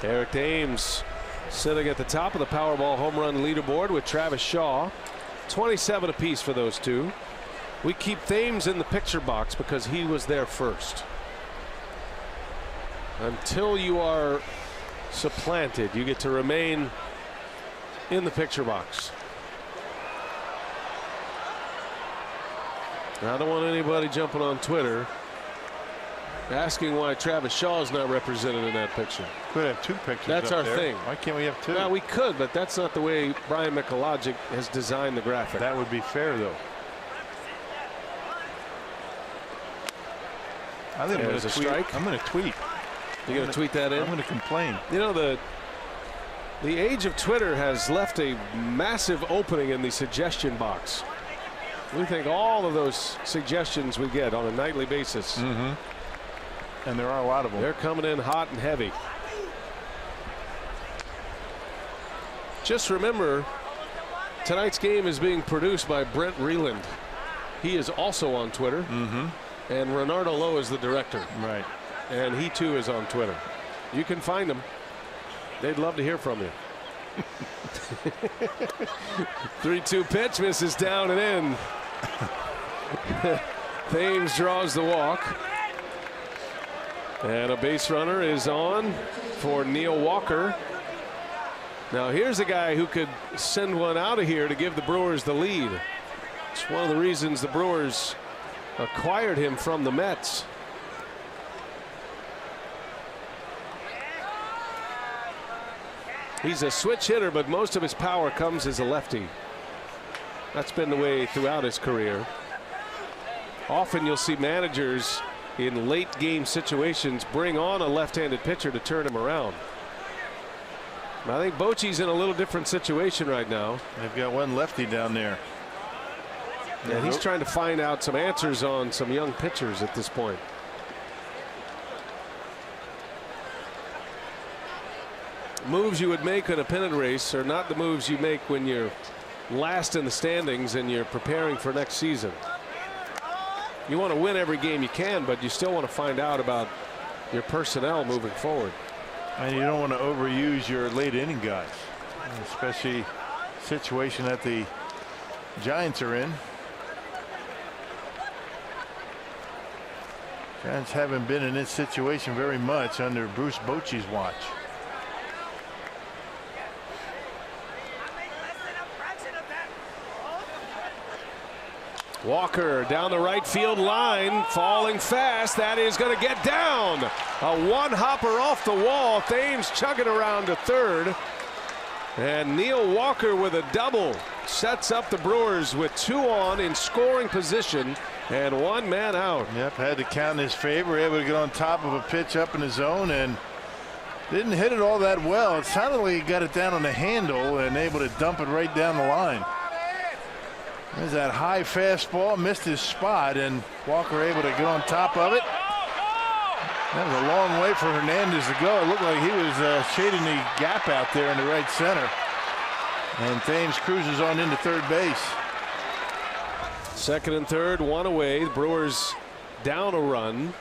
Eric Thames sitting at the top of the Powerball home run leaderboard with Travis Shaw. 27 apiece for those two. We keep Thames in the picture box because he was there first. Until you are supplanted, you get to remain in the picture box. I don't want anybody jumping on Twitter asking why Travis Shaw is not represented in that picture. Could have 2 pictures. That's our there. thing. Why can't we have 2? Well, we could, but that's not the way Brian Michalogic has designed the graphic. That would be fair, though. I think There's a strike. I'm going to tweet. You're going to tweet that in? I'm going to complain. You know, the age of Twitter has left a massive opening in the suggestion box. We think all of those suggestions we get on a nightly basis. Mm-hmm. And there are a lot of them. They're coming in hot and heavy. Just remember, tonight's game is being produced by Brent Reland. He is also on Twitter. Mm-hmm. And Renardo Lowe is the director. Right. And he too is on Twitter. You can find them. They'd love to hear from you. 3-2 pitch, misses down and in. Thames draws the walk. And a base runner is on for Neil Walker. Now here's a guy who could send one out of here to give the Brewers the lead. It's one of the reasons the Brewers acquired him from the Mets. He's a switch hitter, but most of his power comes as a lefty. That's been the way throughout his career. Often you'll see managers in late game situations bring on a left-handed pitcher to turn him around. I think Bochy's in a little different situation right now. They've got one lefty down there. And he's trying to find out some answers on some young pitchers at this point. Moves you would make in a pennant race are not the moves you make when you're last in the standings and you're preparing for next season. You want to win every game you can, but you still want to find out about your personnel moving forward. And you don't want to overuse your late inning guys, especially situation that the Giants are in. Giants haven't been in this situation very much under Bruce Bochy's watch. Walker down the right field line, falling fast. That is going to get down. A one-hopper off the wall. Thames chugging around to third. And Neil Walker with a double sets up the Brewers with 2 on in scoring position and 1 man out. Yep, had to count in his favor. Able to get on top of a pitch up in the zone and didn't hit it all that well. It sounded like he got it down on the handle and able to dump it right down the line. There's that high fastball, missed his spot, and Walker able to get on top of it. That was a long way for Hernandez to go. It looked like he was shading the gap out there in the right center. And Thames cruises on into third base. Second and third, 1 away. The Brewers down a run.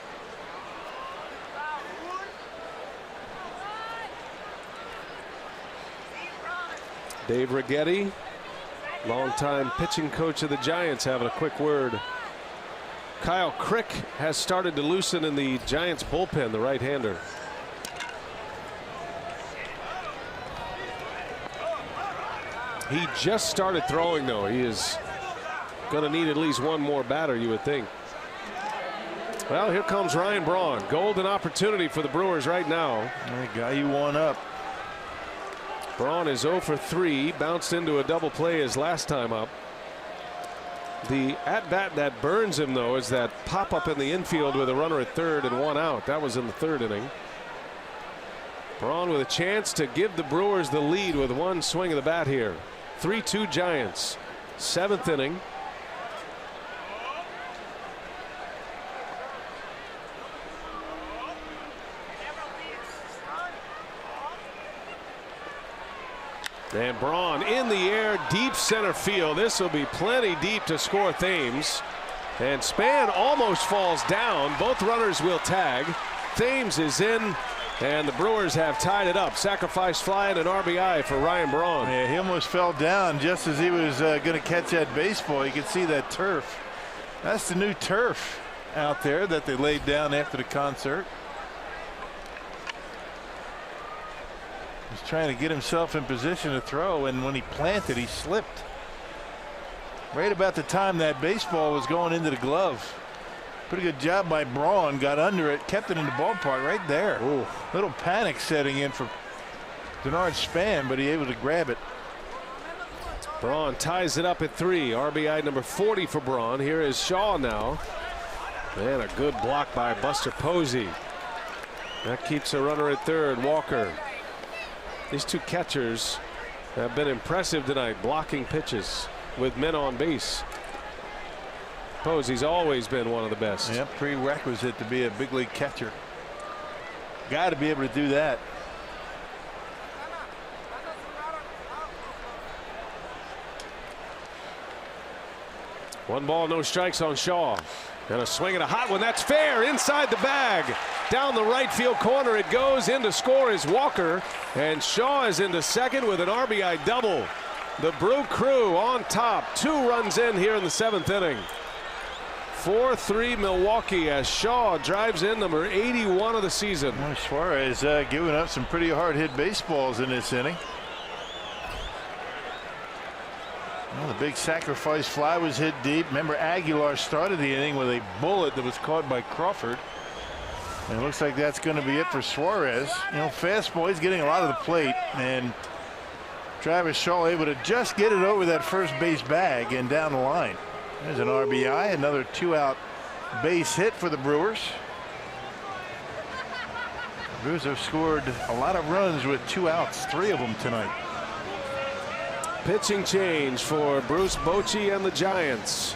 Dave Righetti, longtime pitching coach of the Giants, having a quick word. Kyle Crick has started to loosen in the Giants bullpen, the right-hander. He just started throwing, though. He is going to need at least 1 more batter, you would think. Well, here comes Ryan Braun. Golden opportunity for the Brewers right now. The guy you want up. Braun is 0 for 3, bounced into a double play his last time up. The at-bat that burns him, though, is that pop-up in the infield with a runner at third and 1 out. That was in the 3rd inning. Braun with a chance to give the Brewers the lead with 1 swing of the bat here. 3-2 Giants. 7th inning. And Braun in the air, deep center field. This will be plenty deep to score Thames. And Span almost falls down. Both runners will tag. Thames is in, and the Brewers have tied it up. Sacrifice fly and an RBI for Ryan Braun. Yeah, he almost fell down just as he was going to catch that baseball. You can see that turf. That's the new turf out there that they laid down after the concert. He's trying to get himself in position to throw, and when he planted, he slipped. Right about the time that baseball was going into the glove. Pretty good job by Braun. Got under it, kept it in the ballpark right there. Ooh. Little panic setting in for Denard Span, but he able to grab it. Braun ties it up at 3. RBI number 40 for Braun. Here is Shaw now. And a good block by Buster Posey. That keeps a runner at third. Walker. These 2 catchers have been impressive tonight, blocking pitches with men on base. Posey's always been one of the best. Yep, prerequisite to be a big league catcher. Got to be able to do that. One ball, no strikes on Shaw. And a swing and a hot one. That's fair. Inside the bag. Down the right field corner it goes. In to score is Walker. And Shaw is into second with an RBI double. The Brew Crew on top. 2 runs in here in the 7th inning. 4-3 Milwaukee as Shaw drives in number 81 of the season. Suarez giving up some pretty hard hit baseballs in this inning. Well, the big sacrifice fly was hit deep. Remember, Aguilar started the inning with a bullet that was caught by Crawford. And it looks like that's going to be it for Suarez. You know, fastball, he's getting a lot of the plate. And Travis Shaw able to just get it over that first base bag and down the line. There's an RBI, another 2-out base hit for the Brewers. The Brewers have scored a lot of runs with 2 outs, 3 of them tonight. Pitching change for Bruce Bochy and the Giants.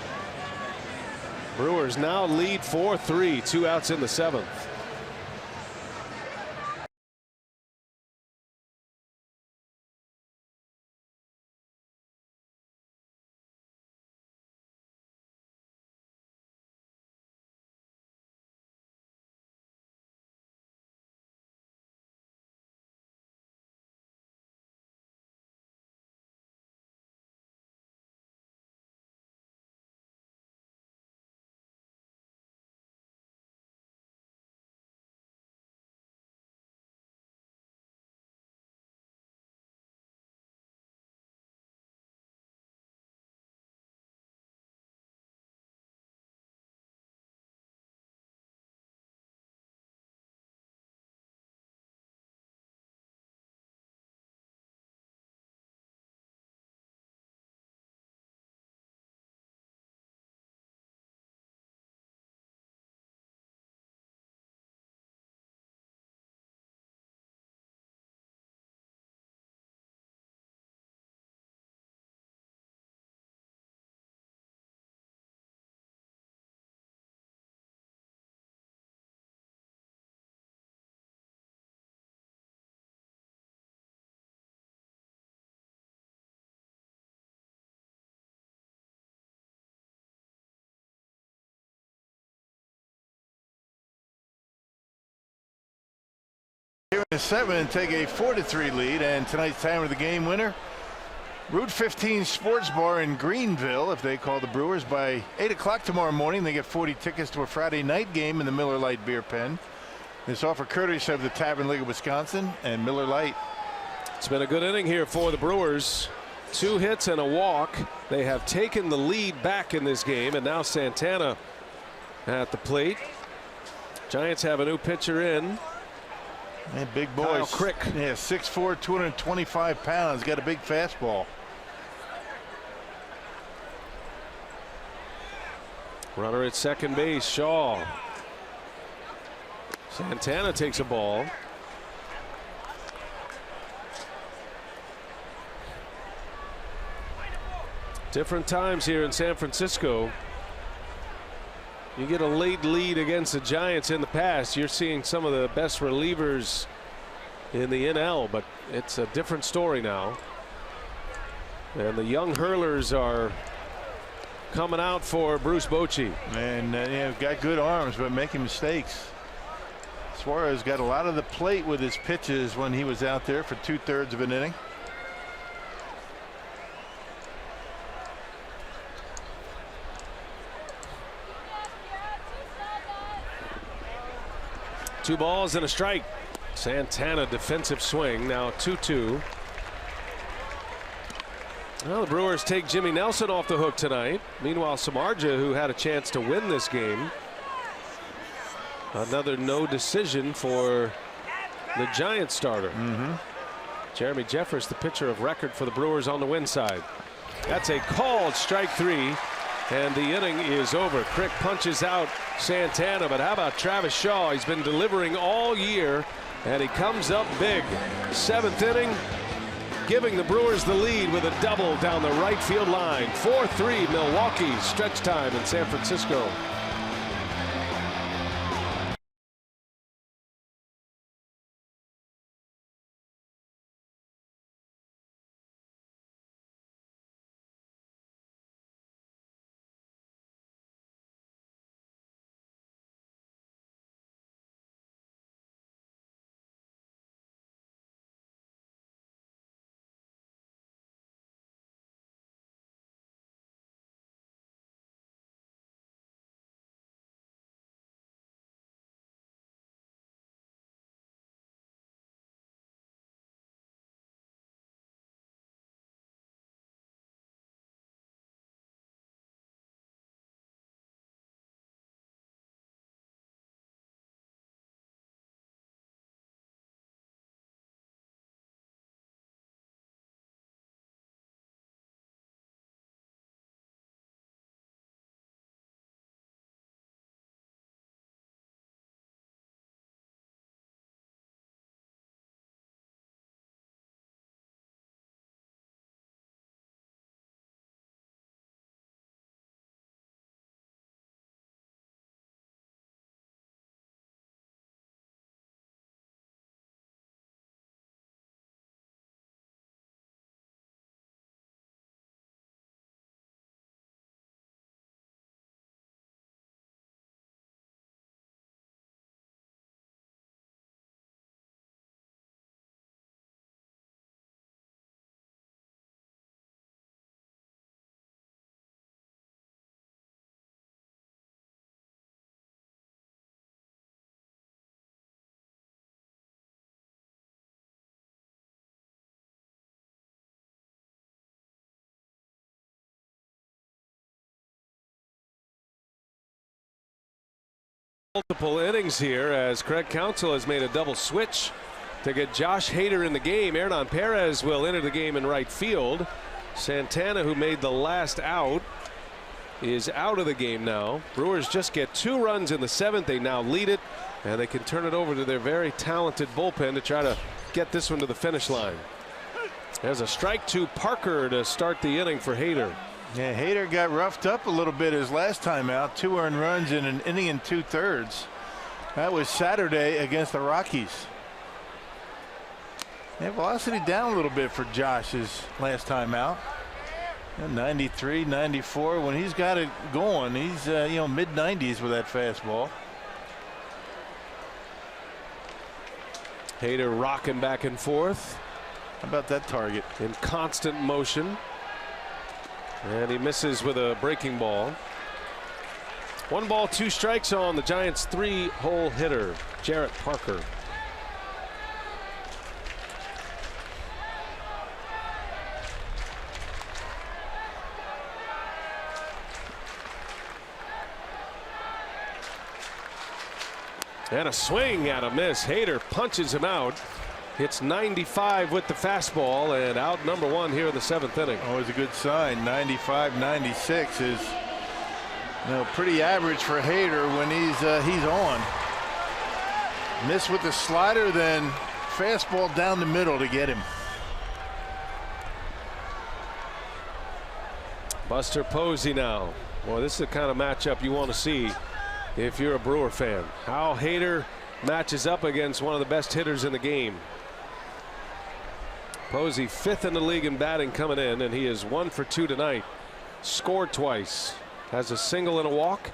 Brewers now lead 4-3, 2 outs in the 7th. 7 take a 4-3 lead, and tonight's time of the game winner, Route 15 Sports Bar in Greenville. If they call the Brewers by 8 o'clock tomorrow morning, they get 40 tickets to a Friday night game in the Miller Lite Beer Pen. This offer courtesy of the Tavern League of Wisconsin and Miller Lite. It's been a good inning here for the Brewers. 2 hits and a walk. They have taken the lead back in this game, and now Santana at the plate. Giants have a new pitcher in. And big boy. Kyle Crick. Yeah, 6'4", 225 pounds. Got a big fastball. Runner at second base, Shaw. Santana takes a ball. Different times here in San Francisco. You get a late lead against the Giants in the past, you're seeing some of the best relievers in the NL, but it's a different story now. And the young hurlers are coming out for Bruce Bochy. And yeah, got good arms, but making mistakes. Suarez got a lot of the plate with his pitches when he was out there for 2/3 of an inning. Two balls and a strike. Santana defensive swing, now 2-2. Well, the Brewers take Jimmy Nelson off the hook tonight. Meanwhile, Samardzija, who had a chance to win this game, another no decision for the Giants starter. Jeremy Jeffress, the pitcher of record for the Brewers on the win side. That's a called strike 3. And the inning is over. Crick punches out Santana, but how about Travis Shaw? He's been delivering all year, and he comes up big. 7th inning, giving the Brewers the lead with a double down the right field line. 4-3 Milwaukee, stretch time in San Francisco. Multiple innings here as Craig Counsell has made a double switch to get Josh Hader in the game. Hernan Perez will enter the game in right field. Santana, who made the last out, is out of the game now. Brewers just get 2 runs in the 7th. They now lead it, and they can turn it over to their very talented bullpen to try to get this one to the finish line. There's a strike to Parker to start the inning for Hader. Yeah, Hader got roughed up a little bit his last time out. 2 earned runs in an inning and 2/3. That was Saturday against the Rockies. Yeah, velocity down a little bit for Josh's last time out. 93, 94. When he's got it going, he's mid-90s with that fastball. Hader rocking back and forth. How about that target? In constant motion. And he misses with a breaking ball. 1 ball, 2 strikes on the Giants' 3-hole hitter, Jarrett Parker. And a swing and a miss. Hader punches him out. Hits 95 with the fastball, and out number 1 here in the 7th inning. Always a good sign. 95, 96 is pretty average for Hader when he's on. Miss with the slider, then fastball down the middle to get him. Buster Posey now. Boy, this is the kind of matchup you want to see if you're a Brewer fan. How Hader matches up against one of the best hitters in the game. Posey 5th in the league in batting coming in, and he is 1 for 2 tonight. Scored twice. Has a single and a walk.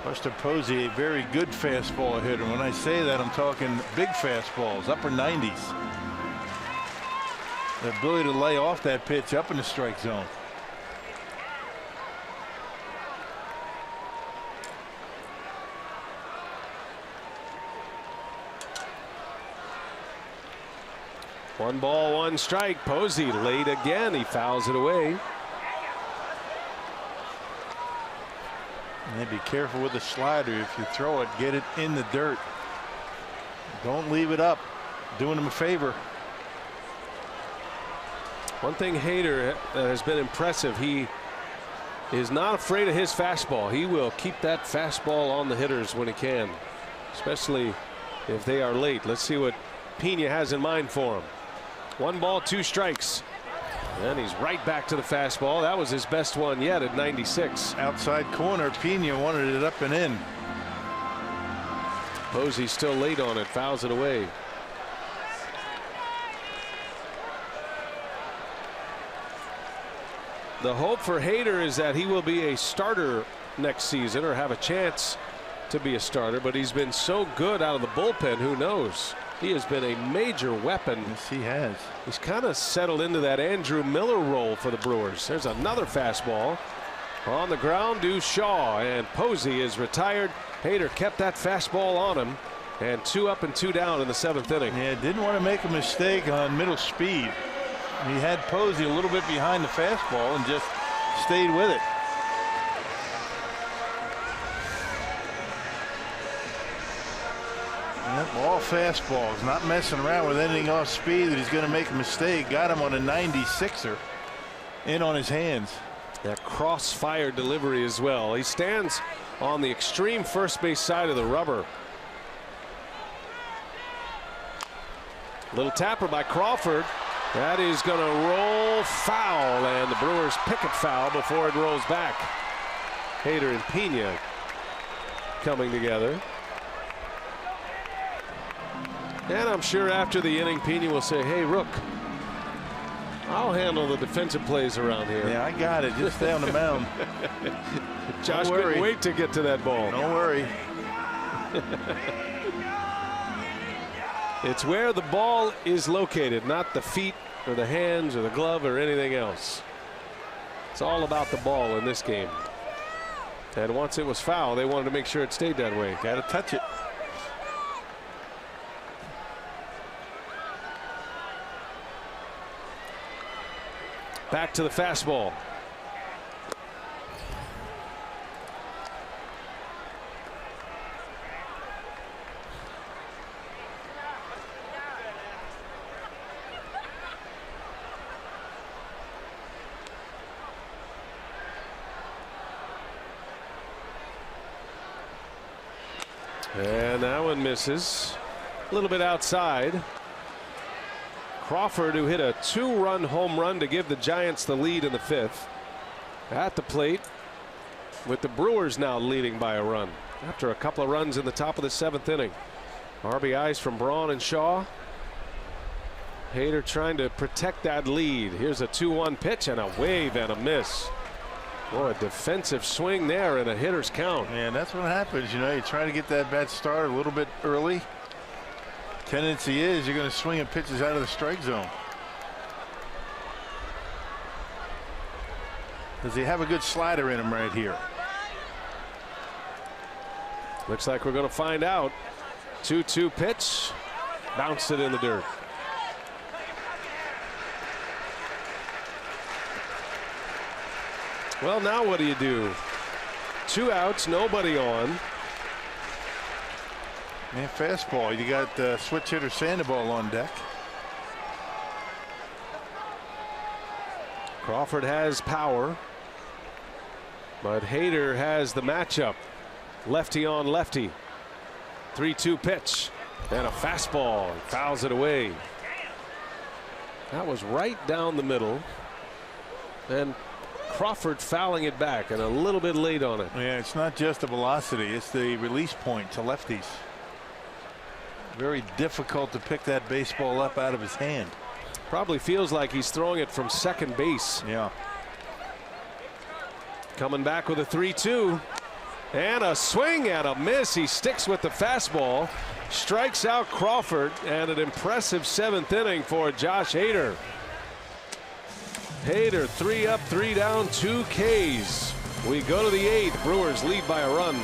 Buster Posey, a very good fastball hitter. When I say that, I'm talking big fastballs, upper 90s. The ability to lay off that pitch up in the strike zone. One ball, 1 strike. Posey late again. He fouls it away. And be careful with the slider. If you throw it, get it in the dirt. Don't leave it up. Doing him a favor. One thing Hader has been impressive. He is not afraid of his fastball. He will keep that fastball on the hitters when he can, especially if they are late. Let's see what Pena has in mind for him. 1 ball, 2 strikes. And he's right back to the fastball. That was his best one yet at 96. Outside corner. Pena wanted it up and in. Posey still late on it. Fouls it away. The hope for Hader is that he will be a starter next season, or have a chance to be a starter. But he's been so good out of the bullpen. Who knows? He has been a major weapon. Yes, he has. He's kind of settled into that Andrew Miller role for the Brewers. There's another fastball on the ground to Shaw, and Posey is retired. Hader kept that fastball on him, and 2 up and 2 down in the 7th inning. Yeah, didn't want to make a mistake on middle speed. He had Posey a little bit behind the fastball and just stayed with it. Yep, all fastballs, not messing around with anything off speed that he's going to make a mistake. Got him on a 96er in on his hands. That crossfire delivery as well. He stands on the extreme first base side of the rubber. Little tapper by Crawford. That is going to roll foul, and the Brewers pick it foul before it rolls back. Hader and Pena coming together. And I'm sure after the inning, Pena will say, "Hey, Rook, I'll handle the defensive plays around here." Yeah, I got it. Just stay on the mound. Josh couldn't wait to get to that ball. Don't worry. It's where the ball is located, not the feet or the hands or the glove or anything else. It's all about the ball in this game. And once it was foul, they wanted to make sure it stayed that way. Got to touch it. Back to the fastball. And that one misses. A little bit outside. Crawford, who hit a 2-run home run to give the Giants the lead in the 5th, at the plate, with the Brewers now leading by a run after a couple of runs in the top of the 7th inning. RBIs from Braun and Shaw. Hader trying to protect that lead. Here's a 2-1 pitch and a wave and a miss. Boy, a defensive swing there and a hitter's count. And that's what happens. You know, you try to get that bat started a little bit early. Tendency is you're going to swing at pitches out of the strike zone. Does he have a good slider in him right here? Looks like we're going to find out. 2-2 pitch. Bounced it in the dirt. Well, now what do? 2 outs, nobody on. Man, fastball. You got switch hitter Sandoval on deck. Crawford has power, but Hader has the matchup. Lefty on lefty. 3-2 pitch and a fastball. Fouls it away. That was right down the middle, and Crawford fouling it back and a little bit late on it. Yeah, it's not just the velocity, it's the release point to lefties. Very difficult to pick that baseball up out of his hand. Probably feels like he's throwing it from second base. Yeah. Coming back with a 3-2 and a swing and a miss. He sticks with the fastball, strikes out Crawford, and an impressive 7th inning for Josh Hader. Hader 3 up, 3 down, 2 Ks. We go to the 8th. Brewers lead by a run.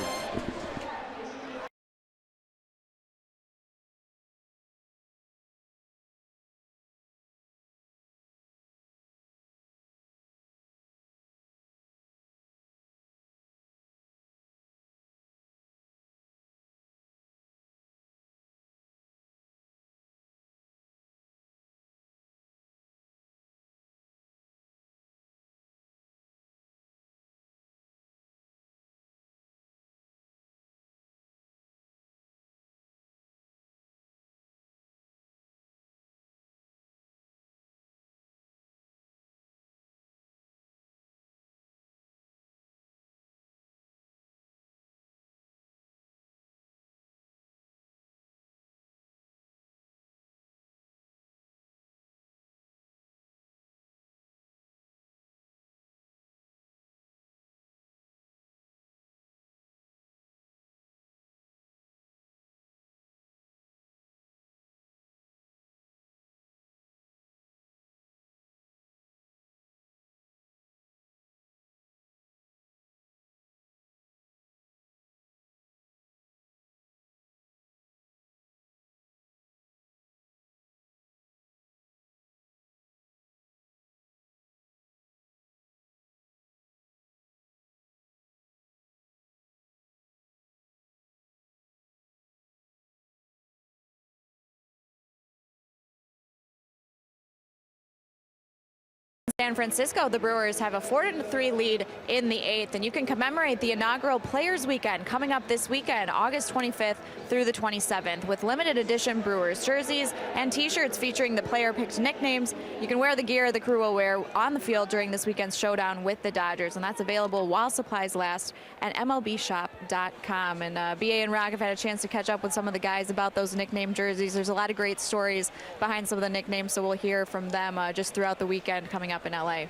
San Francisco, the Brewers have a 4-3 lead in the 8th, and you can commemorate the inaugural Players Weekend coming up this weekend, August 25th through the 27th, with limited edition Brewers jerseys and t-shirts featuring the player-picked nicknames. You can wear the gear the crew will wear on the field during this weekend's showdown with the Dodgers, and that's available while supplies last at MLBshop.com. And BA and Rock have had a chance to catch up with some of the guys about those nickname jerseys. There's a lot of great stories behind some of the nicknames, so we'll hear from them just throughout the weekend coming up in LA.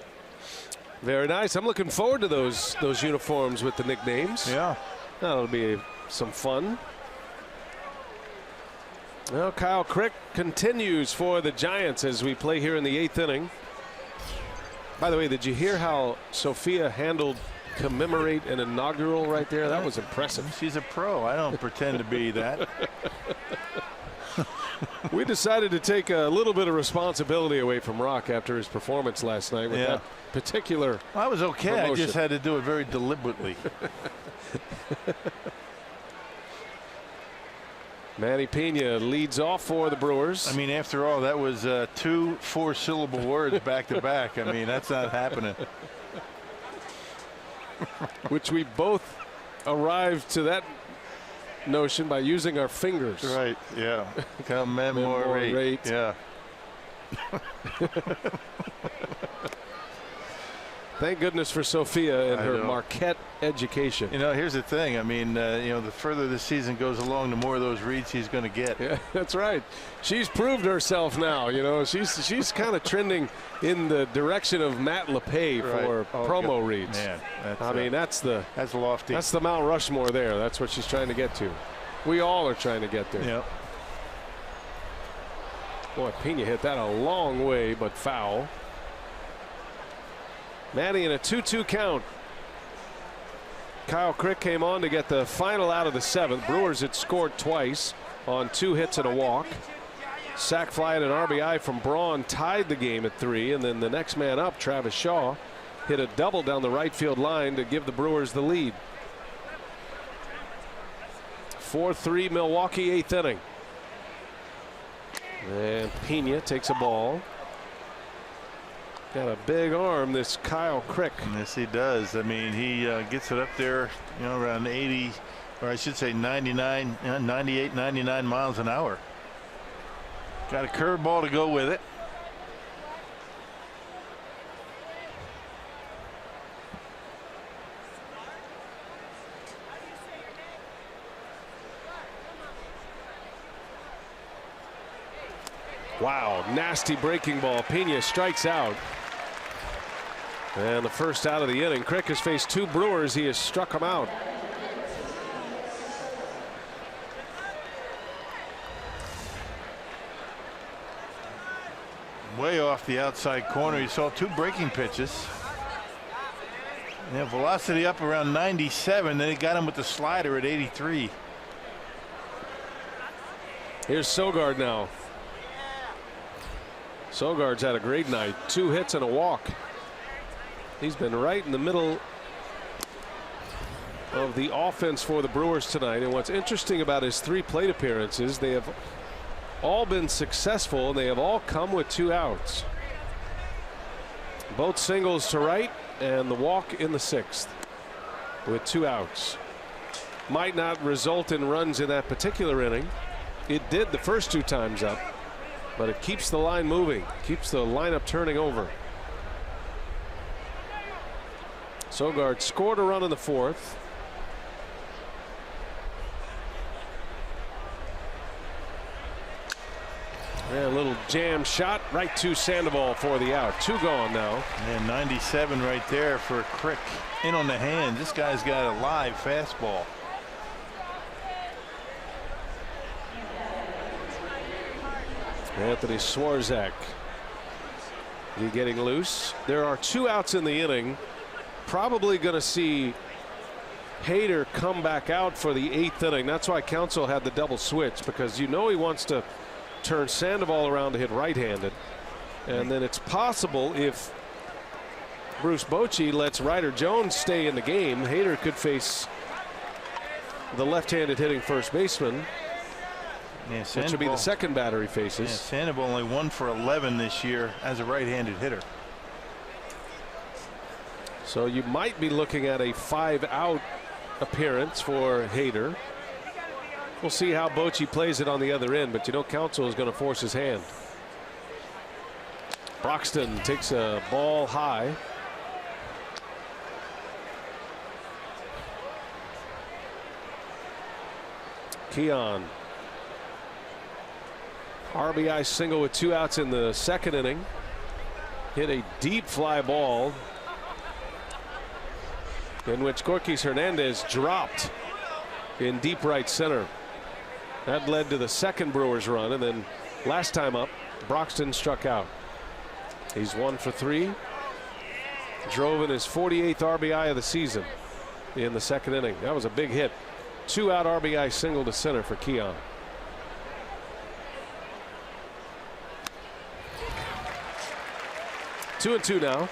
Very nice. I'm looking forward to those uniforms with the nicknames. Yeah. That'll be some fun. Well, Kyle Crick continues for the Giants as we play here in the 8th inning. By the way, did you hear how Sophia handled commemorate an inaugural right there? That was impressive. She's a pro. I don't pretend to be that. We decided to take a little bit of responsibility away from Rock after his performance last night with that particular I was okay. promotion. I just had to do it very deliberately. Manny Pena leads off for the Brewers. I mean, after all, that was 2 4-syllable words back to back. I mean, that's not happening. Which we both arrived to that notion by using our fingers. Right, yeah. Commemorate. Yeah. Thank goodness for Sophia and her Marquette education. You know, here's the thing. I mean, you know, the further this season goes along, the more of those reads he's going to get. Yeah, that's right. She's proved herself now. You know, she's kind of trending in the direction of Matt LePay for promo reads. Man, I mean, that's lofty. That's the Mount Rushmore there. That's what she's trying to get to. We all are trying to get there. Yep. Boy, Pena hit that a long way, but foul. Maddie in a 2-2 count. Kyle Crick came on to get the final out of the 7th. Brewers had scored twice on 2 hits and a walk. Sac fly and an RBI from Braun tied the game at 3, and then the next man up, Travis Shaw, hit a double down the right field line to give the Brewers the lead. 4-3 Milwaukee, 8th inning. And Pena takes a ball. Got a big arm, this Kyle Crick. Yes, he does. I mean, he gets it up there, you know, around 80, or I should say 99, 98, 99 miles an hour. Got a curveball to go with it. Wow, nasty breaking ball. Pena strikes out. And the first out of the inning. Crick has faced 2 Brewers. He has struck them out. Way off the outside corner. He saw 2 breaking pitches. Yeah, velocity up around 97. Then he got him with the slider at 83. Here's Sogard now. Sogard's had a great night. 2 hits and a walk. He's been right in the middle of the offense for the Brewers tonight. And what's interesting about his 3 plate appearances, they have all been successful, and they have all come with 2 outs. Both singles to right and the walk in the 6th with 2 outs. Might not result in runs in that particular inning. It did the first 2 times up, but it keeps the line moving, keeps the lineup turning over. Sogard scored a run in the 4th. And a little jam shot right to Sandoval for the out. 2 gone now. And 97 right there for Crick. In on the hand. This guy's got a live fastball. Anthony Swarzak. He getting loose. There are 2 outs in the inning. Probably going to see Hader come back out for the 8th inning. That's why Counsell had the double switch, because you know he wants to turn Sandoval around to hit right-handed. And then it's possible if Bruce Bochy lets Ryder Jones stay in the game, Hader could face the left-handed hitting first baseman. Yeah, which would be the second batter he faces. Yeah, Sandoval only 1 for 11 this year as a right-handed hitter. So you might be looking at a 5-out appearance for Hader. We'll see how Bochy plays it on the other end, but you know Counsell is going to force his hand. Broxton takes a ball high. Keon. RBI single with 2 outs in the 2nd inning. Hit a deep fly ball in which Corquis Hernandez dropped in deep right center. That led to the 2nd Brewers run, and then last time up, Broxton struck out. He's 1 for 3. Drove in his 48th RBI of the season in the 2nd inning. That was a big hit. 2-out RBI single to center for Keon. Two and 2 now.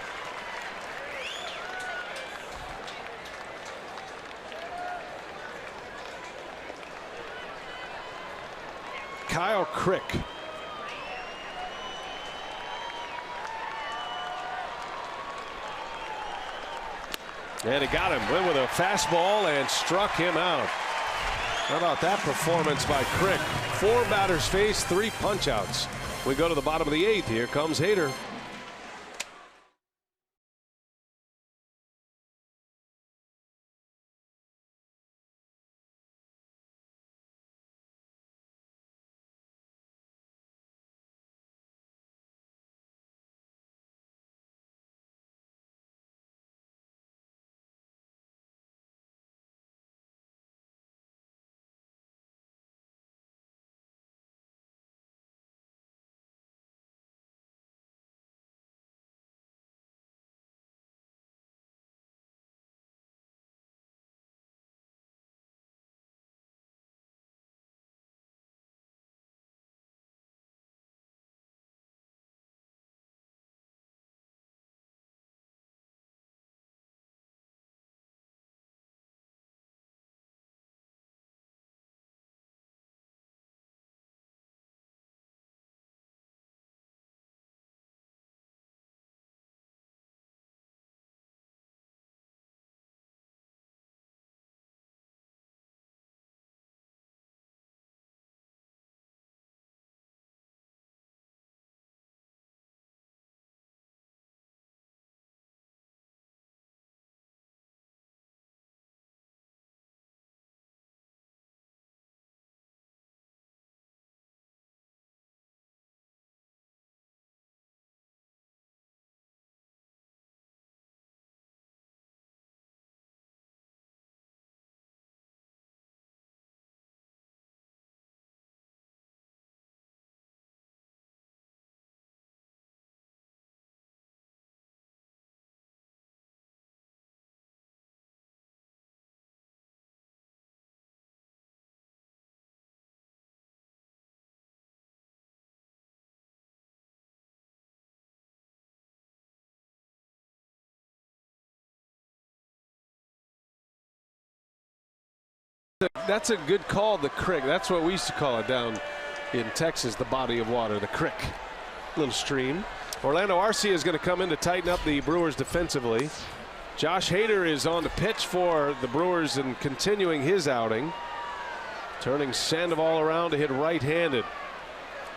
Kyle Crick. And he got him. Went with a fastball and struck him out. How about that performance by Crick? 4 batters faced, 3 punch-outs. We go to the bottom of the 8th. Here comes Hader. That's a good call, the creek. That's what we used to call it down in Texas, the body of water, the creek. Little stream. Orlando Arcia is going to come in to tighten up the Brewers defensively. Josh Hader is on the pitch for the Brewers and continuing his outing. Turning Sandoval around to hit right-handed.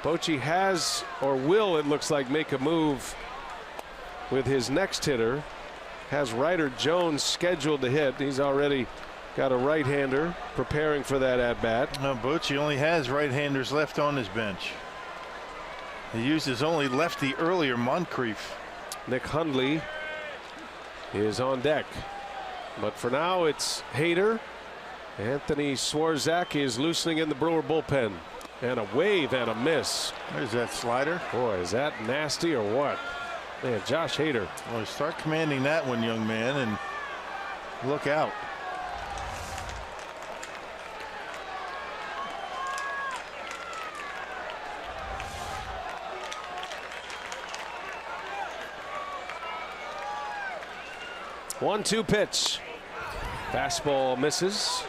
Bochy has, or will, it looks like, make a move with his next hitter. Has Ryder Jones scheduled to hit. He's already got a right-hander preparing for that at-bat. No, Bochy only has right-handers left on his bench. He used his only lefty earlier, Moncrief. Nick Hundley is on deck. But for now, it's Hader. Anthony Swarzak is loosening in the Brewer bullpen. And a wave and a miss. There's that slider. Boy, is that nasty or what? Man, Josh Hader. Well, start commanding that one, young man, and look out. One-two pitch. Fastball misses.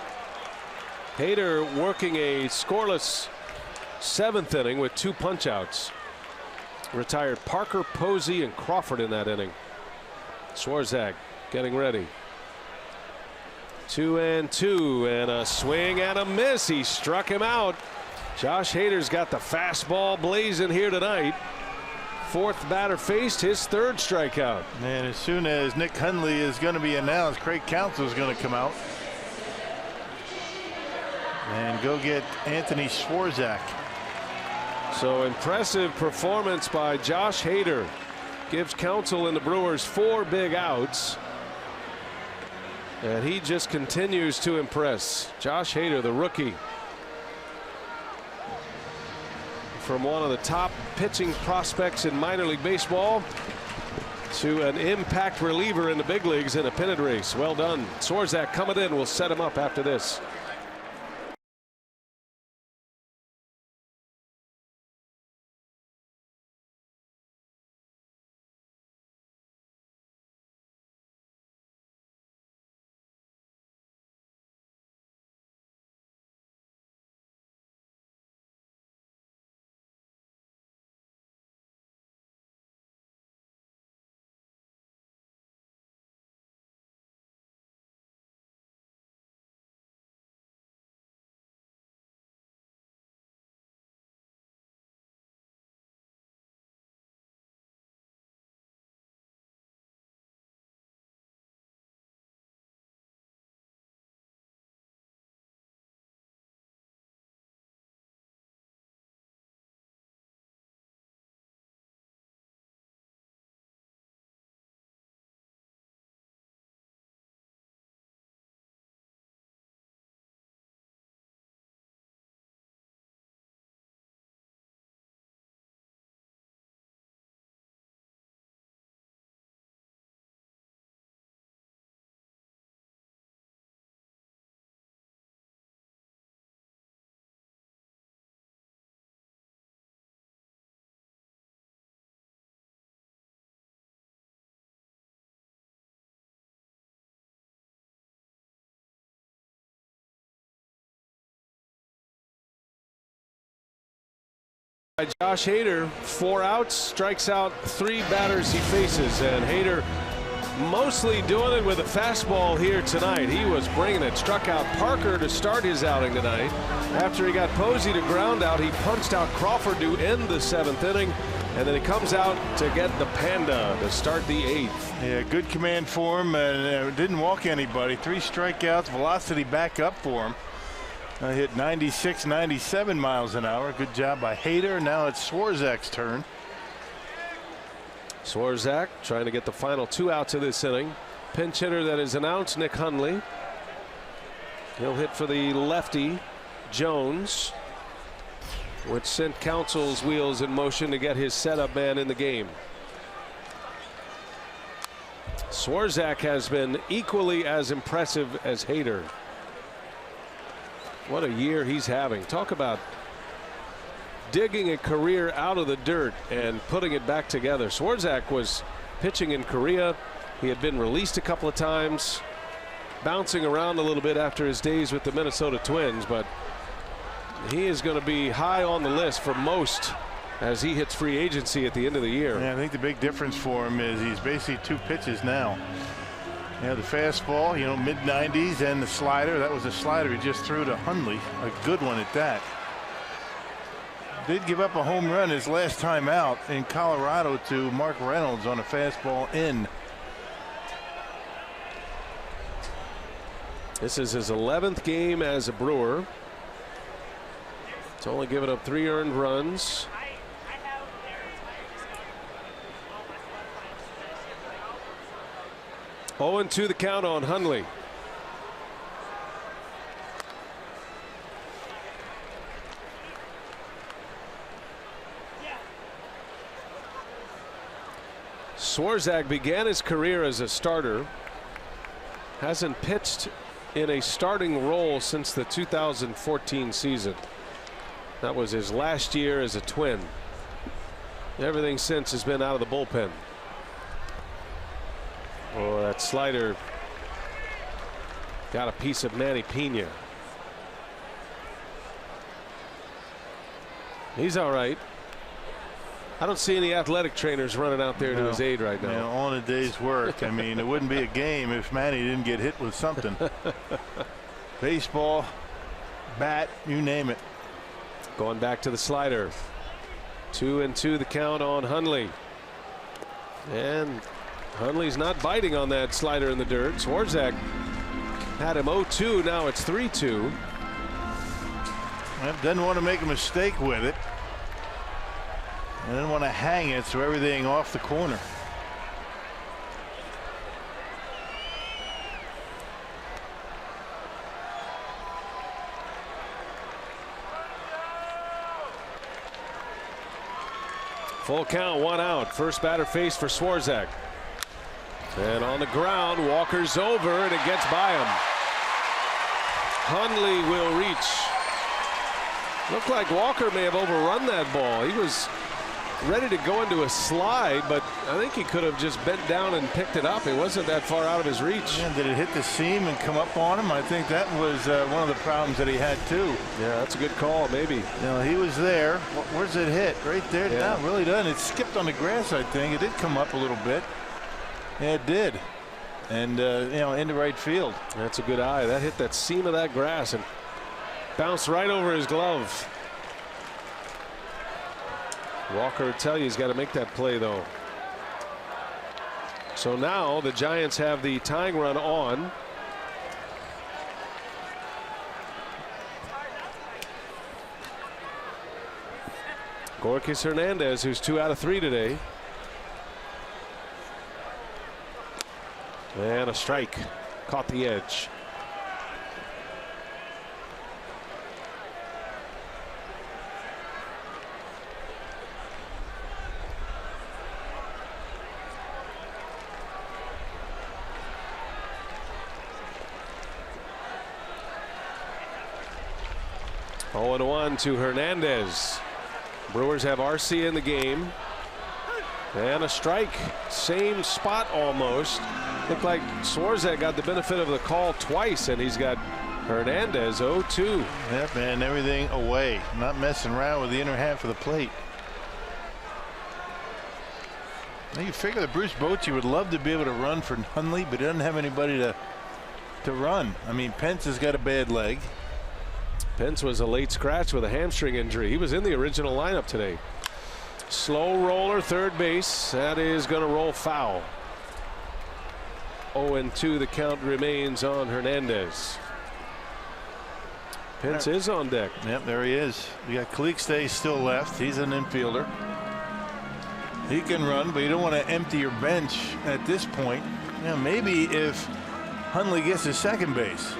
Hader working a scoreless 7th inning with 2 punch-outs. Retired Parker, Posey, and Crawford in that inning. Swarzak getting ready. 2-2, and a swing and a miss. He struck him out. Josh Hader's got the fastball blazing here tonight. 4th batter faced, his 3rd strikeout. And as soon as Nick Hundley is going to be announced, Craig Counsell is going to come out and go get Anthony Swarzak. So impressive performance by Josh Hader. Gives Counsell and the Brewers 4 big outs. And he just continues to impress. Josh Hader, the rookie. From one of the top pitching prospects in minor league baseball to an impact reliever in the big leagues in a pennant race. Well done. Swarzak coming in. We'll set him up after this. Josh Hader, 4 outs, strikes out 3 batters he faces, and Hader mostly doing it with a fastball here tonight. He was bringing it. Struck out Parker to start his outing tonight. After he got Posey to ground out, he punched out Crawford to end the 7th inning, and then he comes out to get the Panda to start the 8th. Yeah, good command for him, and didn't walk anybody. 3 strikeouts, velocity back up for him. Hit 96, 97 miles an hour. Good job by Hader. Now it's Swarzak's turn. Swarzak trying to get the final 2 outs of this inning. Pinch hitter that is announced, Nick Hundley. He'll hit for the lefty, Jones, which sent Counsell's wheels in motion to get his setup man in the game. Swarzak has been equally as impressive as Hader. What a year he's having. Talk about digging a career out of the dirt and putting it back together. Swarzak was pitching in Korea. He had been released a couple of times. bouncing around a little bit after his days with the Minnesota Twins, but he is going to be high on the list for most as he hits free agency at the end of the year. Yeah, I think the big difference for him is he's basically 2 pitches now. The fastball, mid-90s, and the slider. That was a slider he just threw to Hundley, a good one at that. Did give up a home run his last time out in Colorado to Mark Reynolds on a fastball in. This is his 11th game as a Brewer. He's only given up 3 earned runs. Oh, 0-2 the count on Hundley. Swarzak began his career as a starter. Hasn't pitched in a starting role since the 2014 season. That was his last year as a Twin. Everything since has been out of the bullpen. Oh, that slider got a piece of Manny Pena. He's all right. I don't see any athletic trainers running out there to his aid right now. On a day's work. I mean, it wouldn't be a game if Manny didn't get hit with something. Baseball, bat, you name it. Going back to the slider. 2-2 the count on Hundley. And Hundley's not biting on that slider in the dirt. Swarzak had him 0-2. Now it's 3-2. Doesn't want to make a mistake with it. I didn't want to hang it, so everything off the corner. Full count, 1 out. First batter faced for Swarzak. And on the ground, Walker's over, and it gets by him. Hundley will reach. Looked like Walker may have overrun that ball. He was ready to go into a slide, but I think he could have just bent down and picked it up. It wasn't that far out of his reach. Yeah, did it hit the seam and come up on him? I think that was one of the problems that he had too. Yeah, that's a good call, maybe. He was there. Where's it hit? Right there. Yeah. No, it really doesn't. It skipped on the grass, I think. It did come up a little bit. Yeah, it did. And into right field. That's a good eye. That hit that seam of that grass and bounced right over his glove. Walker will tell you he's got to make that play, though. So now the Giants have the tying run on. Gorkis Hernandez, who's 2 out of 3 today. And a strike. Caught the edge. Oh, 0-1 to Hernandez. Brewers have RC in the game. And a strike. Same spot almost. Looked like Swarzak got the benefit of the call twice, and he's got Hernandez 0-2. Yep, man, everything away. Not messing around with the inner half of the plate. Now you figure that Bruce Bochy would love to be able to run for Hundley, but he doesn't have anybody to run. I mean, Pence has got a bad leg. Pence was a late scratch with a hamstring injury. He was in the original lineup today. Slow roller, third base. That is going to roll foul. 0-2 the count remains on Hernandez. Pence is on deck. Yep, there he is. We got Calixte still left. He's an infielder. He can run, but you don't want to empty your bench at this point. Maybe if Hundley gets to second base.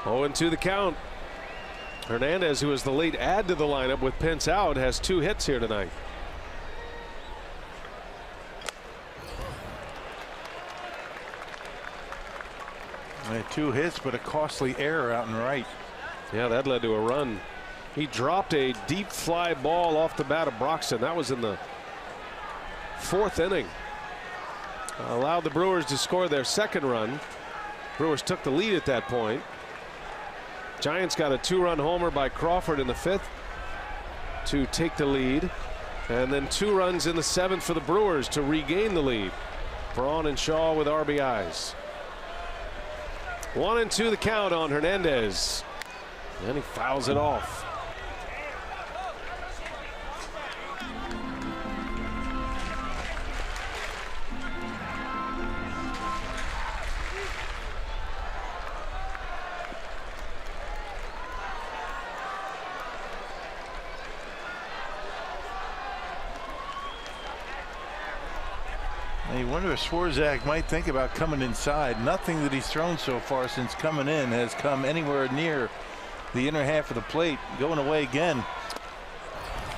Oh, 0-2 the count. Hernandez, who was the late add to the lineup with Pence out, has 2 hits here tonight. 2 hits, but a costly error out in right. Yeah, that led to a run. He dropped a deep fly ball off the bat of Broxton. That was in the 4th inning. Allowed the Brewers to score their 2nd run. Brewers took the lead at that point. Giants got a 2-run homer by Crawford in the 5th to take the lead. And then 2 runs in the 7th for the Brewers to regain the lead. Braun and Shaw with RBIs. 1-2 the count on Hernandez. And he fouls it off. You wonder if Swarzak might think about coming inside. Nothing that he's thrown so far since coming in has come anywhere near the inner half of the plate. Going away again.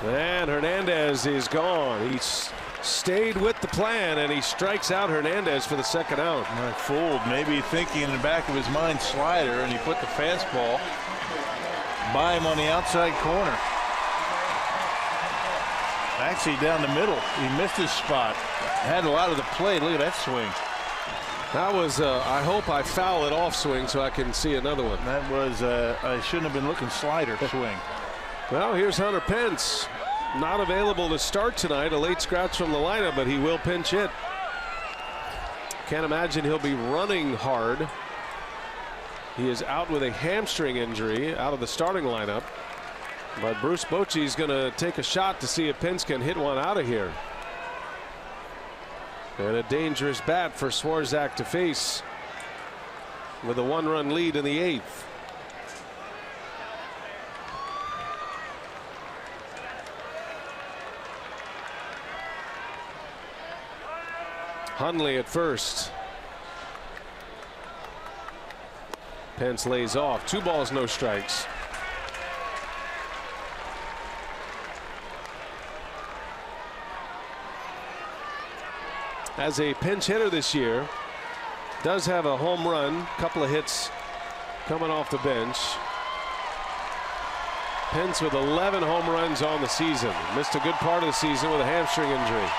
And Hernandez is gone. He's stayed with the plan, and he strikes out Hernandez for the 2nd out. Fooled, maybe thinking in the back of his mind slider, and he put the fastball by him on the outside corner. Actually down the middle. He missed his spot. Had a lot of the play. Look at that swing. That was I hope I foul it off swing so I can see another one. That was I shouldn't have been looking slider swing. Well, here's Hunter Pence. Not available to start tonight. A late scratch from the lineup, but he will pinch hit. Can't imagine he'll be running hard. He is out with a hamstring injury, out of the starting lineup. But Bruce Bochy's going to take a shot to see if Pence can hit one out of here. And a dangerous bat for Swarzak to face with a 1-run lead in the 8th. Hundley at first. Pence lays off. 2 balls, no strikes. As a pinch hitter this year, does have a home run, couple of hits coming off the bench. Pence with 11 home runs on the season. Missed a good part of the season with a hamstring injury.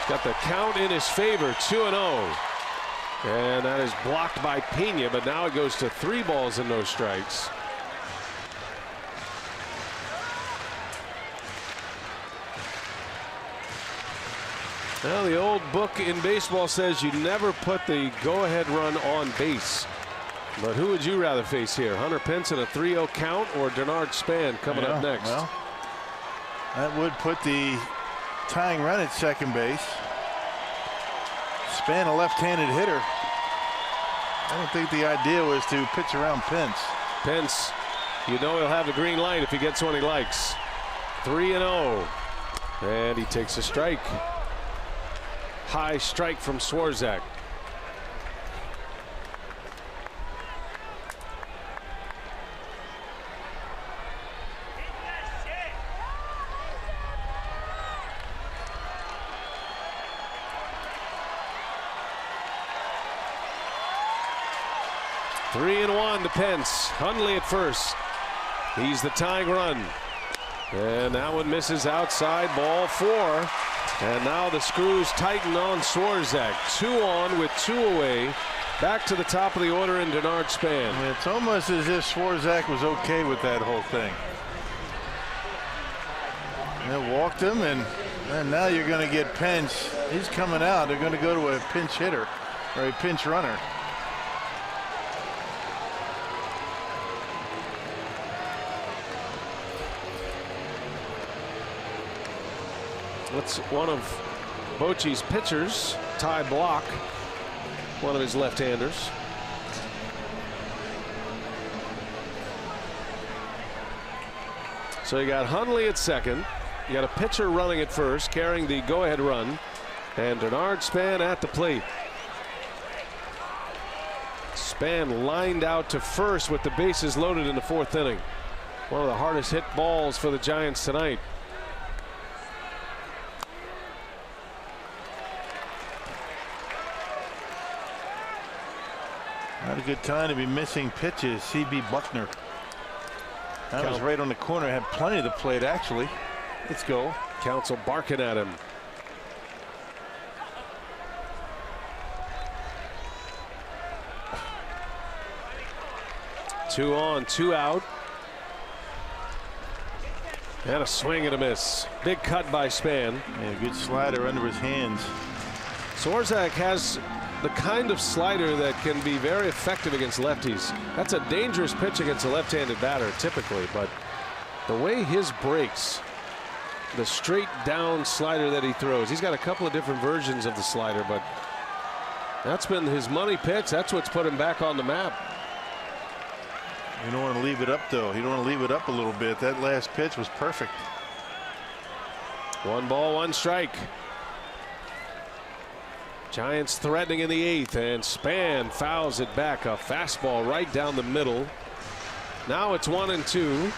Got the count in his favor, 2-0. And that is blocked by Pena, but now it goes to 3 balls and no strikes. Well, the old book in baseball says you never put the go-ahead run on base. But who would you rather face here? Hunter Pence in a 3-0 count or Denard Span coming up next? Well, that would put the tying run at second base. Span, a left-handed hitter. I don't think the idea was to pitch around Pence. Pence, you know he'll have the green light if he gets one he likes. 3-0. And he takes a strike. High strike from Swarzak. Three and 1 to Pence. Hundley at first. He's the tying run. And that one misses outside, ball 4. And now the screws tighten on Swarzak. 2 on with 2 away. Back to the top of the order in Denard Span. It's almost as if Swarzak was okay with that whole thing. They walked him, and now you're going to get Pence. He's coming out. They're going to go to a pinch hitter or a pinch runner. That's one of Bochy's pitchers, Ty Block, one of his left-handers. So you got Hundley at second. You got a pitcher running at first, carrying the go-ahead run, and Denard Span at the plate. Span lined out to first with the bases loaded in the 4th inning. One of the hardest hit balls for the Giants tonight. Not a good time to be missing pitches. C.B. Buckner. That was right on the corner. Had plenty of the plate, actually. Let's go. Counsell barking at him. Two on, two out. And a swing and a miss. Big cut by Span. Yeah, good slider under his hands. Swarzak has the kind of slider that can be very effective against lefties. That's a dangerous pitch against a left-handed batter typically, but the way his breaks, the straight down slider that he throws, he's got a couple of different versions of the slider, but that's been his money pitch. That's what's put him back on the map. You don't want to leave it up, though. You don't want to leave it up a little bit. That last pitch was perfect. 1 ball, 1 strike. Giants threatening in the 8th, and Span fouls it back. A fastball right down the middle. Now it's 1-2.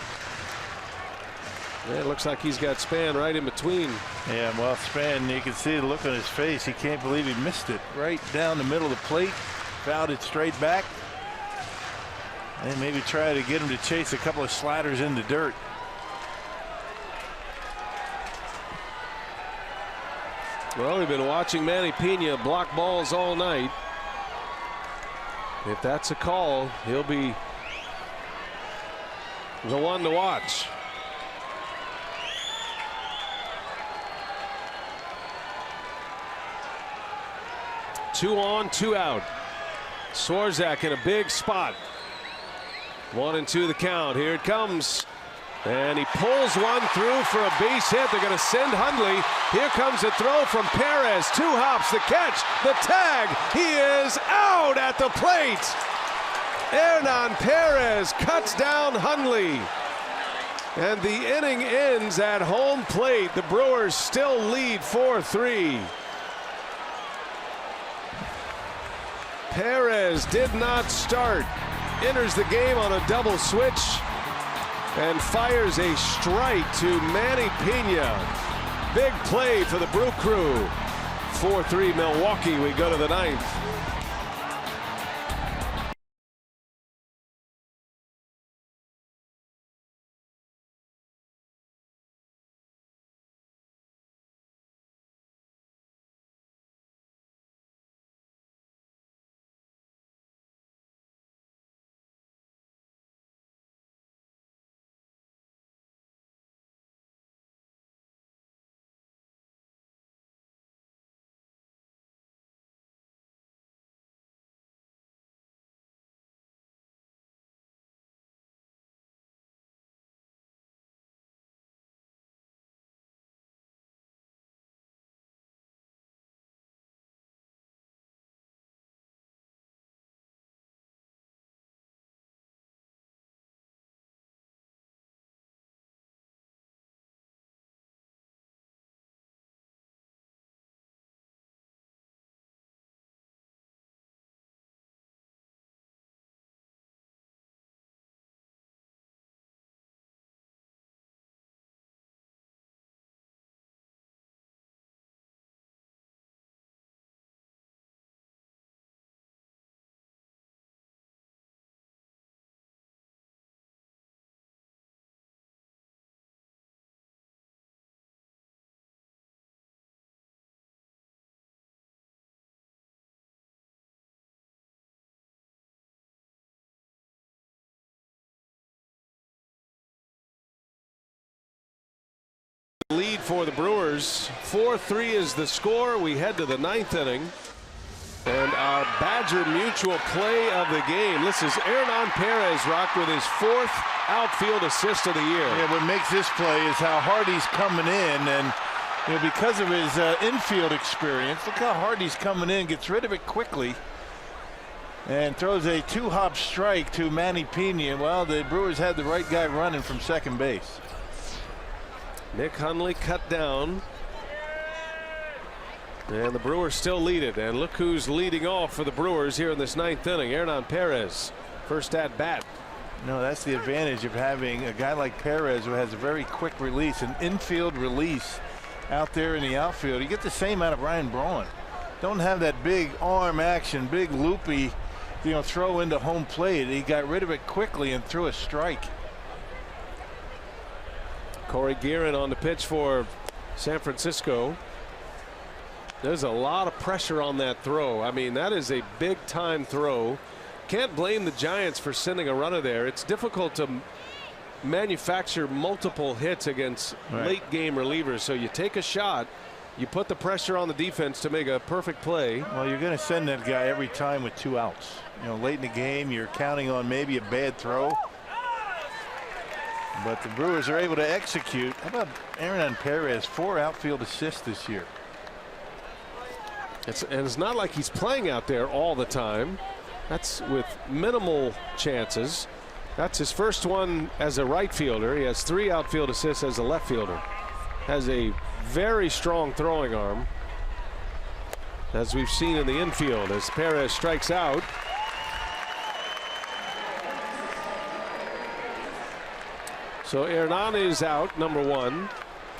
It looks like he's got Span right in between. Yeah, well, Span, you can see the look on his face. He can't believe he missed it. Right down the middle of the plate. Fouled it straight back. And maybe try to get him to chase a couple of sliders in the dirt. Well, we've been watching Manny Pena block balls all night. If that's a call, he'll be the one to watch. Two on, two out. Swarzak in a big spot. 1-2 the count. Here it comes. And he pulls one through for a base hit. They're going to send Hundley. Here comes a throw from Perez. 2 hops, the catch, the tag. He is out at the plate. Hernan Perez cuts down Hundley. And the inning ends at home plate. The Brewers still lead 4-3. Perez did not start. Enters the game on a double switch and fires a strike to Manny Pena. Big play for the Brew Crew. 4-3 Milwaukee. We go to the 9th. Lead for the Brewers. 4-3 is the score. We head to the 9th inning. And our Badger mutual play of the game. This is Hernan Perez, Rock, with his 4th outfield assist of the year. Yeah, what makes this play is how hard he's coming in. And you know, because of his infield experience, look how hard he's coming in. Gets rid of it quickly. And throws a 2-hop strike to Manny Pena. Well, the Brewers had the right guy running from second base. Nick Hundley cut down. And the Brewers still lead it. And look who's leading off for the Brewers here in this 9th inning. Hernan Perez, first at bat. No, that's the advantage of having a guy like Perez who has a very quick release, an infield release out there in the outfield. You get the same out of Ryan Braun. Don't have that big arm action, big loopy throw into home plate. He got rid of it quickly and threw a strike. Corey Guerin on the pitch for San Francisco. There's a lot of pressure on that throw. I mean, that is a big time throw. Can't blame the Giants for sending a runner there. It's difficult to manufacture multiple hits against late game relievers. So you take a shot, you put the pressure on the defense to make a perfect play. Well, you're going to send that guy every time with 2 outs. Late in the game, you're counting on maybe a bad throw. But the Brewers are able to execute. How about Aaron Perez? 4 outfield assists this year. And it's not like he's playing out there all the time. That's with minimal chances. That's his first one as a right fielder. He has 3 outfield assists as a left fielder. Has a very strong throwing arm, as we've seen in the infield, as Perez strikes out. So Hernan is out, number 1.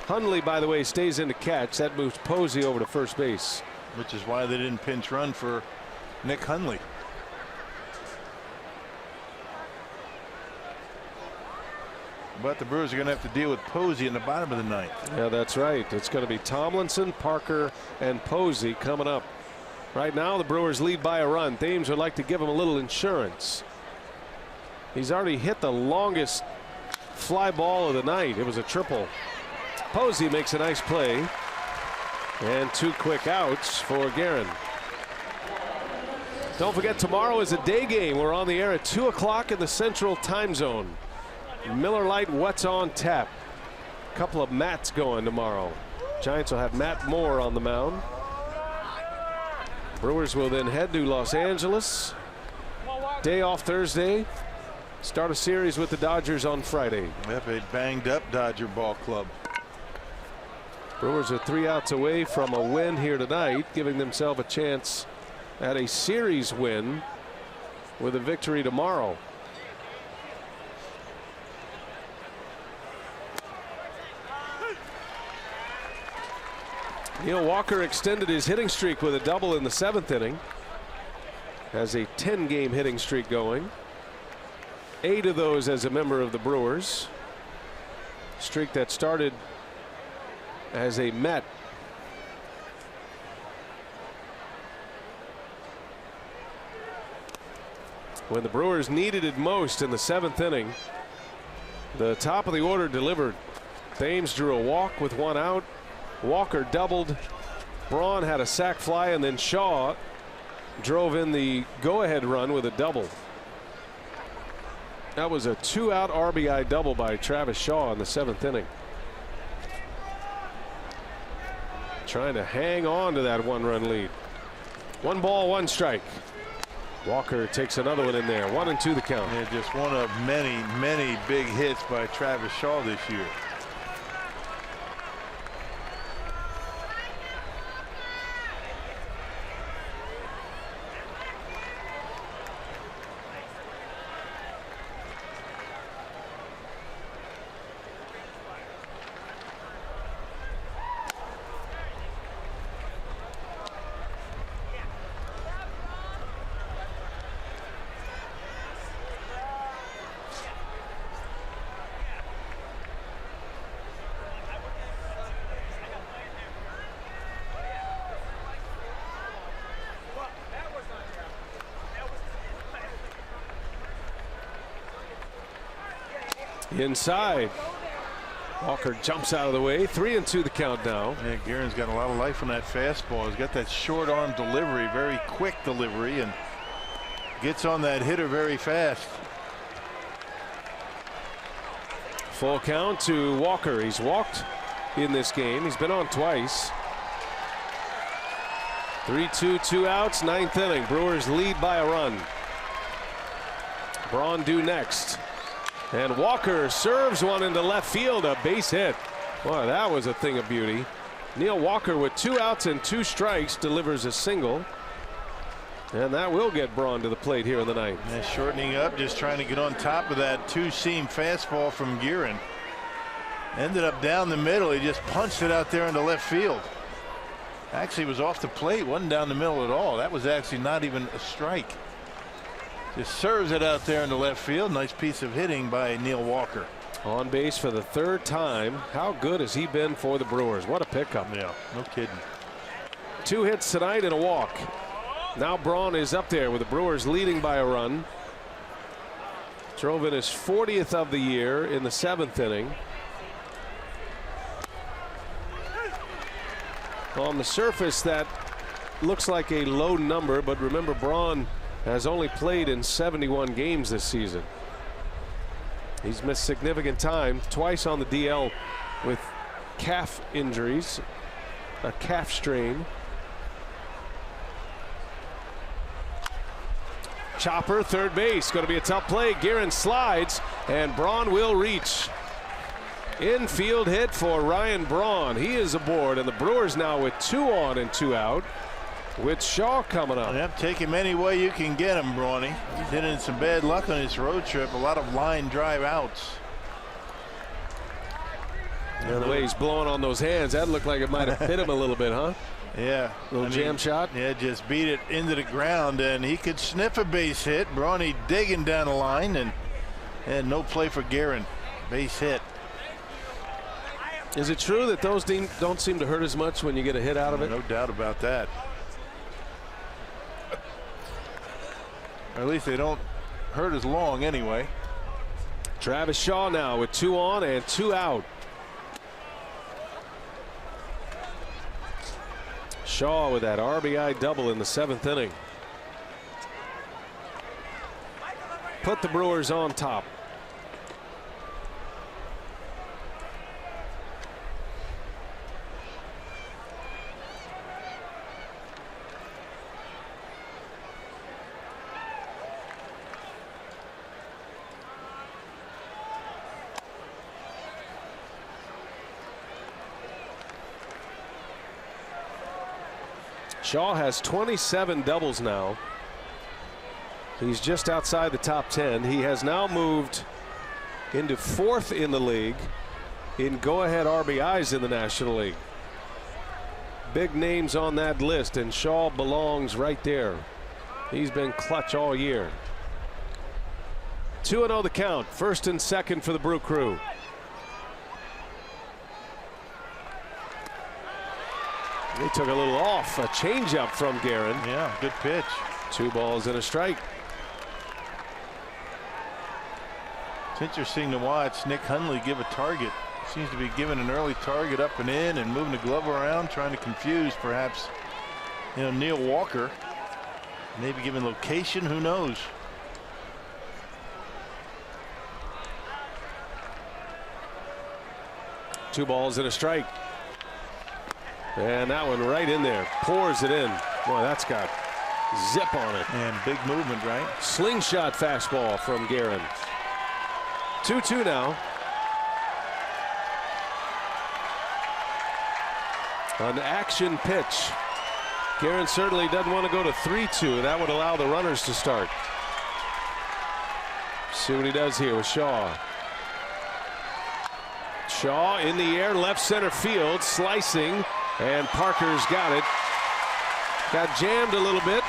Hundley, by the way, stays in to catch. That moves Posey over to first base. Which is why they didn't pinch run for Nick Hundley. But the Brewers are going to have to deal with Posey in the bottom of the 9th. Yeah, that's right. It's going to be Tomlinson, Parker, and Posey coming up. Right now, the Brewers lead by a run. Thames would like to give him a little insurance. He's already hit the longest fly ball of the night. It was a triple. Posey makes a nice play. And 2 quick outs for Guerin. Don't forget, tomorrow is a day game. We're on the air at 2 o'clock in the Central Time Zone. Miller Lite, what's on tap? A couple of Matts going tomorrow. Giants will have Matt Moore on the mound. Brewers will then head to Los Angeles. Day off Thursday. Start a series with the Dodgers on Friday. Yep, a banged up Dodger ball club. Brewers are 3 outs away from a win here tonight, giving themselves a chance at a series win with a victory tomorrow. Neil Walker extended his hitting streak with a double in the 7th inning. Has a 10-game hitting streak going. 8 of those as a member of the Brewers. Streak that started as a Met. When the Brewers needed it most in the 7th inning, the top of the order delivered. Thames drew a walk with 1 out. Walker doubled. Braun had a sac fly, and then Shaw drove in the go-ahead run with a double. That was a 2-out RBI double by Travis Shaw in the 7th inning. Trying to hang on to that 1-run lead. 1 ball, 1 strike. Walker takes another one in there. 1-2 the count. Yeah, just one of many, many big hits by Travis Shaw this year. Inside. Walker jumps out of the way. 3-2 the count now. Yeah, Guerin's got a lot of life on that fastball. He's got that short arm delivery, very quick delivery, and gets on that hitter very fast. Full count to Walker. He's walked in this game. He's been on twice. 3-2, 2 outs, 9th inning. Brewers lead by a run. Braun due next. And Walker serves one into left field, a base hit. Boy, that was a thing of beauty. Neil Walker with 2 outs and 2 strikes delivers a single. And that will get Braun to the plate here in the 9th. And shortening up, just trying to get on top of that 2-seam fastball from Guerin. Ended up down the middle. He just punched it out there into left field. Actually was off the plate, wasn't down the middle at all. That was actually not even a strike. Just serves it out there in the left field. Nice piece of hitting by Neil Walker. On base for the 3rd time. How good has he been for the Brewers? What a pickup. Yeah, no kidding. 2 hits tonight and a walk. Now Braun is up there with the Brewers leading by a run. Drove in his 40th of the year in the 7th inning. On the surface, that looks like a low number, but remember, Braun has only played in 71 games this season. He's missed significant time, twice on the DL with calf injuries, a calf strain. Chopper, third base, going to be a tough play. Guerin slides, and Braun will reach. Infield hit for Ryan Braun. He is aboard, and the Brewers now with 2 on and 2 out, with Shaw coming up. Yep, take him any way you can get him, Brawny. He's hitting some bad luck on his road trip. A lot of line drive outs. And the way he's blowing on those hands, that looked like it might have hit him a little bit, huh? Yeah. Little jam shot. Yeah, just beat it into the ground, and he could sniff a base hit. Brawny digging down the line, and no play for Guerin. Base hit. Is it true that those don't seem to hurt as much when you get a hit out of it? No doubt about that. Or at least they don't hurt as long anyway. Travis Shaw now with 2 on and 2 out. Shaw with that RBI double in the 7th inning. Put the Brewers on top. Shaw has 27 doubles now. He's just outside the top 10. He has now moved into 4th in the league in go-ahead RBIs in the National League. Big names on that list, and Shaw belongs right there. He's been clutch all year. 2-0 the count. 1st and 2nd for the Brew Crew. He took a little off. A changeup from Guerin. Yeah, good pitch. 2 balls and a strike. It's interesting to watch Nick Hundley give a target. Seems to be giving an early target up and in and moving the glove around, trying to confuse perhaps, Neil Walker. Maybe giving location, who knows? Two balls and a strike. And that one right in there. Pours it in. Boy, that's got zip on it. And big movement, right? Slingshot fastball from Guerin. 2-2 now. An action pitch. Guerin certainly doesn't want to go to 3-2. That would allow the runners to start. See what he does here with Shaw. Shaw in the air, left center field, slicing, and Parker's got it. Got jammed a little bit.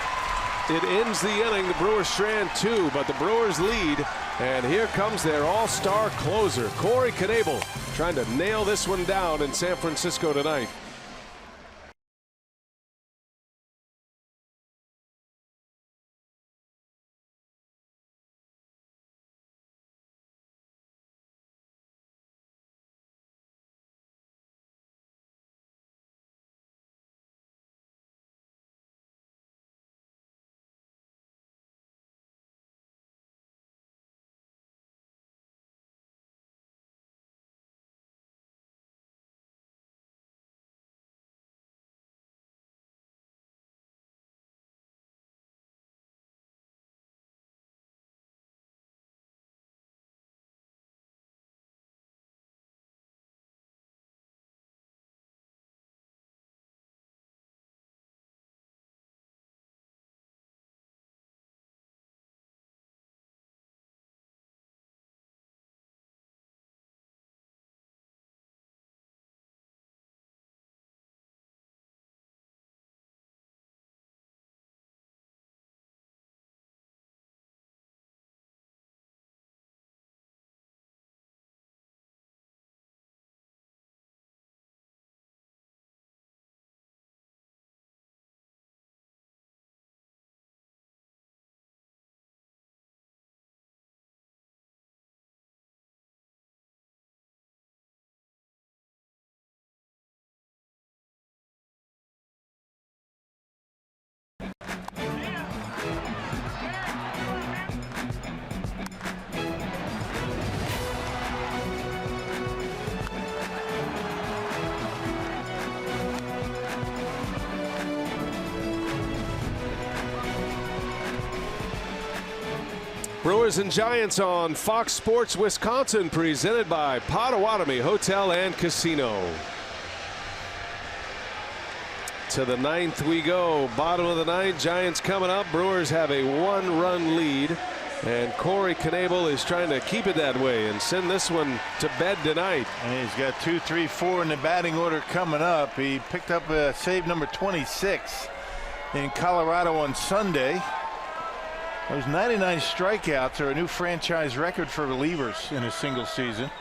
It ends the inning. The Brewers strand 2, but the Brewers lead. And here comes their all-star closer, Corey Knebel, trying to nail this one down in San Francisco tonight. Brewers and Giants on Fox Sports Wisconsin, presented by Potawatomi Hotel and Casino. To the ninth we go. Bottom of the ninth. Giants coming up. Brewers have a 1-run lead. And Corey Knebel is trying to keep it that way and send this one to bed tonight. And he's got 2, 3, 4 in the batting order coming up. He picked up save number 26 in Colorado on Sunday. Those 99 strikeouts are a new franchise record for relievers in a single season.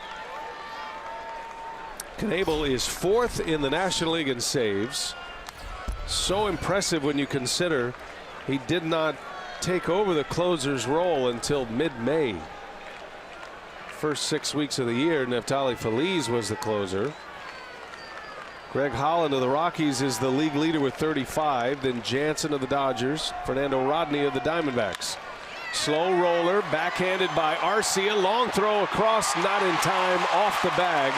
Knebel is 4th in the National League in saves. So impressive when you consider he did not take over the closer's role until mid-May. First 6 weeks of the year, Neftali Feliz was the closer. Greg Holland of the Rockies is the league leader with 35. Then Jansen of the Dodgers, Fernando Rodney of the Diamondbacks. Slow roller, backhanded by Arcia. Long throw across, not in time, off the bag.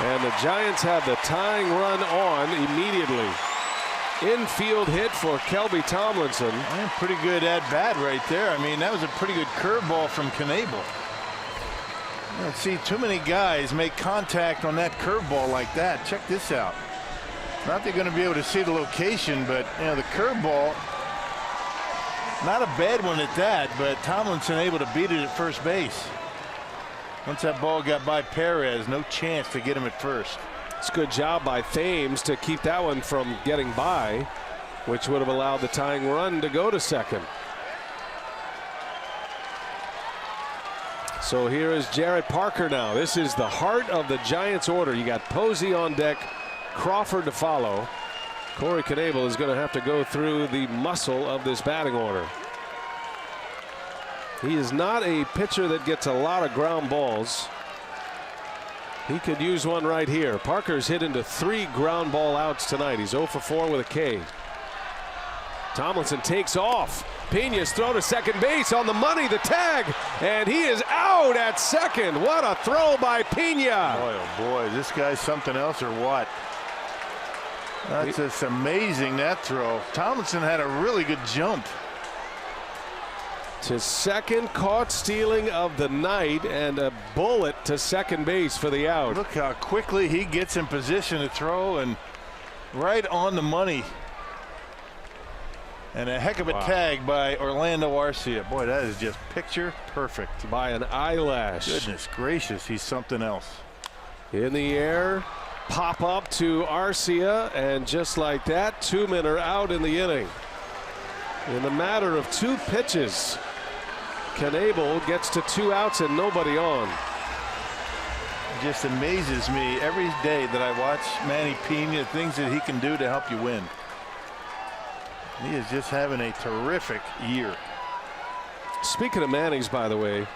And the Giants have the tying run on immediately. Infield hit for Kelby Tomlinson. And pretty good at bat right there. I mean, that was a pretty good curveball from Knebel. I don't see too many guys make contact on that curveball like that. Check this out. Not they're going to be able to see the location, but you know, the curveball, not a bad one at that, but Tomlinson able to beat it at first base. Once that ball got by Perez, no chance to get him at first. It's a good job by Thames to keep that one from getting by, which would have allowed the tying run to go to second. So here is Jared Parker now. This is the heart of the Giants order. You got Posey on deck, Crawford to follow. Corey Knebel is going to have to go through the muscle of this batting order. He is not a pitcher that gets a lot of ground balls. He could use one right here. Parker's hit into 3 ground ball outs tonight. He's 0 for 4 with a K. Tomlinson takes off. Pena's throw to second base on the money, the tag, and he is out at second. What a throw by Pena. Boy, oh boy, this guy's something else or what? That's just amazing, that throw. Tomlinson had a really good jump. To second, caught stealing of the night, and a bullet to second base for the out. Look how quickly he gets in position to throw, and right on the money. And a heck of a tag by Orlando Arcia. Boy, that is just picture perfect. By an eyelash. Goodness gracious, he's something else. In the air, pop up to Arcia, and just like that, 2 men are out in the inning. In the matter of 2 pitches, Knebel gets to 2 outs and nobody on. It just amazes me every day that I watch Manny Pena, things that he can do to help you win. He is just having a terrific year. Speaking of Mannings, by the way,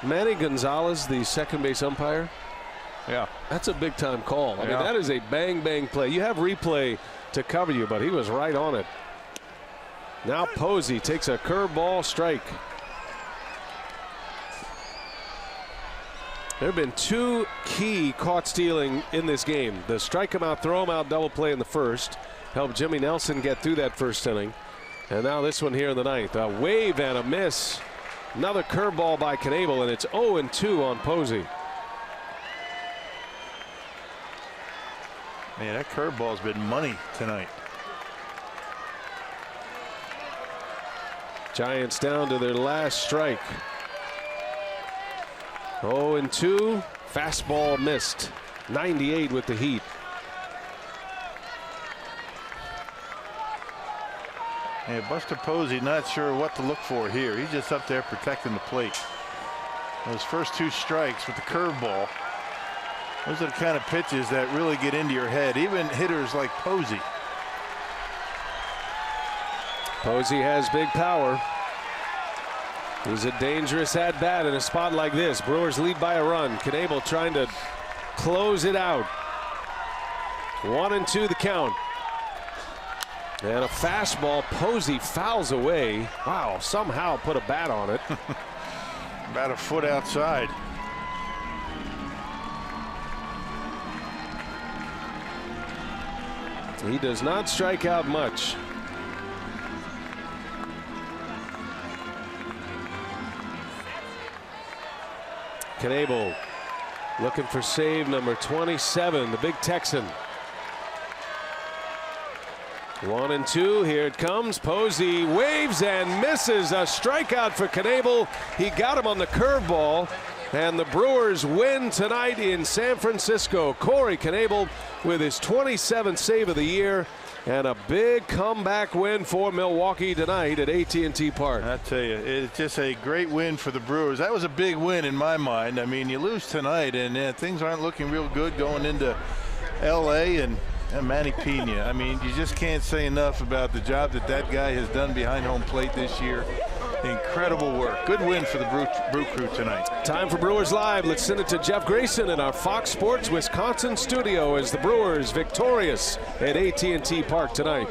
Manny Gonzalez, the second base umpire. Yeah, that's a big time call. I mean, that is a bang bang play. You have replay to cover you, but he was right on it. Now Posey takes a curveball strike. There have been 2 key caught stealing in this game. The strike him out, throw him out double play in the first. Helped Jimmy Nelson get through that first inning. And now this one here in the ninth. A wave and a miss. Another curveball by Knebel, and it's 0-2 on Posey. Man, that curveball's been money tonight. Giants down to their last strike. 0-2. Fastball missed. 98 with the heat. Yeah, Buster Posey not sure what to look for here. He's just up there protecting the plate. Those first 2 strikes with the curveball, those are the kind of pitches that really get into your head, even hitters like Posey. Posey has big power. He's a dangerous at bat in a spot like this. Brewers lead by a run. Knebel trying to close it out. 1-2 the count. And a fastball. Posey fouls away. Wow, somehow put a bat on it. About a foot outside. He does not strike out much. Knebel looking for save number 27, the big Texan. 1-2, here it comes. Posey waves and misses. A strikeout for Knebel. He got him on the curveball, and the Brewers win tonight in San Francisco. Corey Knebel with his 27th save of the year, and a big comeback win for Milwaukee tonight at AT Park. I tell you, it's just a great win for the Brewers. That was a big win in my mind. I mean, you lose tonight, and things aren't looking real good going into L.A. and Manny Pena. I mean, you just can't say enough about the job that guy has done behind home plate this year. Incredible work. Good win for the Brew Crew tonight. Time for Brewers Live. Let's send it to Jeff Grayson in our Fox Sports Wisconsin studio as the Brewers victorious at AT&T Park tonight.